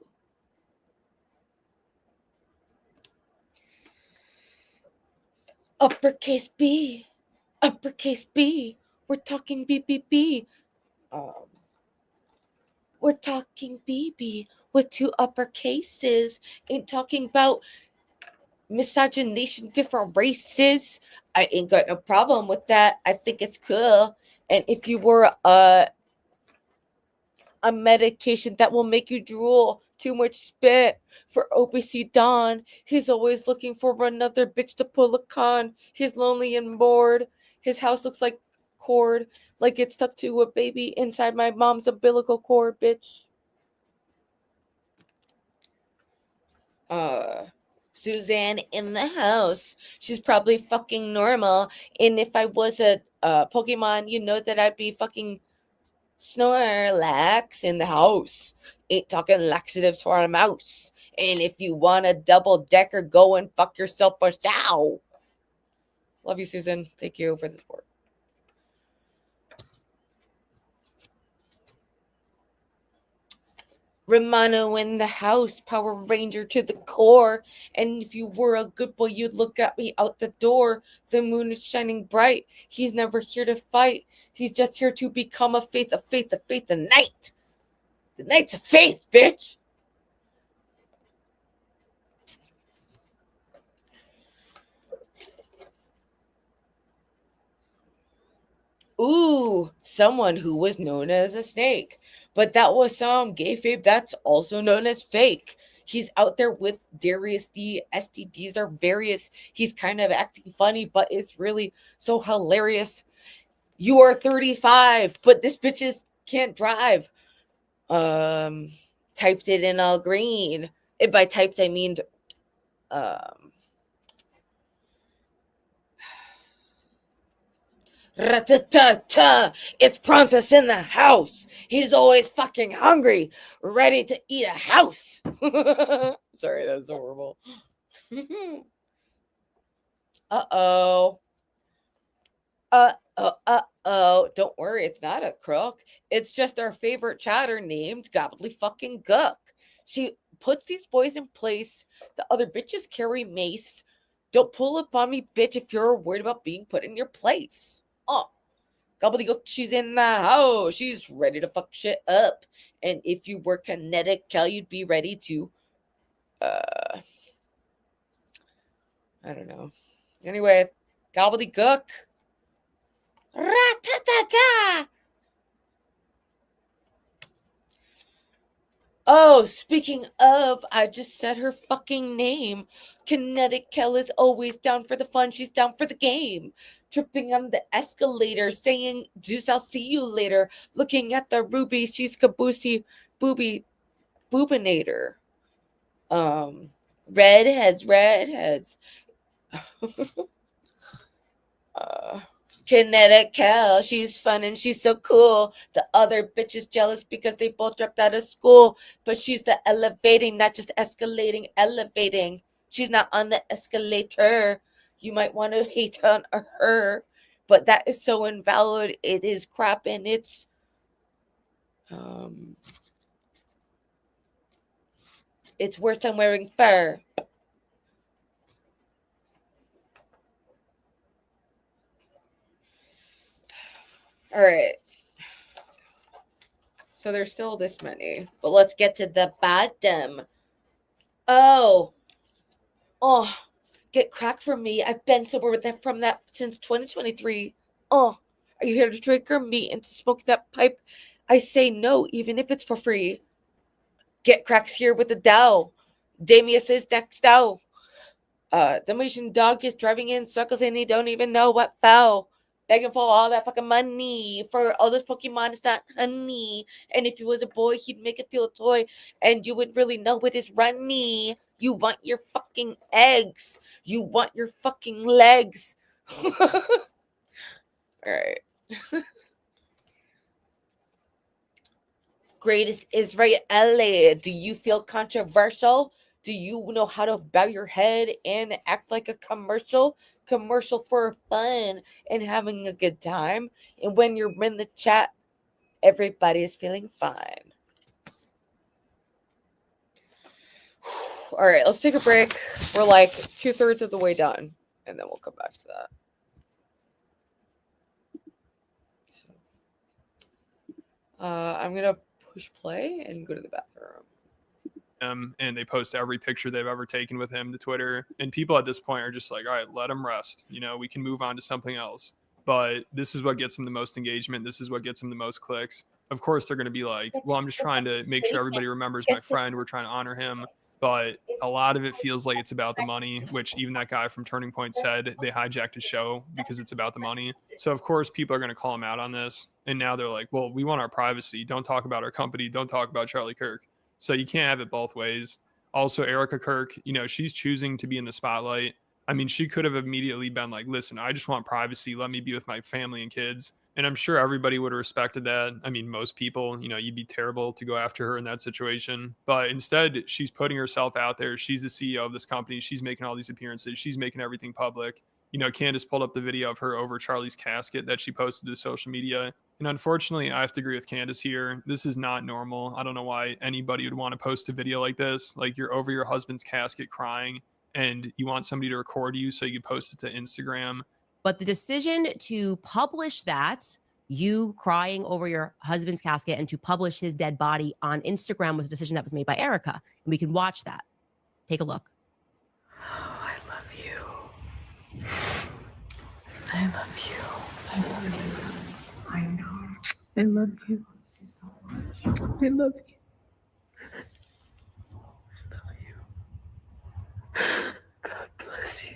Uppercase B. Uppercase B. We're talking BBB. We're talking BB with 2 uppercases. Ain't talking about miscegenation, different races. I ain't got no problem with that. I think it's cool. And if you were a medication that will make you drool, too much spit for OPC Don, he's always looking for another bitch to pull a con. He's lonely and bored. His house looks like cord, like it's stuck to a baby inside my mom's umbilical cord, bitch. Suzanne in the house. She's probably fucking normal. And if I was a Pokemon, you know that I'd be fucking Snorlax in the house. Ain't talking laxatives for a mouse. And if you want a double decker, go and fuck yourself for show. Love you, Susan. Thank you for the support. Romano in the house, Power Ranger to the core. And if you were a good boy, you'd look at me out the door. The moon is shining bright. He's never here to fight. He's just here to become a faith, a knight. The Knights of Faith, bitch. Ooh, someone who was known as a snake. But that was some kayfabe that's also known as fake. He's out there with Darius. The STDs are various. He's kind of acting funny, but it's really so hilarious. You are 35, but this bitch can't drive. Typed it in all green. If by typed, I mean Ra-ta-ta-ta! It's Princess in the house. He's always fucking hungry, ready to eat a house. Sorry, that was horrible. Uh-oh. Uh-oh. Don't worry, it's not a crook. It's just our favorite chatter named Gobbly fucking Gook. She puts these boys in place. The other bitches carry mace. Don't pull up on me, bitch, if you're worried about being put in your place. Gobbledygook, she's in the house. She's ready to fuck shit up. And if you were kinetic, Cal, you'd be ready to I don't know. Anyway, Gobbledygook. Ra-ta-ta-ta! Oh, speaking of, I just said her fucking name. Kinetic Kel is always down for the fun. She's down for the game. Tripping on the escalator, saying, Juice, I'll see you later. Looking at the ruby, she's Kabusi Boobinator. Redheads. Kinetic Kel, she's fun and she's so cool. The other bitch is jealous because they both dropped out of school. But she's the elevating, not just escalating, elevating. She's not on the escalator. You might want to hate on her, but that is so invalid. It is crap and it's worse than wearing fur. All right. So there's still this many, but let's get to the bottom. Oh, get crack from me. I've been sober from that since 2023. Are you here to trigger me and to smoke that pipe? I say no, even if it's for free. Get cracks here with the Dow. Damius is next out. Dalmatian dog is driving in circles and he don't even know what fell. Begging for all that fucking money for all those Pokemon. It's not honey. And if he was a boy, he'd make it feel a toy. And you would really know it is runny. You want your fucking eggs. You want your fucking legs. All right. Greatest Israeli. Do you feel controversial? Do you know how to bow your head and act like a commercial? Commercial for fun and having a good time. And when you're in the chat, everybody is feeling fine. All right, let's take a break. We're like 2/3 of the way done, and then we'll come back to that. I'm going to push play and go to the bathroom. And they post every picture they've ever taken with him to Twitter. And people at this point are just like, all right, let him rest. You know, we can move on to something else. But this is what gets him the most engagement. This is what gets him the most clicks. Of course, they're going to be like, well, I'm just trying to make sure everybody remembers my friend. We're trying to honor him. But a lot of it feels like it's about the money, which even that guy from Turning Point said they hijacked his show because it's about the money. So, of course, people are going to call him out on this. And now they're like, well, we want our privacy. Don't talk about our company. Don't talk about Charlie Kirk. So you can't have it both ways. Also, Erika Kirk, you know, she's choosing to be in the spotlight. I mean, she could have immediately been like, listen, I just want privacy. Let me be with my family and kids. And I'm sure everybody would have respected that. I mean, most people, you know, you'd be terrible to go after her in that situation. But instead, she's putting herself out there. She's the CEO of this company. She's making all these appearances. She's making everything public. You know, Candace pulled up the video of her over Charlie's casket that she posted to social media. And unfortunately, I have to agree with Candace here. This is not normal. I don't know why anybody would want to post a video like this. Like, you're over your husband's casket crying and you want somebody to record you so you can post it to Instagram. But the decision to publish that, you crying over your husband's casket, and to publish his dead body on Instagram was a decision that was made by Erika. And we can watch that. Take a look. Oh, I love you. I love you. I love you. I know. I love you. I love you. I love you. God bless you.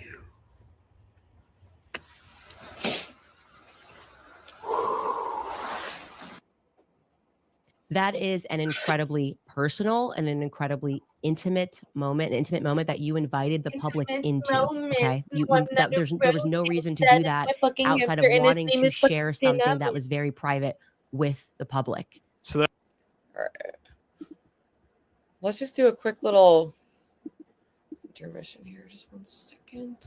That is an incredibly personal and an incredibly intimate moment, that you invited the public into. Okay, there was no reason to do that outside of wanting to share something that was very private with the public. So that. All right. Let's just do a quick little intermission here. Just 1 second.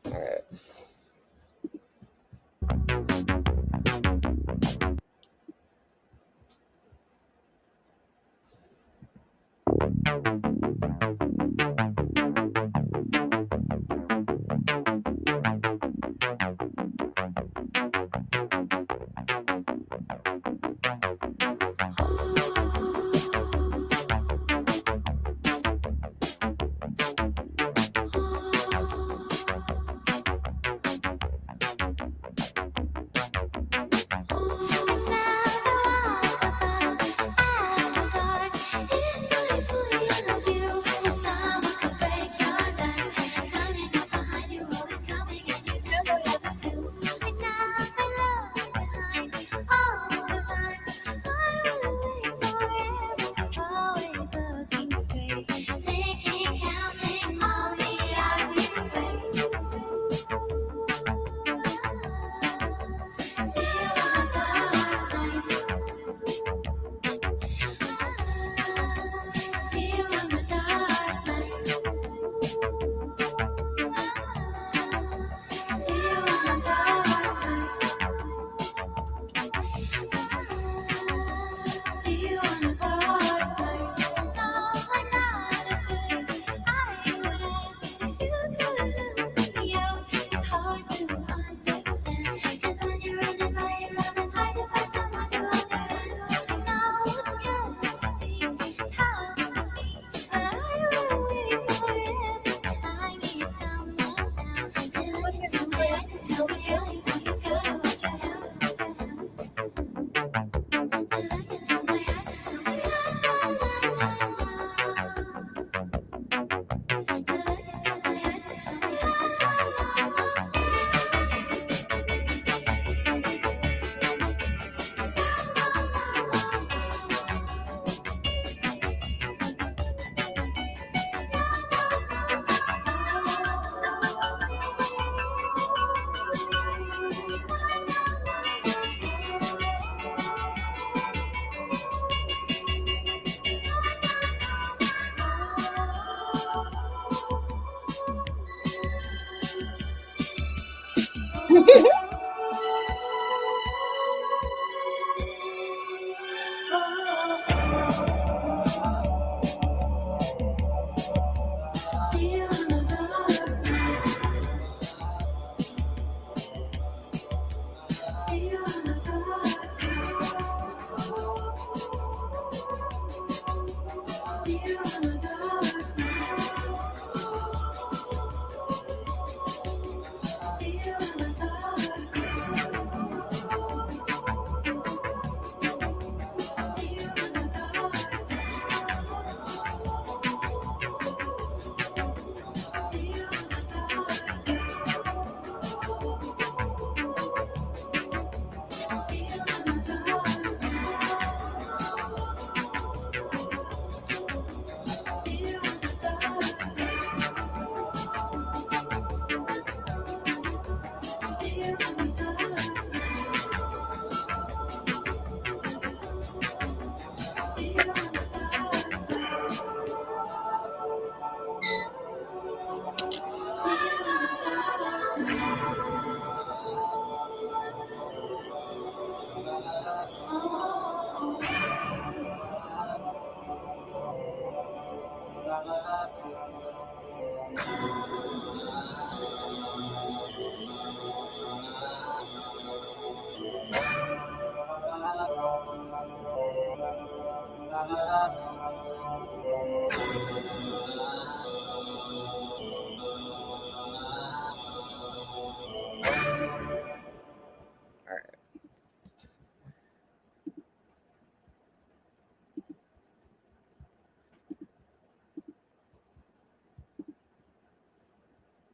All right.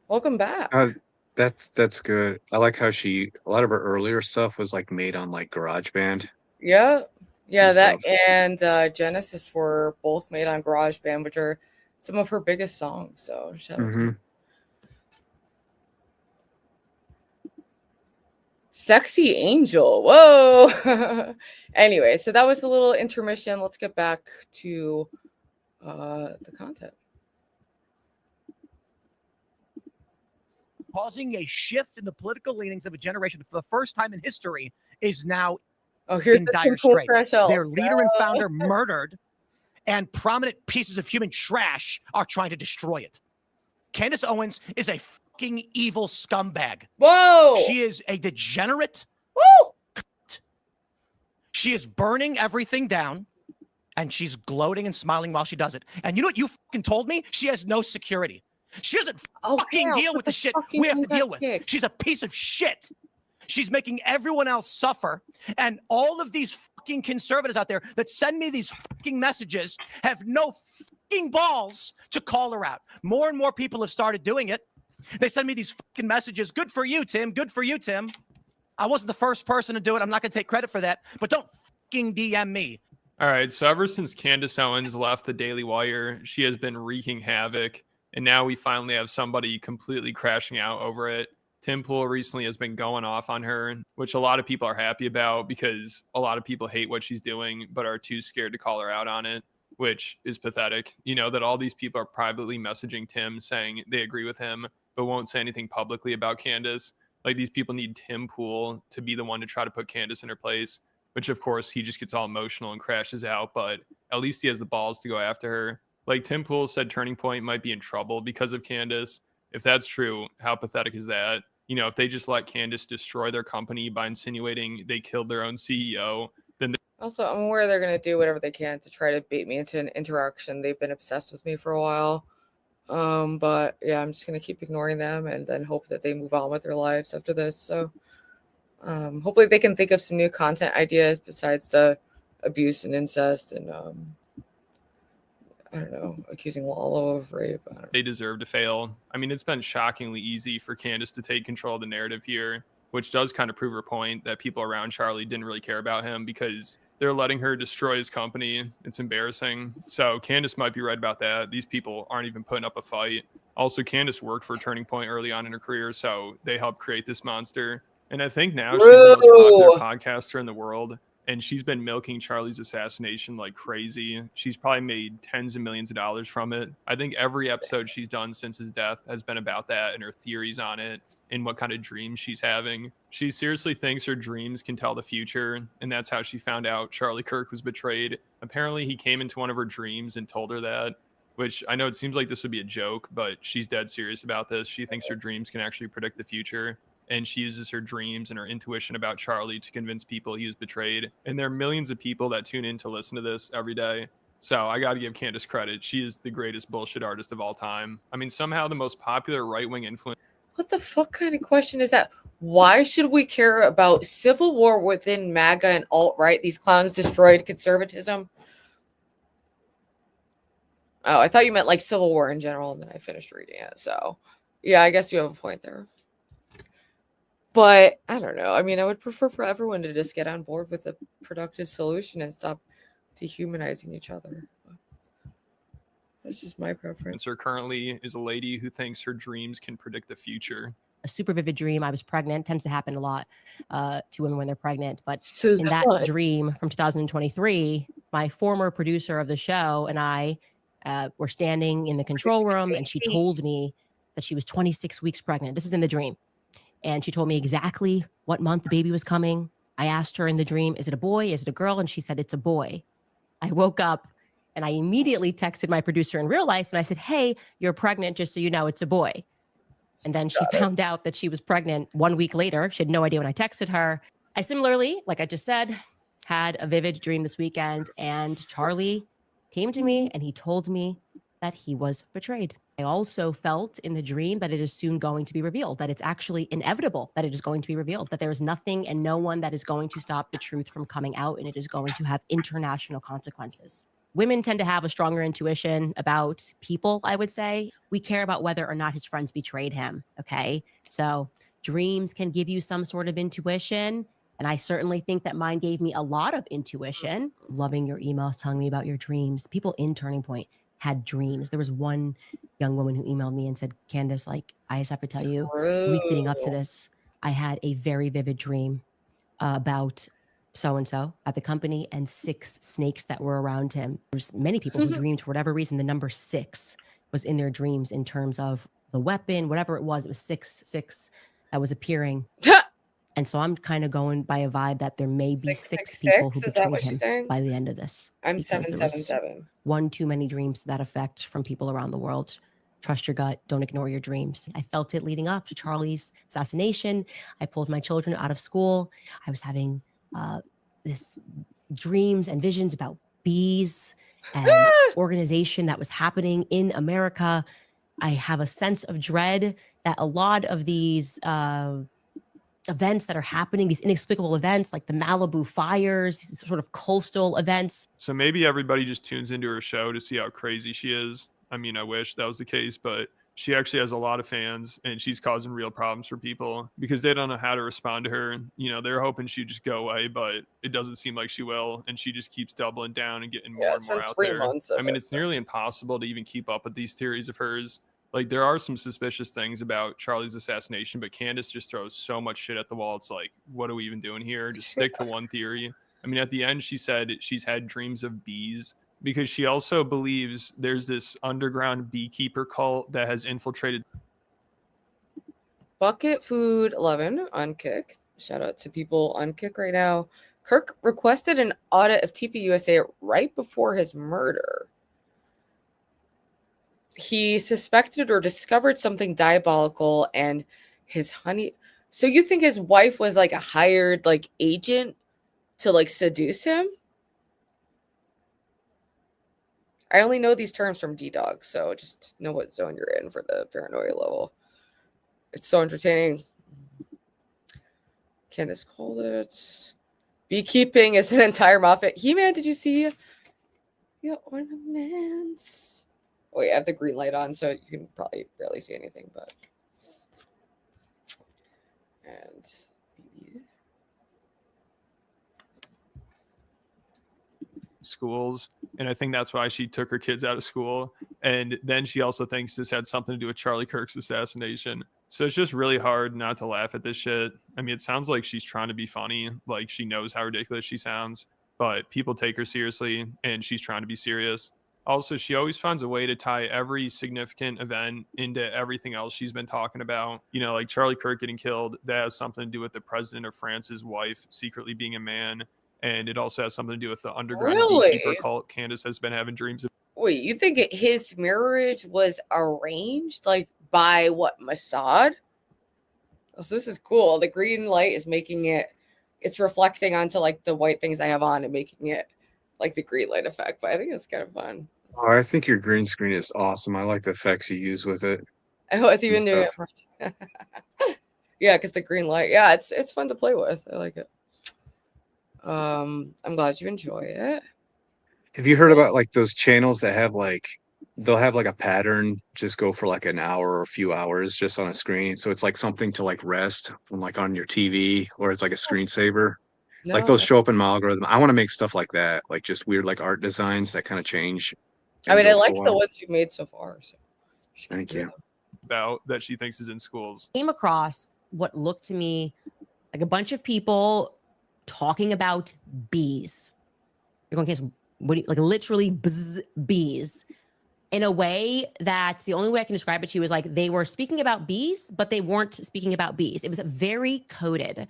Welcome back. That's good. I like how a lot of her earlier stuff was like made on like GarageBand. Yeah. Yeah, and that stuff. and Genesis were both made on GarageBand, which are some of her biggest songs. So shout out to her. Sexy Angel. Whoa. Anyway, so that was a little intermission. Let's get back to the content. Causing a shift in the political leanings of a generation for the first time in history is now here's in the dire cool straits. fresh out. Their leader and founder murdered, and prominent pieces of human trash are trying to destroy it. Candace Owens is a fucking evil scumbag. Whoa! She is a degenerate. Woo! She is burning everything down, and she's gloating and smiling while she does it. And you know what you fucking told me? She has no security. She doesn't fucking deal with the shit we have to deal with. She's a piece of shit. She's making everyone else suffer. And all of these fucking conservatives out there that send me these fucking messages have no fucking balls to call her out. More and more people have started doing it. They send me these fucking messages. Good for you, Tim. Good for you, Tim. I wasn't the first person to do it. I'm not going to take credit for that. But don't fucking DM me. All right. So ever since Candace Owens left the Daily Wire, she has been wreaking havoc. And now we finally have somebody completely crashing out over it. Tim Pool recently has been going off on her, which a lot of people are happy about because a lot of people hate what she's doing, but are too scared to call her out on it, which is pathetic. You know, that all these people are privately messaging Tim saying they agree with him, but won't say anything publicly about Candace. Like, these people need Tim Pool to be the one to try to put Candace in her place, which of course he just gets all emotional and crashes out, but at least he has the balls to go after her. Like, Tim Pool said Turning Point might be in trouble because of Candace. If that's true, how pathetic is that? You know, if they just let Candace destroy their company by insinuating they killed their own CEO, then also, I'm aware they're going to do whatever they can to try to bait me into an interaction. They've been obsessed with me for a while. But yeah, I'm just going to keep ignoring them and then hope that they move on with their lives after this. So hopefully they can think of some new content ideas besides the abuse and incest and I don't know, accusing Lalo of rape. they deserve to fail. I mean, it's been shockingly easy for Candace to take control of the narrative here, which does kind of prove her point that people around Charlie didn't really care about him because they're letting her destroy his company. It's embarrassing. So Candace might be right about that. These people aren't even putting up a fight. Also, Candace worked for Turning Point early on in her career, so they helped create this monster. And I think now she's the most popular podcaster in the world. and she's been milking Charlie's assassination like crazy. She's probably made tens of millions of dollars from it. I think every episode she's done since his death has been about that and her theories on it and what kind of dreams she's having. She seriously thinks her dreams can tell the future, and that's how she found out Charlie Kirk was betrayed. Apparently, he came into one of her dreams and told her that, which I know it seems like this would be a joke, but she's dead serious about this. She thinks her dreams can actually predict the future. And she uses her dreams and her intuition about Charlie to convince people he was betrayed. And there are millions of people that tune in to listen to this every day. So I got to give Candace credit. She is the greatest bullshit artist of all time. I mean, somehow the most popular right-wing influence. What the fuck kind of question is that? Why should we care about civil war within MAGA and alt-right? These clowns destroyed conservatism. Oh, I thought you meant like civil war in general, and then I finished reading it. So, yeah, I guess you have a point there. But I don't know. I mean, I would prefer for everyone to just get on board with a productive solution and stop dehumanizing each other. That's just my preference. Currently is a lady who thinks her dreams can predict the future. A super vivid dream. I was pregnant. Tends to happen a lot to women when they're pregnant. But in that dream from 2023, my former producer of the show and I were standing in the control room, and she told me that she was 26 weeks pregnant. This is in the dream. And she told me exactly what month the baby was coming. I asked her in the dream, is it a boy? Is it a girl? And she said, it's a boy. I woke up and I immediately texted my producer in real life. And I said, hey, you're pregnant, just so you know, it's a boy. And then she found out that she was pregnant 1 week later. She had no idea when I texted her. I similarly, like I just said, had a vivid dream this weekend. And Charlie came to me and he told me that he was betrayed. I also felt in the dream that it is soon going to be revealed, that it's actually inevitable that it is going to be revealed, that there is nothing and no one that is going to stop the truth from coming out, and it is going to have international consequences. Women tend to have a stronger intuition about people, I would say. We care about whether or not his friends betrayed him, okay? So dreams can give you some sort of intuition, and I certainly think that mine gave me a lot of intuition. Loving your emails, telling me about your dreams. People in Turning Point had dreams. There was one young woman who emailed me and said, Candace, like, I just have to tell you, the week leading up to this, I had a very vivid dream about so-and-so at the company and 6 snakes that were around him. There's many people who dreamed, for whatever reason, the number 6 was in their dreams in terms of the weapon, whatever it was 6 that was appearing. And so I'm kind of going by a vibe that there may be 6 people who betrayed him by the end of this. I'm 777. One too many dreams to that effect from people around the world. Trust your gut. Don't ignore your dreams. I felt it leading up to Charlie's assassination. I pulled my children out of school. I was having this dreams and visions about bees and organization that was happening in America. I have a sense of dread that a lot of these events that are happening, these inexplicable events like the Malibu fires, these sort of coastal events. So maybe everybody just tunes into her show to see how crazy she is. I mean, I wish that was the case, but she actually has a lot of fans and she's causing real problems for people because they don't know how to respond to her. You know, they're hoping she'd just go away, but it doesn't seem like she will. And she just keeps doubling down and getting more and more out there. I mean, it's nearly impossible to even keep up with these theories of hers. Like, there are some suspicious things about Charlie's assassination, but Candace just throws so much shit at the wall. It's like, what are we even doing here? Just stick to one theory. I mean, at the end, she said she's had dreams of bees because she also believes there's this underground beekeeper cult that has infiltrated. Bucket Food 11 on Kick. Shout out to people on Kick right now. Kirk requested an audit of TPUSA right before his murder. He suspected or discovered something diabolical, and his honey. So you think his wife was like a hired like agent to like seduce him? I only know these terms from Ddog, so just know what zone you're in for the paranoia level. It's so entertaining. Candace called it. Beekeeping is an entire Moffat. He-Man, did you see the ornaments? Wait, I have the green light on, so you can probably barely see anything, but. And schools, and I think that's why she took her kids out of school. And then she also thinks this had something to do with Charlie Kirk's assassination. So it's just really hard not to laugh at this shit. I mean, it sounds like she's trying to be funny, like she knows how ridiculous she sounds, but people take her seriously and she's trying to be serious. Also, she always finds a way to tie every significant event into everything else she's been talking about. You know, like Charlie Kirk getting killed, that has something to do with the president of France's wife secretly being a man. And it also has something to do with the underground beekeeper cult Candace has been having dreams of. Wait, you think his marriage was arranged like by what, Mossad? So this is cool. The green light is making it's reflecting onto like the white things I have on and making it like the green light effect. But I think it's kind of fun. Oh, I think your green screen is awesome. I like the effects you use with it. I was even doing it. Yeah, because the green light. Yeah, it's fun to play with. I like it. I'm glad you enjoy it. Have you heard about like those channels that have like they'll have like a pattern just go for like an hour or a few hours just on a screen? So it's like something to like rest from like on your TV, or it's like a screensaver. Like those show up in my algorithm. I want to make stuff like that, like just weird like art designs that kind of change. I mean, I like the ones you made so far. So thank you. About that she thinks is in schools. Came across what looked to me like a bunch of people talking about bees. You're going, Candace, what do you, like literally bees in a way that the only way I can describe it to you is like they were speaking about bees, but they weren't speaking about bees. It was very coded.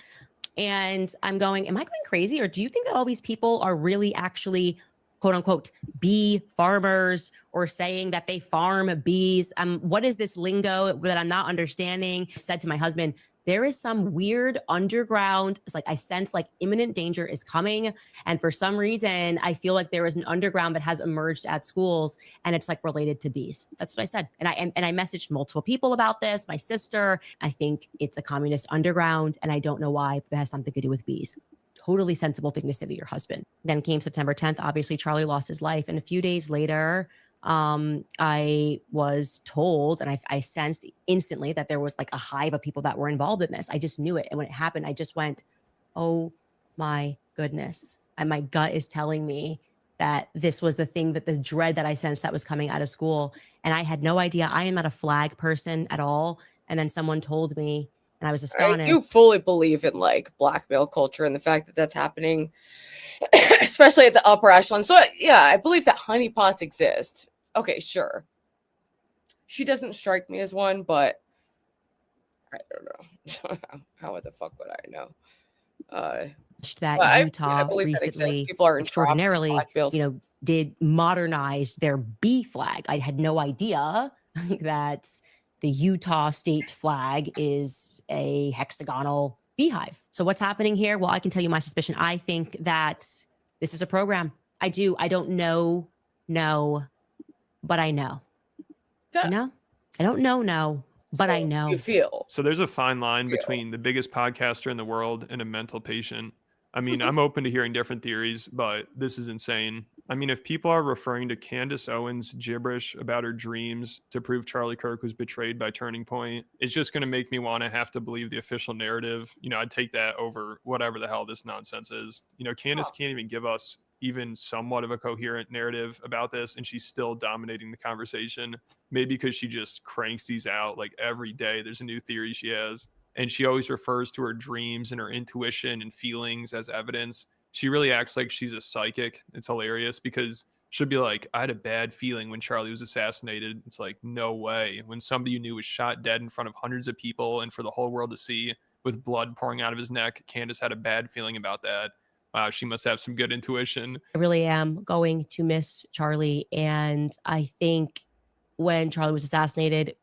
And I'm going, am I going crazy? Or do you think that all these people are really actually quote unquote bee farmers or saying that they farm bees? What is this lingo that I'm not understanding? I said to my husband, there is some weird underground, it's like I sense like imminent danger is coming. And for some reason, I feel like there is an underground that has emerged at schools and it's like related to bees. That's what I said. And I messaged multiple people about this, my sister. I think it's a communist underground and I don't know why, but it has something to do with bees. Totally sensible thing to say to your husband. Then came September 10th. Obviously, Charlie lost his life. And a few days later, I was told and I sensed instantly that there was like a hive of people that were involved in this. I just knew it. And when it happened, I just went, oh my goodness. And my gut is telling me that this was the thing, that the dread that I sensed that was coming out of school. And I had no idea. I am not a flag person at all. And then someone told me, and I was astonished. I do fully believe in like blackmail culture and the fact that that's happening, especially at the upper echelon. So yeah, I believe that honeypots exist. Okay, sure. She doesn't strike me as one, but I don't know. How the fuck would I know? That Utah recently people are extraordinarily, did modernize their bee flag. I had no idea that the Utah state flag is a hexagonal beehive. So what's happening here? Well, I can tell you my suspicion. I think that this is a program. I don't know, but I know. I don't know, but I know. You feel. So there's a fine line between the biggest podcaster in the world and a mental patient. I mean, I'm open to hearing different theories, but this is insane. I mean, if people are referring to Candace Owens' gibberish about her dreams to prove Charlie Kirk was betrayed by Turning Point, it's just going to make me want to have to believe the official narrative. I'd take that over whatever the hell this nonsense is. Candace can't even give us even somewhat of a coherent narrative about this, and she's still dominating the conversation. Maybe because she just cranks these out like every day. There's a new theory she has. And she always refers to her dreams and her intuition and feelings as evidence. She really acts like she's a psychic. It's hilarious because she'll be like, I had a bad feeling when Charlie was assassinated. It's like, no way. When somebody you knew was shot dead in front of hundreds of people and for the whole world to see with blood pouring out of his neck, Candace had a bad feeling about that. Wow, she must have some good intuition. I really am going to miss Charlie. And I think when Charlie was assassinated,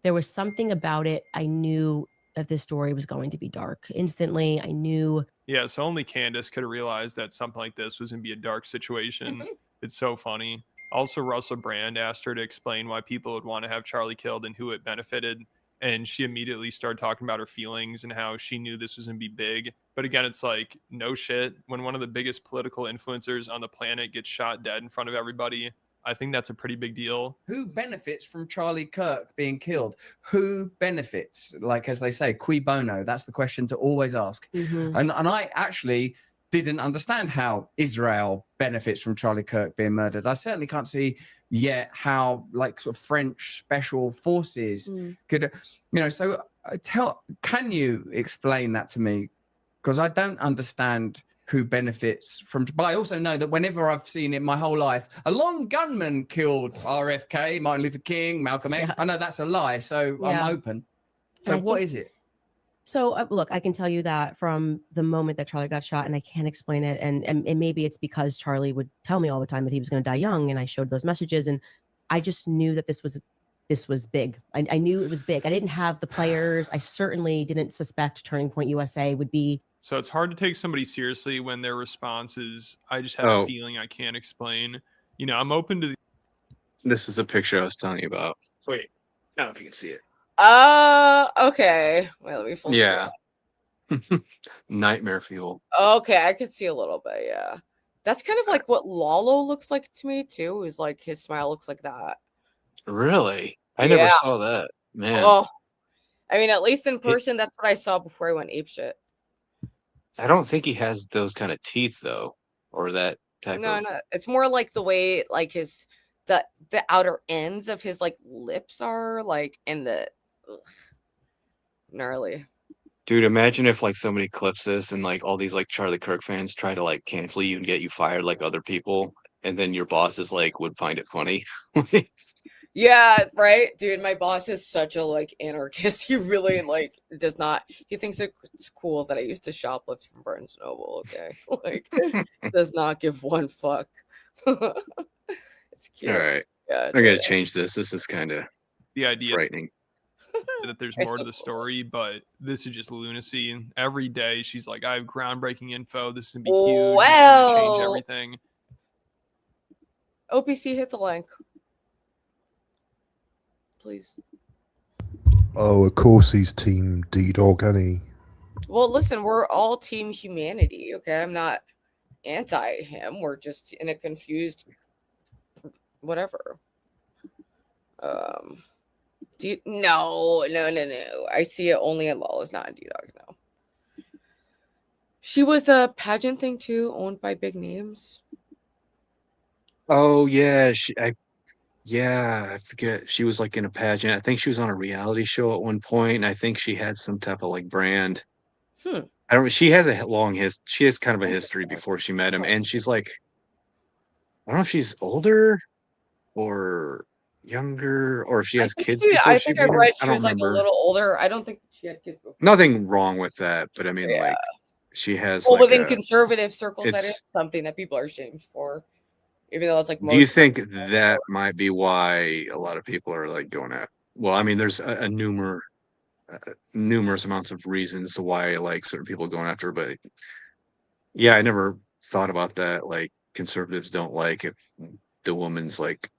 there was something about it. I knew that this story was going to be dark. Instantly, I knew. Yeah, so only Candace could have realized that something like this was going to be a dark situation. It's so funny. Also, Russell Brand asked her to explain why people would want to have Charlie killed and who it benefited. And she immediately started talking about her feelings and how she knew this was going to be big. But again, it's like, no shit. When one of the biggest political influencers on the planet gets shot dead in front of everybody, I think that's a pretty big deal. Who benefits from Charlie Kirk being killed? Who benefits? Like, as they say, cui bono? That's the question to always ask. And I actually didn't understand how Israel benefits from Charlie Kirk being murdered. I certainly can't see yet how, like, sort of French special forces could, so Can you explain that to me? Because I don't understand who benefits from. But I also know that whenever I've seen it my whole life, a lone gunman killed RFK, Martin Luther King, Malcolm X. I know that's a lie, so I'm open. So what is it? So look, I can tell you that from the moment that Charlie got shot, and I can't explain it, and maybe it's because Charlie would tell me all the time that he was going to die young, and I showed those messages, and I just knew that this was big. I knew it was big. I didn't have the players. I certainly didn't suspect Turning Point USA would be. So it's hard to take somebody seriously when their response is, I just have a feeling I can't explain. You know, I'm open to. This is a picture I was telling you about. Wait, I don't know if you can see it. Okay. Wait, let me full Yeah. Nightmare fuel. Okay, I could see a little bit, yeah. That's kind of like what Lalo looks like to me too, is like his smile looks like that. Really? I never saw that. Man. Oh, I mean, at least in person, that's what I saw before I went apeshit. I don't think he has those kind of teeth though, or that type No, of. no, it's more like the way like the outer ends of his like lips are like in the gnarly. Dude, imagine if like somebody clips this and like all these like Charlie Kirk fans try to like cancel you and get you fired like other people, and then your bosses like would find it funny. Yeah, right, dude. My boss is such a like anarchist. He really like does not. He thinks it's cool that I used to shoplift from Barnes Noble. Okay, like does not give one fuck. It's cute. All right, yeah, I gotta change this. This is kind of the idea frightening. That there's more to the story, but this is just lunacy. And every day she's like, I have groundbreaking info. This is gonna be huge. This is gonna change everything. OPC, hit the link, please. Oh, of course he's team Ddog, any. Well, listen, we're all team humanity, okay? I'm not anti him. We're just in a confused whatever. No. I see it only in Lawless, not in Ddog's now. She was a pageant thing too, owned by big names. Oh yeah, I forget. She was like in a pageant. I think she was on a reality show at one point, and I think she had some type of like brand. I don't. She has a long She has kind of a history before she met him, and she's like, I don't know if she's older or younger, or if she has kids. I think I read she was like a little older. I don't think she had kids before. Nothing wrong with that, but I mean, like, she has. Well, like within conservative circles, that is something that people are shamed for, even though it's like. Do you think that might be why a lot of people are like going at? Well, I mean, there's a numerous amounts of reasons to why like certain people are going after her, but yeah, I never thought about that. Like, conservatives don't like if the woman's like,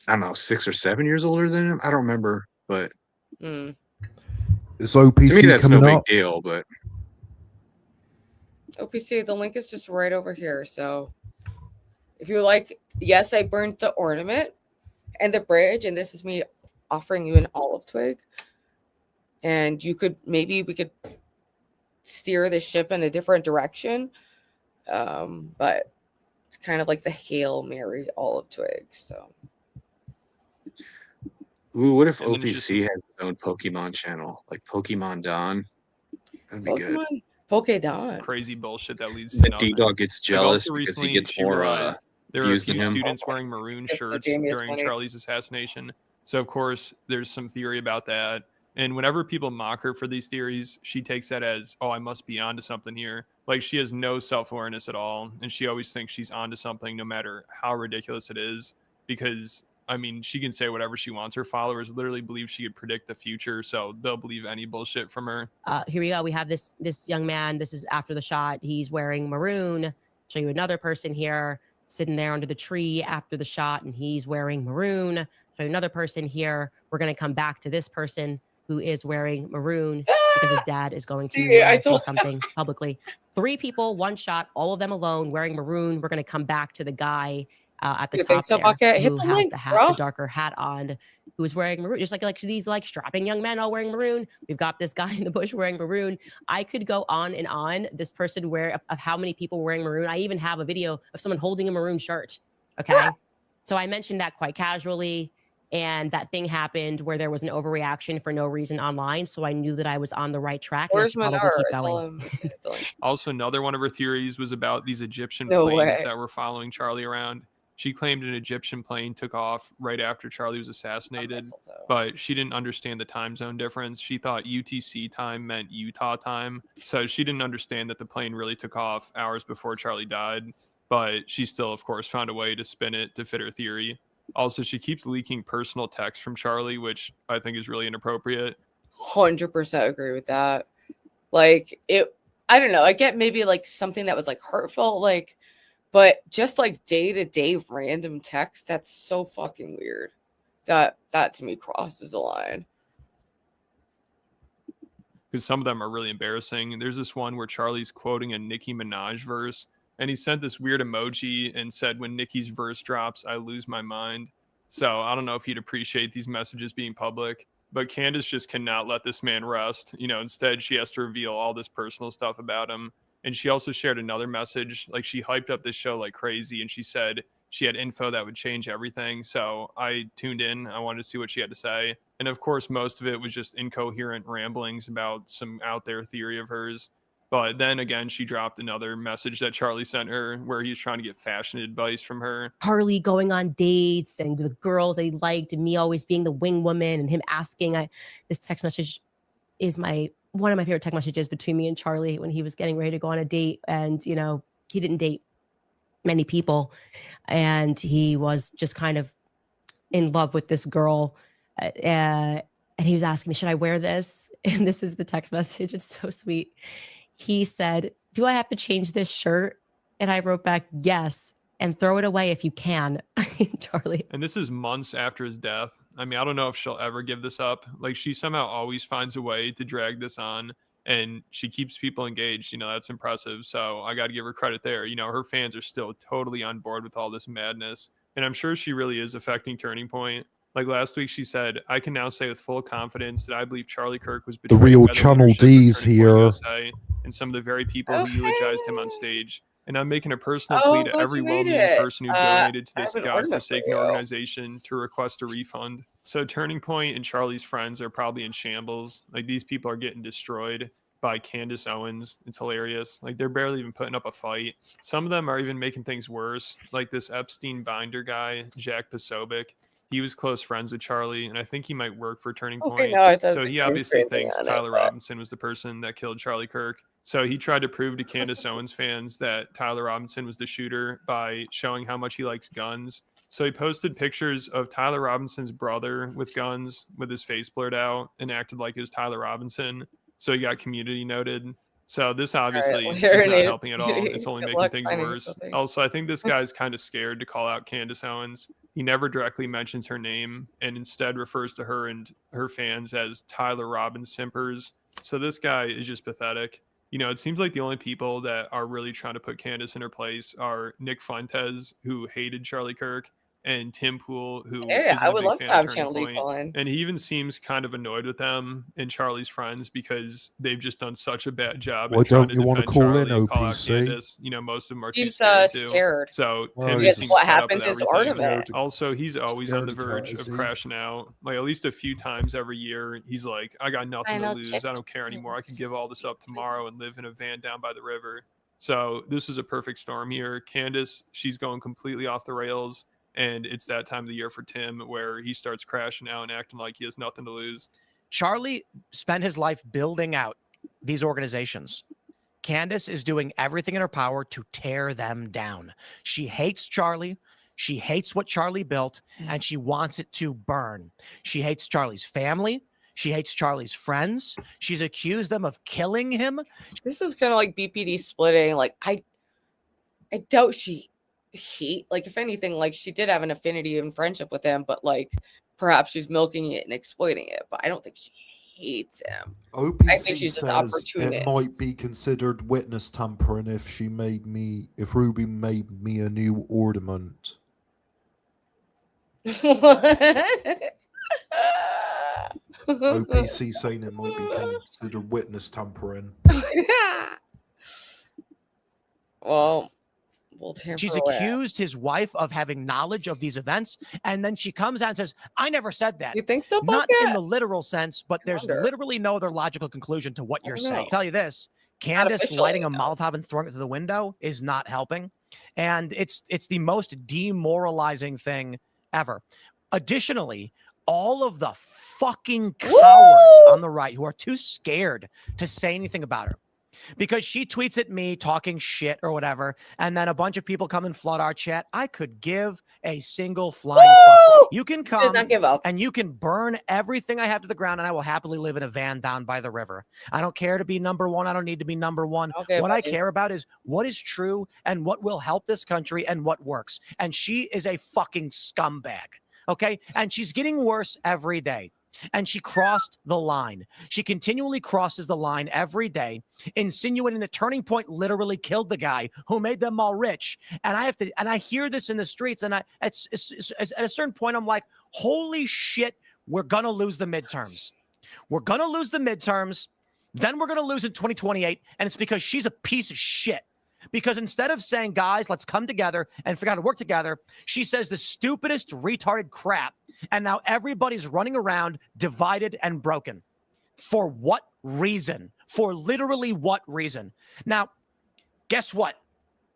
I don't know, 6 or 7 years older than him. I don't remember, but it's OPC. To me, that's coming no big up. deal. But OPC, the link is just right over here. So if you like, yes, I burnt the ornament and the bridge, and this is me offering you an olive twig. And you could, maybe we could steer the ship in a different direction. But it's kind of like the Hail Mary olive twig. So. Ooh, what if OPC has his own Pokemon channel, like Pokemon Dawn? That'd be good. Pokédon. Crazy bullshit that leads The to Ddog gets jealous because he gets more there are a views than few him. students wearing maroon shirts during Charlie's assassination. So of course there's some theory about that. And whenever people mock her for these theories, she takes that as, oh, I must be onto something here. Like, she has no self-awareness at all. And she always thinks she's onto something no matter how ridiculous it is. Because, I mean, she can say whatever she wants. Her followers literally believe she could predict the future. So they'll believe any bullshit from her. Here we go. We have this young man. This is after the shot. He's wearing maroon. Show you another person here sitting there under the tree after the shot, and he's wearing maroon. Show you another person here. We're going to come back to this person who is wearing maroon because his dad is going to say something publicly. 3 people, 1 shot, all of them alone, wearing maroon. We're going to come back to the guy at the top there who has the hat, the darker hat on, who is wearing maroon. Just like these like strapping young men all wearing maroon. We've got this guy in the bush wearing maroon. I could go on and on. This person of how many people wearing maroon. I even have a video of someone holding a maroon shirt. Okay. So I mentioned that quite casually. And that thing happened where there was an overreaction for no reason online. So I knew that I was on the right track. And I Where's should probably Menard? keep Tell going. him. Also, another one of her theories was about these Egyptian No planes way. that were following Charlie around. She claimed an Egyptian plane took off right after Charlie was assassinated, but she didn't understand the time zone difference. She thought UTC time meant Utah time, so she didn't understand that the plane really took off hours before Charlie died, but she still, of course, found a way to spin it to fit her theory. Also, she keeps leaking personal texts from Charlie, which I think is really inappropriate. 100% agree with that. Like, I don't know. I get maybe like something that was like hurtful, like, but just like day-to-day random text, that's so fucking weird. That to me crosses the line. Because some of them are really embarrassing. There's this one where Charlie's quoting a Nicki Minaj verse, and he sent this weird emoji and said, "When Nicki's verse drops, I lose my mind." So I don't know if you'd appreciate these messages being public, but Candace just cannot let this man rest. Instead, she has to reveal all this personal stuff about him. And she also shared another message. Like, she hyped up this show like crazy, and she said she had info that would change everything. So I tuned in. I wanted to see what she had to say. And of course, most of it was just incoherent ramblings about some out there theory of hers. But then again, she dropped another message that Charlie sent her where he's trying to get fashion advice from her. Charlie going on dates and the girls that he liked, and me always being the wing woman, and him asking. This text message is one of my favorite text messages between me and Charlie when he was getting ready to go on a date. And, he didn't date many people. And he was just kind of in love with this girl. And he was asking me, should I wear this? And this is the text message. It's so sweet. He said, do I have to change this shirt? And I wrote back, yes. And throw it away if you can, Charlie. And this is months after his death. I mean, I don't know if she'll ever give this up. Like, she somehow always finds a way to drag this on, and she keeps people engaged. That's impressive. So I got to give her credit there. Her fans are still totally on board with all this madness. And I'm sure she really is affecting Turning Point. Like last week, she said, I can now say with full confidence that I believe Charlie Kirk was betrayed The real by Channel leadership of D's Turning Point here. USA and some of the very people who eulogized him on stage. And I'm making a personal plea to glad every you made well-meaning it. person who donated to I this have an ornament godforsaken for you. organization to request a refund. So Turning Point and Charlie's friends are probably in shambles. Like, these people are getting destroyed by Candace Owens. It's hilarious. Like, they're barely even putting up a fight. Some of them are even making things worse. Like this Epstein binder guy, Jack Posobiec. He was close friends with Charlie, and I think he might work for Turning Point. no, it does So the he James obviously Gray thing thinks on it, Tyler but- Robinson was the person that killed Charlie Kirk. So he tried to prove to Candace Owens fans that Tyler Robinson was the shooter by showing how much he likes guns. So he posted pictures of Tyler Robinson's brother with guns with his face blurred out and acted like it was Tyler Robinson. So he got community noted. So this obviously well, is you're not an helping at all. idiot. It's only Good making luck things finding worse. something. Also, I think this guy's kind of scared to call out Candace Owens. He never directly mentions her name and instead refers to her and her fans as Tyler Robin Simpers. So this guy is just pathetic. It seems like the only people that are really trying to put Candace in her place are Nick Fuentes, who hated Charlie Kirk, and Tim Pool, who Yeah, isn't I a would big love to fan of have Turning Channel D Point. call in. And he even seems kind of annoyed with them and Charlie's friends because they've just done such a bad job. Why at trying don't you want to defend call Charlie in, and call out OPC? Candace. Most of them are too He's scared, scared. So Well, Tim he's seems what fed up happens with is everything. ornament. Also, he's always on the Scared verge cat, of is he? crashing out. Like, at least a few times every year, he's like, I got nothing to Final lose. chip. I don't care anymore. I could give all this up tomorrow and live in a van down by the river. So this is a perfect storm here. Candace, she's going completely off the rails. And it's that time of the year for Tim where he starts crashing out and acting like he has nothing to lose. Charlie spent his life building out these organizations. Candace is doing everything in her power to tear them down. She hates Charlie. She hates what Charlie built, and she wants it to burn. She hates Charlie's family. She hates Charlie's friends. She's accused them of killing him. This is kind of like BPD splitting. Like, I doubt she if anything, like, she did have an affinity and friendship with him, but like perhaps she's milking it and exploiting it. But I don't think she hates him. OPC I think she's just says opportunist. it might be considered witness tampering if Ruby made me a new ornament. OPC saying it might be considered witness tampering. Well, She's accused his wife of having knowledge of these events, and then she comes out and says, "I never said that." You think so, Not Bucket? in the literal sense, but there's literally no other logical conclusion to what you're saying. I'll tell you this: Candace lighting a Molotov and throwing it to the window is not helping, and it's the most demoralizing thing ever. Additionally, all of the fucking cowards on the right who are too scared to say anything about her, because she tweets at me talking shit or whatever, and then a bunch of people come and flood our chat. I could give a single flying fuck. You can come and you can burn everything I have to the ground, and I will happily live in a van down by the river. I don't care to be number one. I don't need to be number one. What I care about is what is true and what will help this country and what works. And she is a fucking scumbag. Okay? And she's getting worse every day. And she crossed the line. She continually crosses the line every day, insinuating that Turning Point literally killed the guy who made them all rich. And I hear this in the streets, and at a certain point, I'm like, holy shit, we're gonna lose the midterms. We're gonna lose the midterms, then we're gonna lose in 2028, and it's because she's a piece of shit. Because instead of saying, guys, let's come together and figure out how to work together, she says the stupidest retarded crap. And now everybody's running around divided and broken. For what reason? For literally what reason? Now, guess what?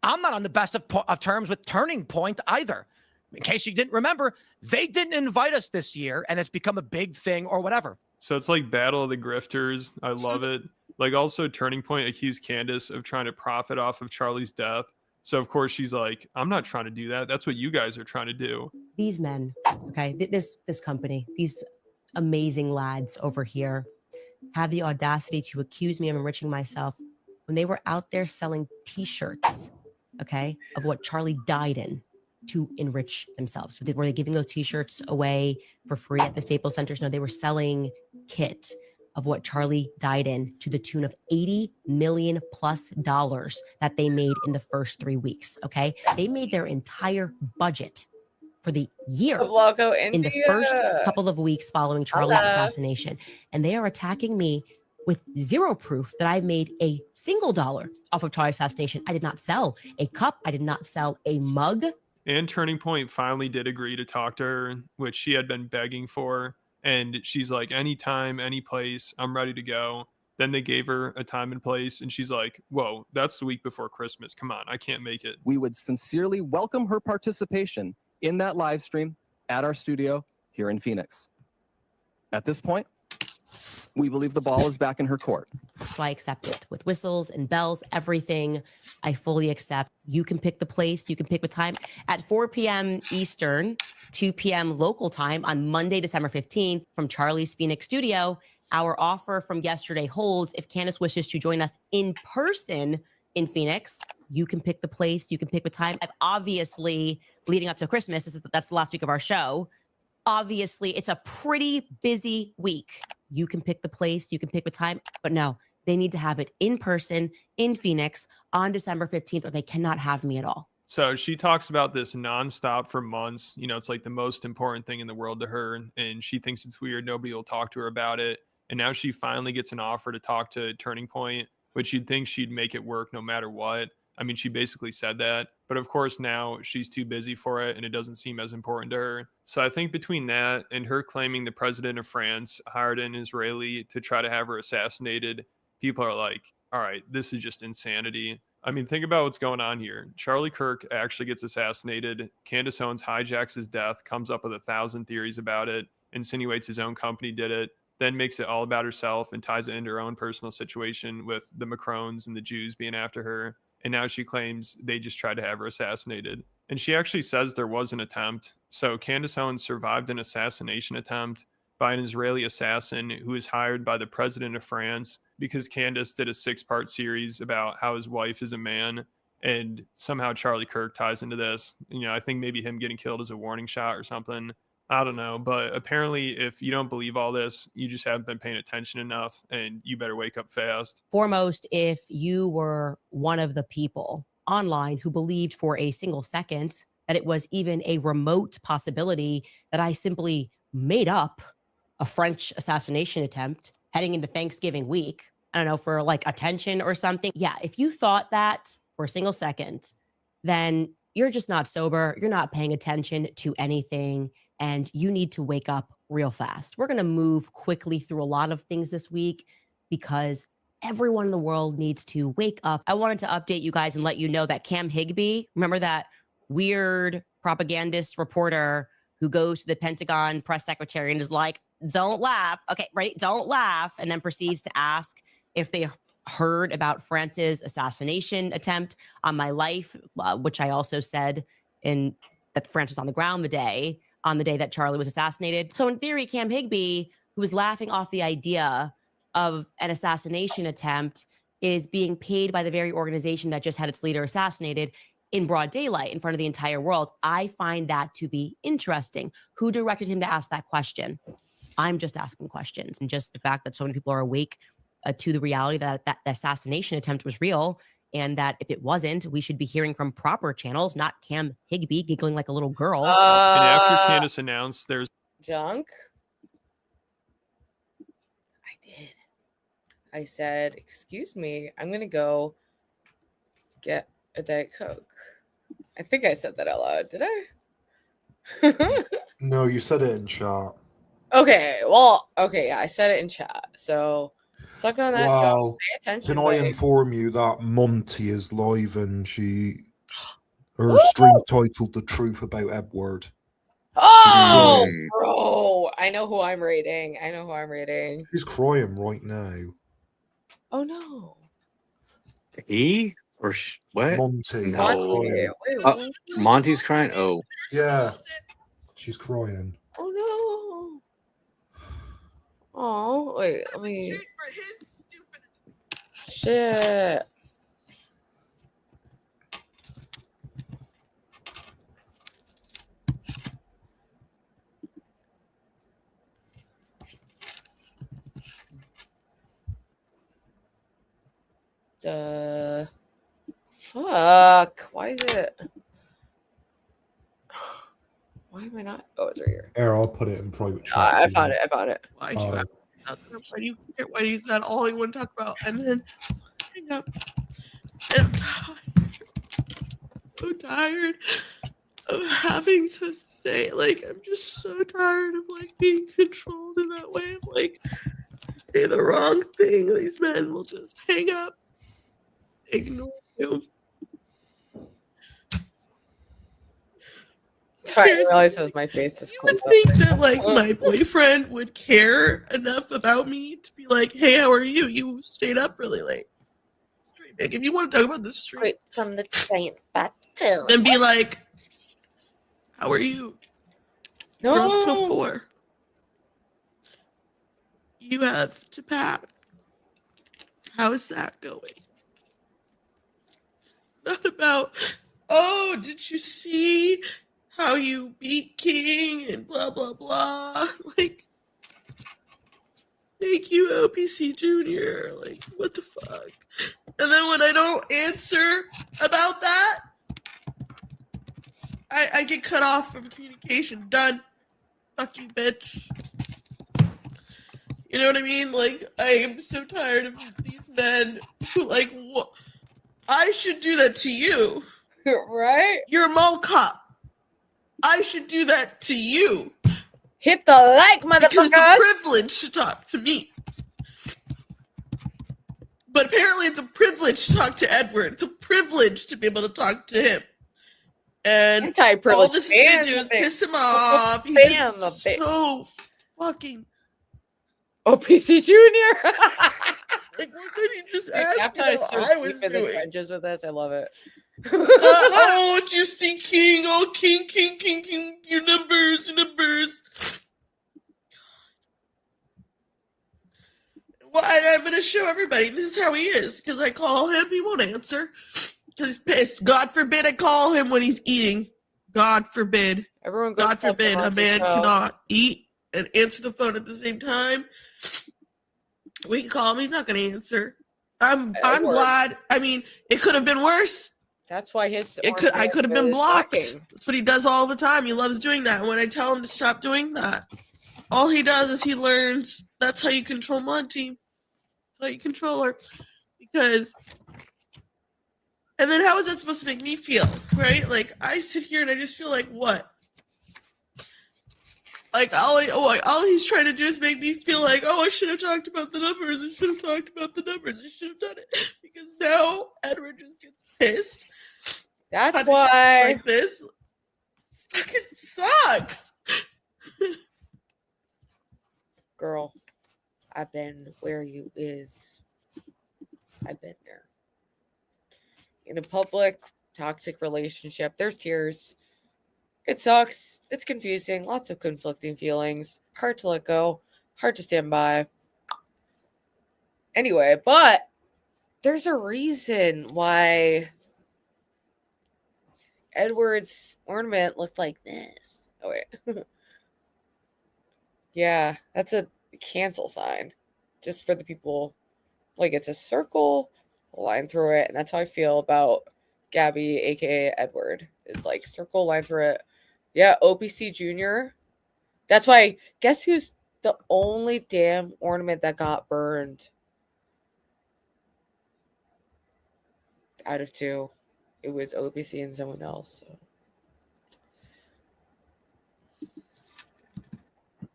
I'm not on the best of terms with Turning Point either. In case you didn't remember, they didn't invite us this year, and it's become a big thing or whatever. So it's like Battle of the Grifters. I love it. Like, also Turning Point accused Candace of trying to profit off of Charlie's death. So of course she's like, I'm not trying to do that. That's what you guys are trying to do. These men, okay, this company, these amazing lads over here have the audacity to accuse me of enriching myself when they were out there selling t-shirts, okay, of what Charlie died in to enrich themselves. Were they giving those t-shirts away for free at the Staples Centers? No, they were selling kit of what Charlie died in to the tune of $80 million+ that they made in the first 3 weeks. Okay. They made their entire budget for the year in the first couple of weeks following Charlie's assassination. And they are attacking me with zero proof that I made a single dollar off of Charlie's assassination. I did not sell a cup. I did not sell a mug. And Turning Point finally did agree to talk to her, which she had been begging for. And she's like, anytime, any place, I'm ready to go. Then they gave her a time and place, and she's like, whoa, that's the week before Christmas. Come on, I can't make it. We would sincerely welcome her participation in that live stream at our studio here in Phoenix. At this point, we believe the ball is back in her court. So I accept it with whistles and bells, everything I fully accept. You can pick the place, you can pick the time at 4 p.m. Eastern, 2 p.m. local time on Monday, December 15th from Charlie's Phoenix studio. Our offer from yesterday holds. If Candace wishes to join us in person in Phoenix, you can pick the place, you can pick the time. And obviously, leading up to Christmas, that's the last week of our show. Obviously, it's a pretty busy week. You can pick the place, you can pick the time, but no, they need to have it in person in Phoenix on December 15th, or they cannot have me at all. So she talks about this nonstop for months. You know, it's like the most important thing in the world to her, and she thinks it's weird. Nobody will talk to her about it. And now she finally gets an offer to talk to Turning Point, which you'd think she'd make it work no matter what. I mean, she basically said that. But of course, now she's too busy for it, and it doesn't seem as important to her. So I think between that and her claiming the president of France hired an Israeli to try to have her assassinated, people are like, all right, this is just insanity. I mean, think about what's going on here. Charlie Kirk actually gets assassinated. Candace Owens hijacks his death, comes up with 1,000 theories about it, insinuates his own company did it, then makes it all about herself and ties it into her own personal situation with the Macrons and the Jews being after her. And now she claims they just tried to have her assassinated. And she actually says there was an attempt. So Candace Owens survived an assassination attempt by an Israeli assassin who was hired by the president of France because Candace did a 6-part series about how his wife is a man. And somehow Charlie Kirk ties into this. You know, I think maybe him getting killed is a warning shot or something. I don't know. But apparently, if you don't believe all this, you just haven't been paying attention enough, and you better wake up fast. Foremost, if you were one of the people online who believed for a single second that it was even a remote possibility that I simply made up a French assassination attempt heading into Thanksgiving week, I don't know, for like attention or something. Yeah, if you thought that for a single second, then you're just not sober. You're not paying attention to anything, and you need to wake up real fast. We're going to move quickly through a lot of things this week because everyone in the world needs to wake up. I wanted to update you guys and let you know that Cam Higbee, remember that weird propagandist reporter who goes to the Pentagon press secretary and is like, don't laugh. Okay, right? Don't laugh. And then proceeds to ask if they heard about France's assassination attempt on my life, which I also said that France was on the ground on the day that Charlie was assassinated. So in theory, Cam Higbee, who was laughing off the idea of an assassination attempt, is being paid by the very organization that just had its leader assassinated in broad daylight in front of the entire world. I find that to be interesting. Who directed him to ask that question? I'm just asking questions. And just the fact that so many people are awake to the reality that the assassination attempt was real, and that if it wasn't, we should be hearing from proper channels, not Cam Higbee giggling like a little girl. And after Candace announced, there's junk. I said, excuse me, I'm going to go get a Diet Coke. I think I said that out loud. Did I? No, you said it in chat. Okay. Well, okay. Yeah, I said it in chat. So suck on that. Wow. Pay attention. Can I inform you that Monty is live and her stream titled The Truth About Edward. Oh, bro. I know who I'm rating. She's crying right now. Oh, no. He or what? Monty. No. Monty's crying. Oh, yeah. She's crying. Oh, no. Oh, wait. Let me. Shit. Fuck. Why is it? Why am I not? Oh, it's right here. Here, I'll put it in private chat. I found it. Why do you care what he said? All he would talk about, and then hang up. I'm so tired of having to say, like, I'm just so tired of like being controlled in that way. Of like, say the wrong thing, these men will just hang up, ignore you. Sorry, I didn't realize it was my face. You would think that like my boyfriend would care enough about me to be like, "Hey, how are you? You stayed up really late." Straight back. If you want to talk about this straight from the giant battle, then be like, "How are you?" No. You're up till 4. You have to pack. How is that going? Not about, oh, did you see how you beat King and blah, blah, blah. Like, thank you, OPC Jr. Like, what the fuck? And then when I don't answer about that, I get cut off from communication. Done. Fuck you, bitch. You know what I mean? Like, I am so tired of these men who, like, what? I should do that to you. Right? You're a mall cop. I should do that to you. Hit the like, motherfucker. Because it's a privilege to talk to me. But apparently it's a privilege to talk to Edward. It's a privilege to be able to talk to him. And all this is going to do is piss him off. He's so fucking... OPC Jr. Like, what could you just ask me how I was doing? Trenches with this. I love it. Oh, did you see King? Oh, King, your numbers. Well, I'm going to show everybody. This is how he is. Because I call him, he won't answer. Because he's pissed. God forbid I call him when he's eating. God forbid. God forbid a man cannot eat and answer the phone at the same time. We can call him. He's not going to answer. I'm glad. I mean, it could have been worse. That's why I could have been blocked. That's what he does all the time. He loves doing that. When I tell him to stop doing that, all he does is he learns. That's how you control Monty. That's how you control her. Because And then how is that supposed to make me feel, right? Like, I sit here and I just feel like, what? Like, all he's trying to do is make me feel like, oh, I should have talked about the numbers. I should have talked about the numbers. I should have done it. Because now Edward just gets pissed. That's why. Like this. It fucking sucks. Girl, I've been where you is. I've been there. In a public, toxic relationship, there's tears. It sucks. It's confusing. Lots of conflicting feelings. Hard to let go. Hard to stand by. Anyway, but there's a reason why Edward's ornament looked like this. Oh, wait. Yeah, that's a cancel sign. Just for the people. Like, it's a circle, a line through it. And that's how I feel about Gabby, a.k.a. Edward. Is like circle, line through it. Yeah, OPC Jr. That's why, guess who's the only damn ornament that got burned? Out of 2. It was OPC and someone else. So.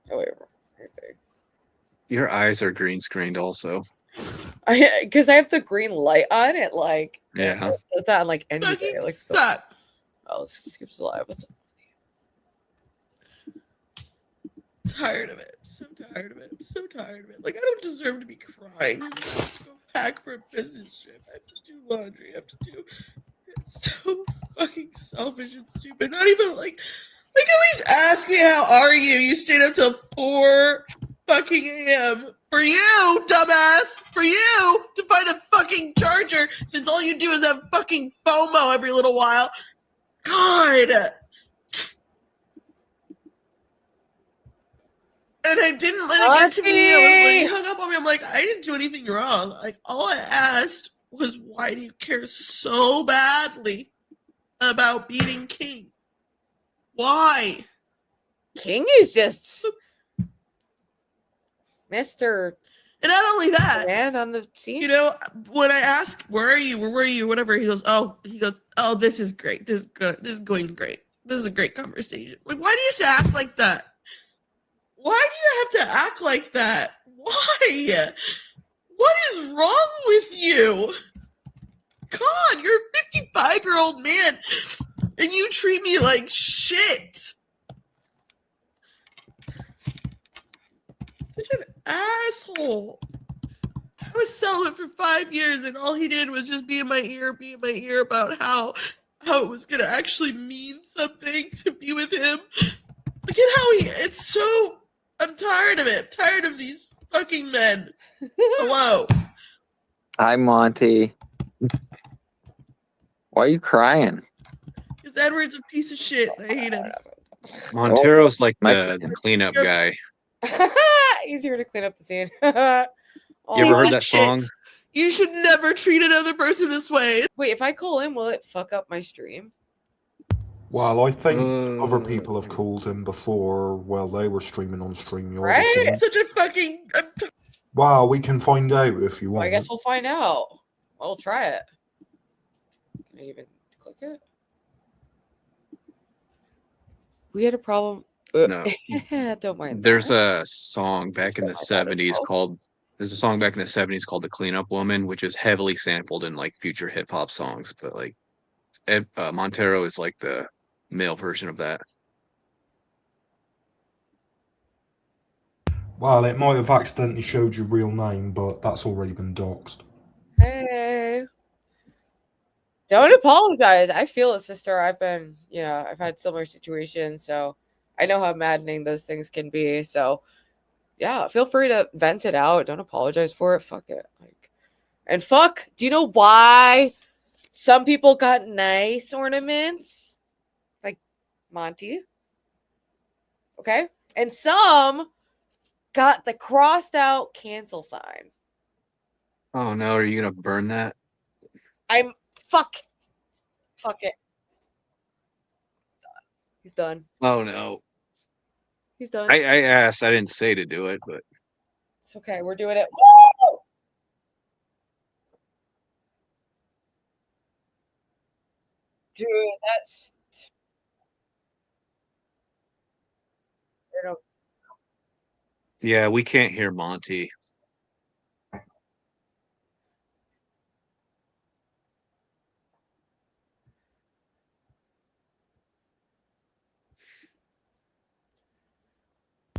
Oh, wait. Right there. Your eyes are green screened also. Because I have the green light on it, like, yeah. It does that on like any day. It Like, sucks. Oh, let's skip to live. What's up? Tired of it. So tired of it. I'm so tired of it. Like, I don't deserve to be crying. I'm supposed to go pack for a business trip. I have to do laundry. I have to do. It's so fucking selfish and stupid. Not even like at least ask me how are you. You stayed up till 4 fucking a.m. for you, dumbass. For you to find a fucking charger, since all you do is have fucking FOMO every little while. God. And I didn't let it get to me. I was like, he hung up on me. I'm like, I didn't do anything wrong. Like, all I asked was, why do you care so badly about beating King? Why? King is just Mr. And not only that, man on the scene. You know, when I ask, where are you? Where were you? Whatever. He goes, oh, this is great. This is good. This is going great. This is a great conversation. Like, why do you have to act like that? Why do you have to act like that? Why? What is wrong with you? God, you're a 55-year-old man, and you treat me like shit. Such an asshole. I was selling it for 5 years, and all he did was just be in my ear about how it was gonna actually mean something to be with him. Look at how it's so. I'm tired of it. I'm tired of these fucking men. Hello. Hi, Monty. Why are you crying? Because Edward's a piece of shit. I hate him. Montero's like the cleanup guy. Easier to clean up the scene. You ever heard that song? You should never treat another person this way. Wait, if I call him, will it fuck up my stream? Well, I think other people have called him before while they were streaming on StreamYard. Right? It's such a fucking. Well, we can find out if you Well, want. I guess we'll find out. We'll try it. Can I even click it? We had a problem. No. Don't mind. There's a song back in the 70s called The Cleanup Woman, which is heavily sampled in like future hip hop songs, but like Montero is like the male version of that. Well, it might have accidentally showed your real name, but that's already been doxed. Hey. Don't apologize. I feel it, sister. I've had similar situations, so I know how maddening those things can be. So, yeah, feel free to vent it out. Don't apologize for it. Fuck it. And fuck, do you know why some people got nice ornaments? Like Monty. Okay? And some got the crossed out cancel sign. Oh no, are you gonna burn that? Fuck it. He's done. Oh no. He's done. I asked, I didn't say to do it, but It's okay. We're doing it. Woo! Dude, that's. Yeah, we can't hear Monty.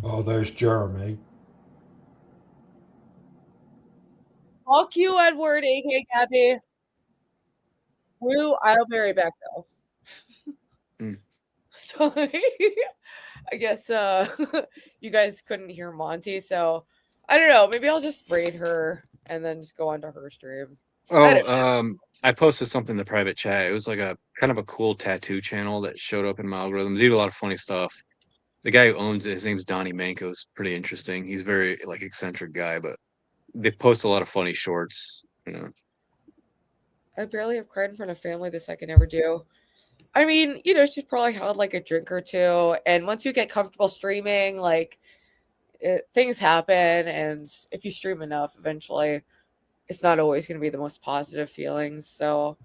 Oh, there's Jeremy. Fuck you, Edward, aka Gabby. Woo, I'll be right back though. Sorry. I guess you guys couldn't hear Monty, so I don't know. Maybe I'll just raid her and then just go onto her stream. I posted something in the private chat. It was like a kind of a cool tattoo channel that showed up in my algorithm. They do a lot of funny stuff. The guy who owns it, his name's Donnie Manco. It's pretty interesting. He's very like eccentric guy, but they post a lot of funny shorts. You know. I barely have cried in front of family this I can ever do. I mean, you know, she's probably had like a drink or two, and once you get comfortable streaming, like things happen, and if you stream enough, eventually, it's not always going to be the most positive feelings. So,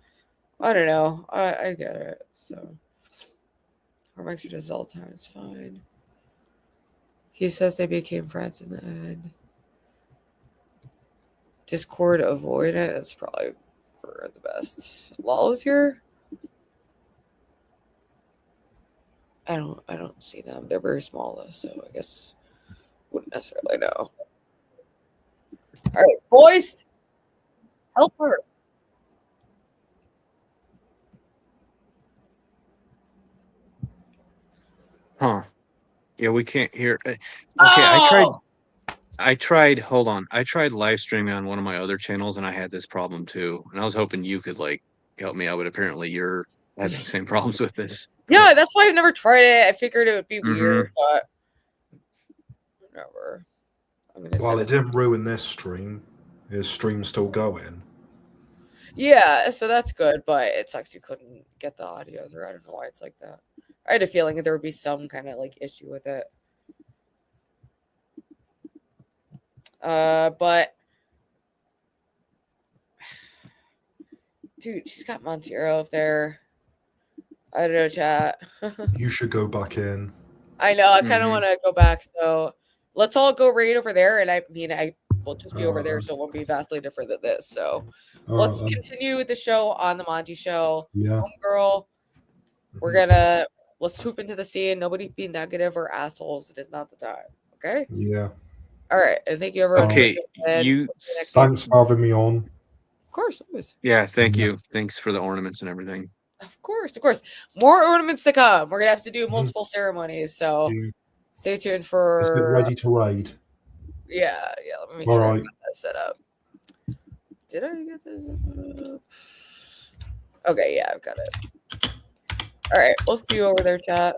I don't know. I get it. So, her makes her does all the time. It's fine. He says they became friends in the end. Discord avoid it. That's probably for the best. Lalo's here. I don't see them. They're very small though, so I guess wouldn't necessarily know. All right, boys, help her. Huh. Yeah, we can't hear. Okay, Oh! I tried. Hold on. I tried live streaming on one of my other channels, and I had this problem too. And I was hoping you could like help me out, but apparently you're having the same problems with this. Yeah, that's why I've never tried it. I figured it would be weird, but whatever. Well, it didn't ruin this stream. His stream's still going. Yeah, so that's good, but it sucks you couldn't get the audio through. I don't know why it's like that. I had a feeling that there would be some kind of like issue with it. But dude, she's got Montero up there. I don't know, chat. You should go back in. I know. I kind of want to go back. So let's all go raid over there. And I mean, I will just be over there, so it won't be vastly different than this. So let's continue with the show on the Monty show. Yeah. Homegirl, let's swoop into the scene. Nobody be negative or assholes. It is not the time. Okay? Yeah. All right. And thank you, everyone. Okay. Thanks for having me on. Of course. Always. Yeah. Thank you. Thanks for the ornaments and everything. Of course. More ornaments to come. We're gonna have to do multiple ceremonies, so stay tuned for. Let's get ready to raid. Yeah. Let me make All sure I right. got that set up. Did I get this up? Okay, yeah, I've got it. All right, we'll see you over there, chat.